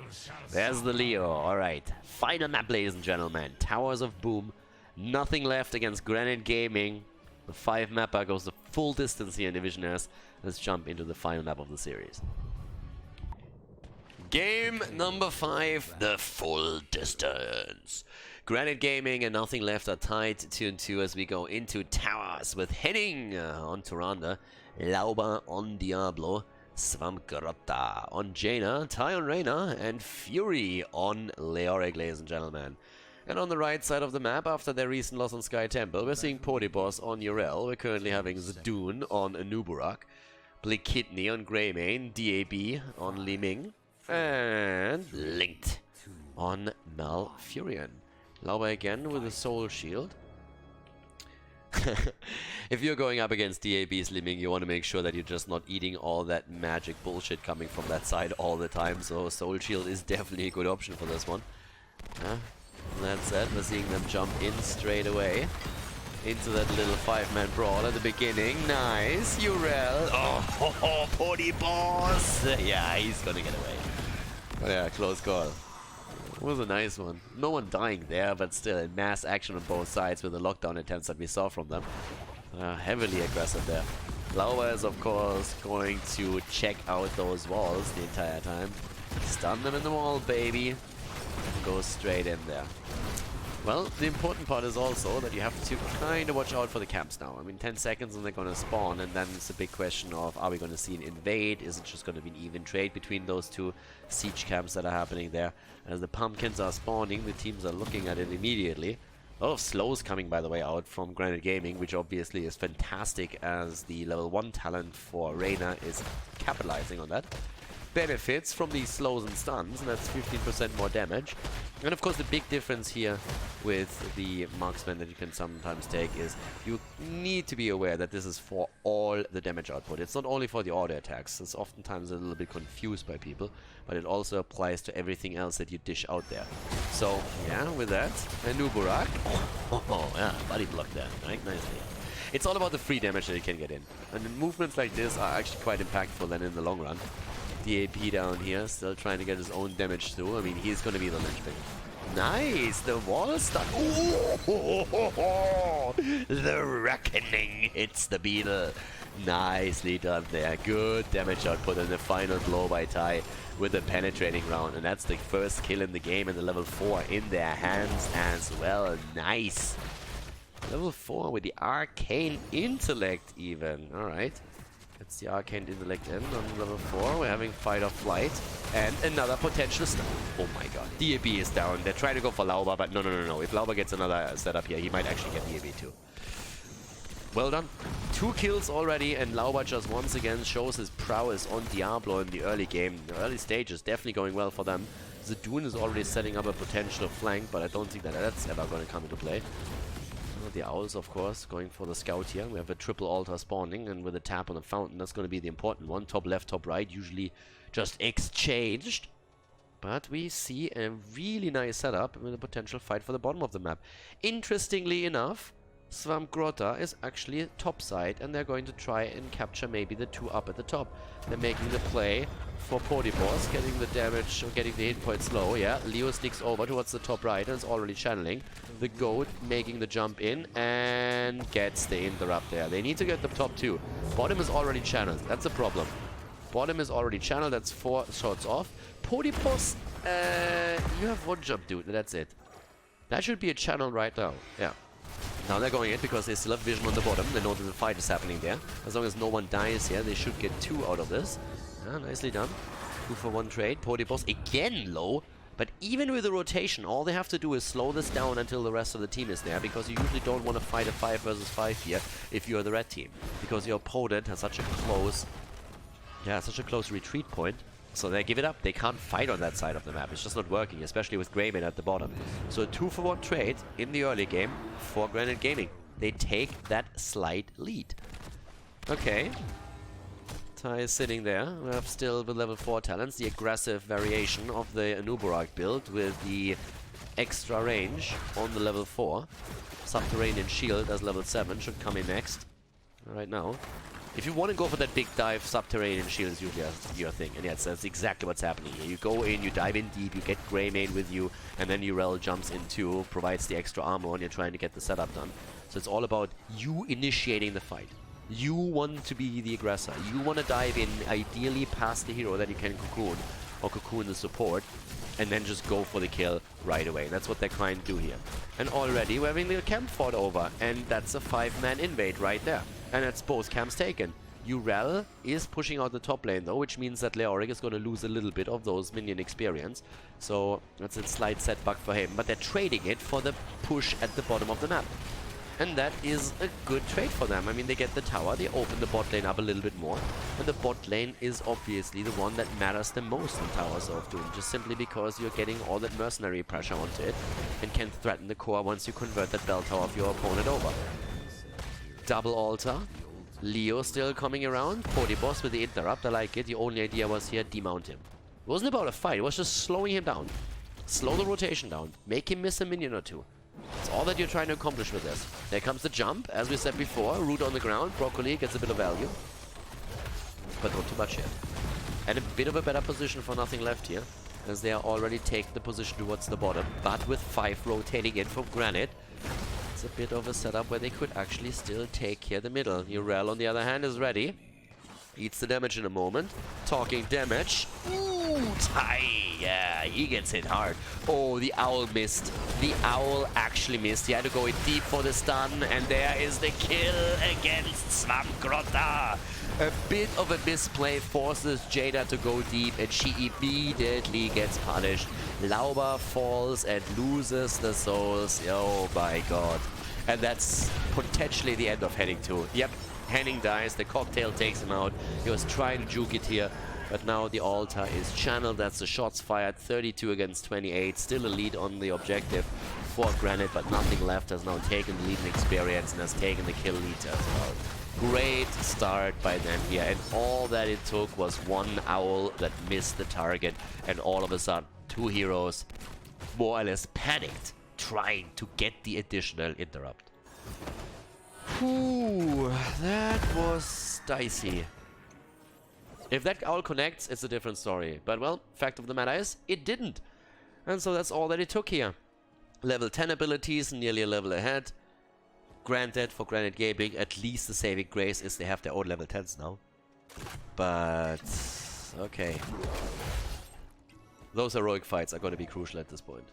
There's the Leo. Alright. Final map, ladies and gentlemen. Towers of Boom. Nothing left against Granite Gaming. The 5 mapper goes the full distance here in Division S let's jump into the final map of the series. Game number 5, the full distance. Granite Gaming and Nothing Left are tied 2-2 as we go into towers with Henning on Tyrande, Lauba on Diablo, Svamgrotta on Jaina, Ty on Reyna, and Fury on Leoric, ladies and gentlemen. And on the right side of the map, after their recent loss on Sky Temple, we're seeing Podibos on Urel. We're currently having Zadoon on Anuburak, Blick Kidney on Greymane, DAB on Li Ming, and Linked on Malfurion. Lauba again with a Soul Shield. If you're going up against DAB's Li Ming, you want to make sure that you're just not eating all that magic bullshit coming from that side all the time. So Soul Shield is definitely a good option for this one. That said, we're seeing them jump in straight away into that little 5-man brawl at the beginning. Nice, Urel. Oh, Pody Boss. Yeah, he's gonna get away. Oh, yeah, close call. It was a nice one. No one dying there, but still mass action on both sides with the lockdown attempts that we saw from them. Heavily aggressive there. Lauba is, of course, going to check out those walls the entire time. Stun them in the wall, baby. And go straight in there. Well, the important part is also that you have to kind of watch out for the camps now. I mean, 10 seconds and they're going to spawn, and then it's a big question of, are we going to see an invade? Is it just going to be an even trade between those two siege camps that are happening there? As the pumpkins are spawning, the teams are looking at it immediately. A lot of slows coming, by the way, out from Granite Gaming, which obviously is fantastic as the level 1 talent for Reyna is capitalizing on that. Benefits from these slows and stuns, and that's 15% more damage. And of course the big difference here with the marksman that you can sometimes take is you need to be aware that this is for all the damage output. It's not only for the auto attacks. It's oftentimes a little bit confused by people, but it also applies to everything else that you dish out there. So yeah, with that, Anuburak. Oh yeah, body block there, right? Nicely. It's all about the free damage that you can get in. And movements like this are actually quite impactful then in the long run. DAP down here, still trying to get his own damage through. I mean, he's going to be the linchpin. Nice! The wall stuck. Ooh, the reckoning hits the beetle. Nicely done there. Good damage output and the final blow by Ty with a penetrating round. And that's the first kill in the game in the level 4 in their hands as well. Nice! Level 4 with the Arcane Intellect even. Alright. That's the Arcane Intellect in on level 4. We're having Fight or Flight. And another potential stun. Oh my god. DAB is down. They're trying to go for Lauba, but no. If Lauba gets another setup here, he might actually get DAB too. Well done. 2 kills already, and Lauba just once again shows his prowess on Diablo in the early game. The early stage is definitely going well for them. Zadoon is already setting up a potential flank, but I don't think that that's ever going to come into play. The Owls, of course, going for the scout here. We have a triple altar spawning, and with a tap on the fountain, that's going to be the important one. Top left, top right, usually just exchanged. But we see a really nice setup with a potential fight for the bottom of the map. Interestingly enough, Svamgrotta is actually top side, and they're going to try and capture maybe the 2 up at the top. They're making the play for Podibos, getting the damage, or getting the hit points low. Yeah, Leo sneaks over towards the top right and is already channeling. The Goat making the jump in and gets the interrupt there. They need to get the top 2. Bottom is already channeled. That's a problem. Bottom is already channeled. That's 4 shots off. Podibos, you have 1 jump, dude. That's it. That should be a channel right now. Yeah. Now they're going in because they still have vision on the bottom. They know that the fight is happening there. As long as no one dies here, they should get 2 out of this. Yeah, nicely done. 2 for 1 trade. Podibos again low. But even with the rotation, all they have to do is slow this down until the rest of the team is there, because you usually don't want to fight a 5 versus 5 here if you're the red team, because your opponent has such a close retreat point. So they give it up. They can't fight on that side of the map. It's just not working, especially with Greymane at the bottom. So a 2 for 1 trade in the early game for Granite Gaming. They take that slight lead. Okay. Ty is sitting there. We have still the level 4 talents, the aggressive variation of the Anuburak build with the extra range on the level 4. Subterranean Shield as level 7 should come in next. Right now. If you want to go for that big dive, Subterranean Shield is usually your thing. And yes, that's exactly what's happening here. You go in, you dive in deep, you get Greymane with you, and then Urel jumps in too, provides the extra armor, and you're trying to get the setup done. So it's all about you initiating the fight. You want to be the aggressor. You want to dive in, ideally past the hero that you can cocoon, or cocoon the support, and then just go for the kill right away. That's what they're trying to do here. And already we're having the camp fought over, and that's a 5-man invade right there. And that's both camps taken. Urel is pushing out the top lane though, which means that Leoric is going to lose a little bit of those minion experience. So that's a slight setback for him, but they're trading it for the push at the bottom of the map. And that is a good trade for them. I mean, they get the tower, they open the bot lane up a little bit more. And the bot lane is obviously the one that matters the most in Towers of Doom, just simply because you're getting all that mercenary pressure onto it and can threaten the core once you convert that bell tower of your opponent over. Double altar. Leo still coming around. 40 boss with the interrupt. I like it. The only idea was here, demount him. It wasn't about a fight. It was just slowing him down. Slow the rotation down. Make him miss a minion or two. That's all that you're trying to accomplish with this. There comes the jump. As we said before, root on the ground. Broccoli gets a bit of value. But not too much yet. And a bit of a better position for nothing left here, as they are already taking the position towards the bottom. But with 5 rotating in from Granite, it's a bit of a setup where they could actually still take here the middle. Urel, on the other hand, is ready. Eats the damage in a moment. Talking damage. Ooh, Tai! Yeah, he gets hit hard. Oh, the owl missed. The owl actually missed. He had to go in deep for the stun, and there is the kill against Swampgrotta. A bit of a misplay forces Jada to go deep, and she immediately gets punished. Lauber falls and loses the souls. Oh my god. And that's potentially the end of Henning 2. Yep, Henning dies, the cocktail takes him out. He was trying to juke it here, but now the altar is channeled. That's the shots fired. 32 against 28. Still a lead on the objective for Granite, but nothing left. Has now taken the lead in experience and has taken the kill lead as well. Great start by them here, and all that it took was one owl that missed the target, and all of a sudden 2 heroes more or less panicked, trying to get the additional interrupt. Ooh, that was dicey. If that owl connects, it's a different story. But well, fact of the matter is, it didn't. And so that's all that it took here. Level 10 abilities, nearly a level ahead. Granted, for Granite Gaming, at least the saving grace is they have their own level 10s now. But okay. Those heroic fights are going to be crucial at this point.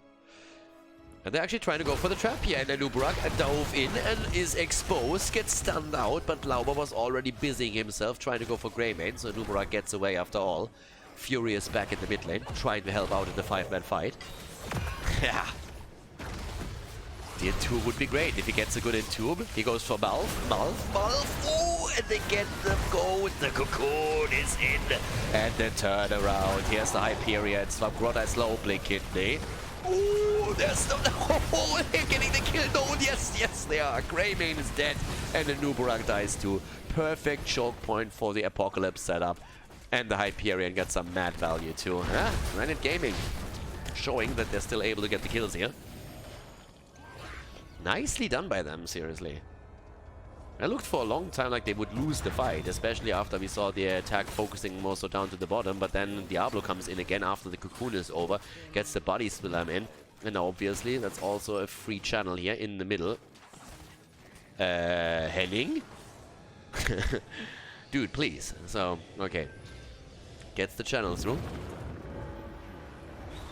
And they're actually trying to go for the trap here, and Anubrak dove in and is exposed, gets stunned out, but Lauber was already busying himself trying to go for Greymane, so Anubrak gets away after all. Furious back in the mid lane, trying to help out in the 5-man fight. Yeah. The Entomb would be great if he gets a good Entomb. He goes for Malf. Oh, and they get the go. The cocoon is in. And the turnaround. Here's the Hyperion. Swampgrotta is low blink kidney. Oh, there's no. Oh, they're getting the kill. No, yes, they are. Greymane is dead. And the Nubarak dies too. Perfect choke point for the Apocalypse setup. And the Hyperion gets some mad value too. Granite Gaming showing that they're still able to get the kills here. Nicely done by them, seriously. I looked for a long time like they would lose the fight, especially after we saw the attack focusing more so down to the bottom, but then Diablo comes in again after the cocoon is over, gets the body slam in, and obviously that's also a free channel here in the middle. Henning? Dude, please. So, okay. Gets the channel through.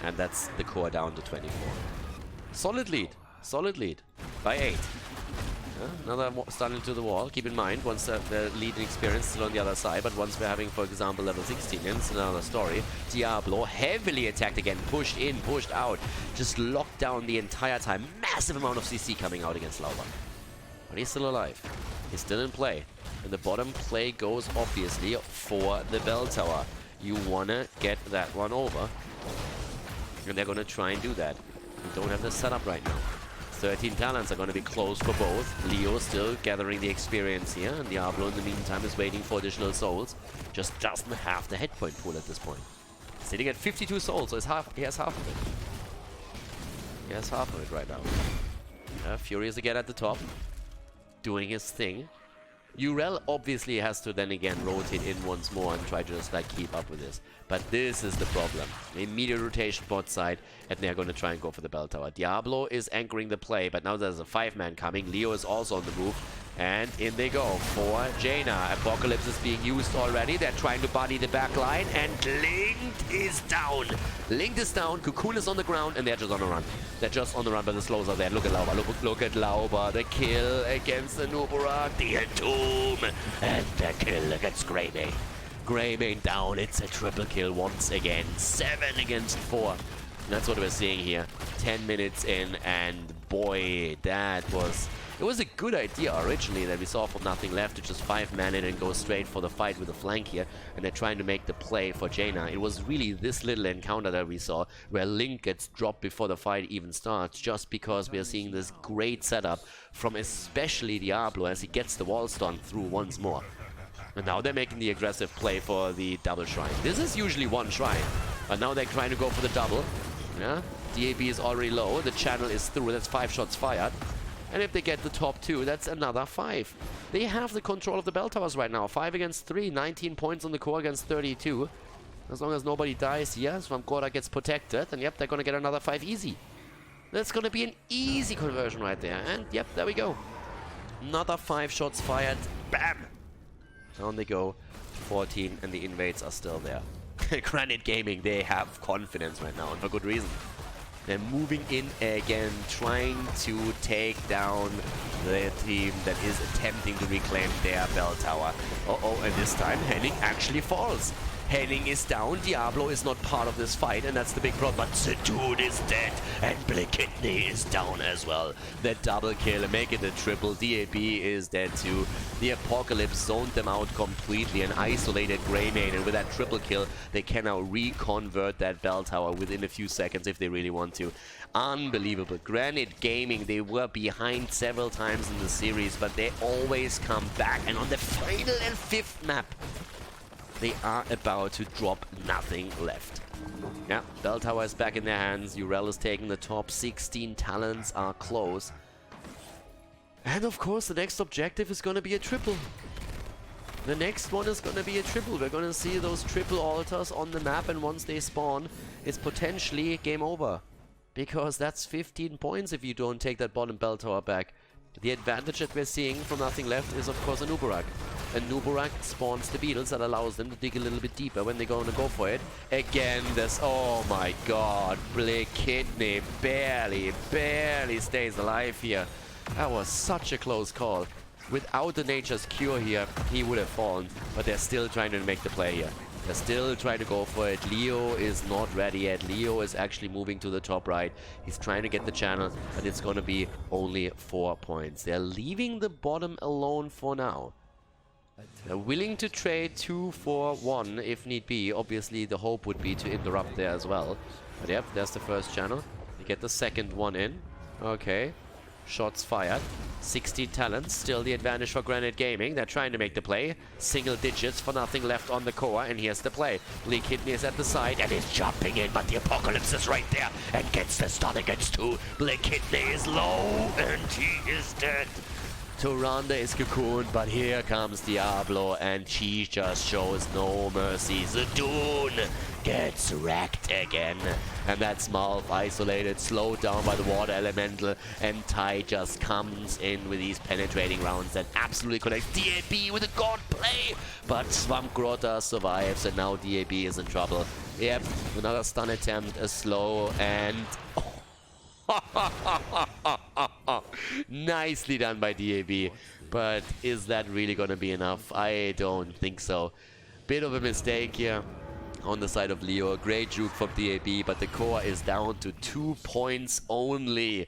And that's the core down to 24. Solid lead. Solid lead by 8. Another stun into the wall. Keep in mind, once the lead in experience is still on the other side, but once we're having, for example, level 16, it's another story. Diablo heavily attacked again, pushed in, pushed out, just locked down the entire time. Massive amount of CC coming out against Lauber. But he's still alive. He's still in play. And the bottom play goes, obviously, for the bell tower. You wanna get that one over. And they're gonna try and do that. We don't have the setup right now. 13 talents are going to be close for both. Leo still gathering the experience here, and Diablo in the meantime is waiting for additional souls. Just doesn't have the hit point pool at this point. Sitting at 52 souls, so he has half of it. He has half of it right now. Furious again at the top, doing his thing. Urel obviously has to then again rotate in once more and try to just like keep up with this. But this is the problem. Immediate rotation bot side, and they're going to try and go for the bell tower. Diablo is anchoring the play, but now there's a 5-man coming. Leo is also on the move. And in they go for Jaina. Apocalypse is being used already. They're trying to buddy the back line, and Linked is down. Linked is down, Cocoon is on the ground, and they're just on the run. They're just on the run, but the slows are there. Look at Lauber, look at Lauber. The kill against the Nubarak, the Entomb, and the kill against Greymane. Greymane down, it's a triple kill once again. 7 against 4. And that's what we're seeing here. 10 minutes in, and boy, it was a good idea originally that we saw from nothing left to just 5-man it and go straight for the fight with the flank here, and they're trying to make the play for Jaina. It was really this little encounter that we saw where Link gets dropped before the fight even starts, just because we are seeing this great setup from especially Diablo as he gets the wall stun through once more. And now they're making the aggressive play for the double shrine. This is usually one shrine, but now they're trying to go for the double. Yeah, DAB is already low, the channel is through, that's 5 shots fired. And if they get the top 2, that's another 5. They have the control of the bell towers right now. 5 against 3, 19 points on the core against 32. As long as nobody dies here, Swamgora gets protected, and yep, they're gonna get another 5 easy. That's gonna be an easy conversion right there. And yep, there we go. Another 5 shots fired. Bam! Down they go. 14, and the invades are still there. Granite Gaming, they have confidence right now, and for good reason. They're moving in again, trying to take down the team that is attempting to reclaim their bell tower. Uh-oh, and this time Henning actually falls. Henning is down, Diablo is not part of this fight, and that's the big problem. But Sedoon is dead, and Blakidney is down as well. The double kill, make it a triple. DAB is dead too. The Apocalypse zoned them out completely and isolated Greymane, and with that triple kill, they can now reconvert that bell tower within a few seconds if they really want to. Unbelievable. Granite Gaming, they were behind several times in the series, but they always come back. And on the final and 5th map, they are about to drop nothing left. Yeah, bell tower is back in their hands. Urel is taking the top. 16 talents are close. And of course, the next objective is going to be a triple. The next one is going to be a triple. We're going to see those triple altars on the map, and once they spawn, it's potentially game over. Because that's 15 points if you don't take that bottom bell tower back. The advantage that we're seeing from nothing left is, of course, a Nubarak. A Nubarak spawns the beetles that allows them to dig a little bit deeper when they're going to go for it. Again, this... Oh my god. Blakidney barely stays alive here. That was such a close call. Without the Nature's Cure here, he would have fallen. But they're still trying to make the play here. They're still trying to go for it. Leo is not ready yet. Leo is actually moving to the top right. He's trying to get the channel, but it's going to be only 4 points. They're leaving the bottom alone for now. They're willing to trade 2 for 1 if need be. Obviously, the hope would be to interrupt there as well. But yep, there's the first channel. They get the second one in. Okay. Shots fired. 60 talents, still the advantage for Granite Gaming. They're trying to make the play. Single digits for nothing left on the core, and here's the play. Blakidney is at the side, and he's jumping in, but the Apocalypse is right there, and gets the stun against 2. Blakidney is low, and he is dead. Tyrande is cocooned, but here comes Diablo, and she just shows no mercy. Sedoon gets wrecked again. And that's Malf isolated, slowed down by the water elemental, and Tai just comes in with these penetrating rounds that absolutely connect. DAB with a god play, but Swamgrota survives, and now DAB is in trouble. Yep, another stun attempt, a slow, and... Nicely done by DAB, but is that really gonna be enough? I don't think so. Bit of a mistake here on the side of Leo. Great juke from DAB, but the core is down to 2 points only.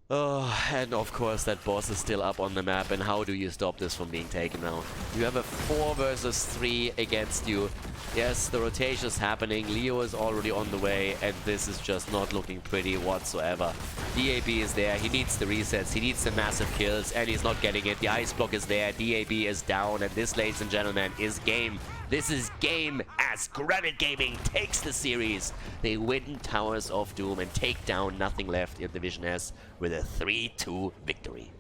Oh, and of course that boss is still up on the map, and how do you stop this from being taken now? You have a 4 versus 3 against you. Yes, the rotation is happening, Leo is already on the way, and this is just not looking pretty whatsoever. DAB is there, he needs the resets, he needs the massive kills, and he's not getting it. The ice block is there, DAB is down, and this, ladies and gentlemen, is game. This is game as Granite Gaming takes the series. They win Towers of Doom and take down nothing left in Division S with a 3-2 victory.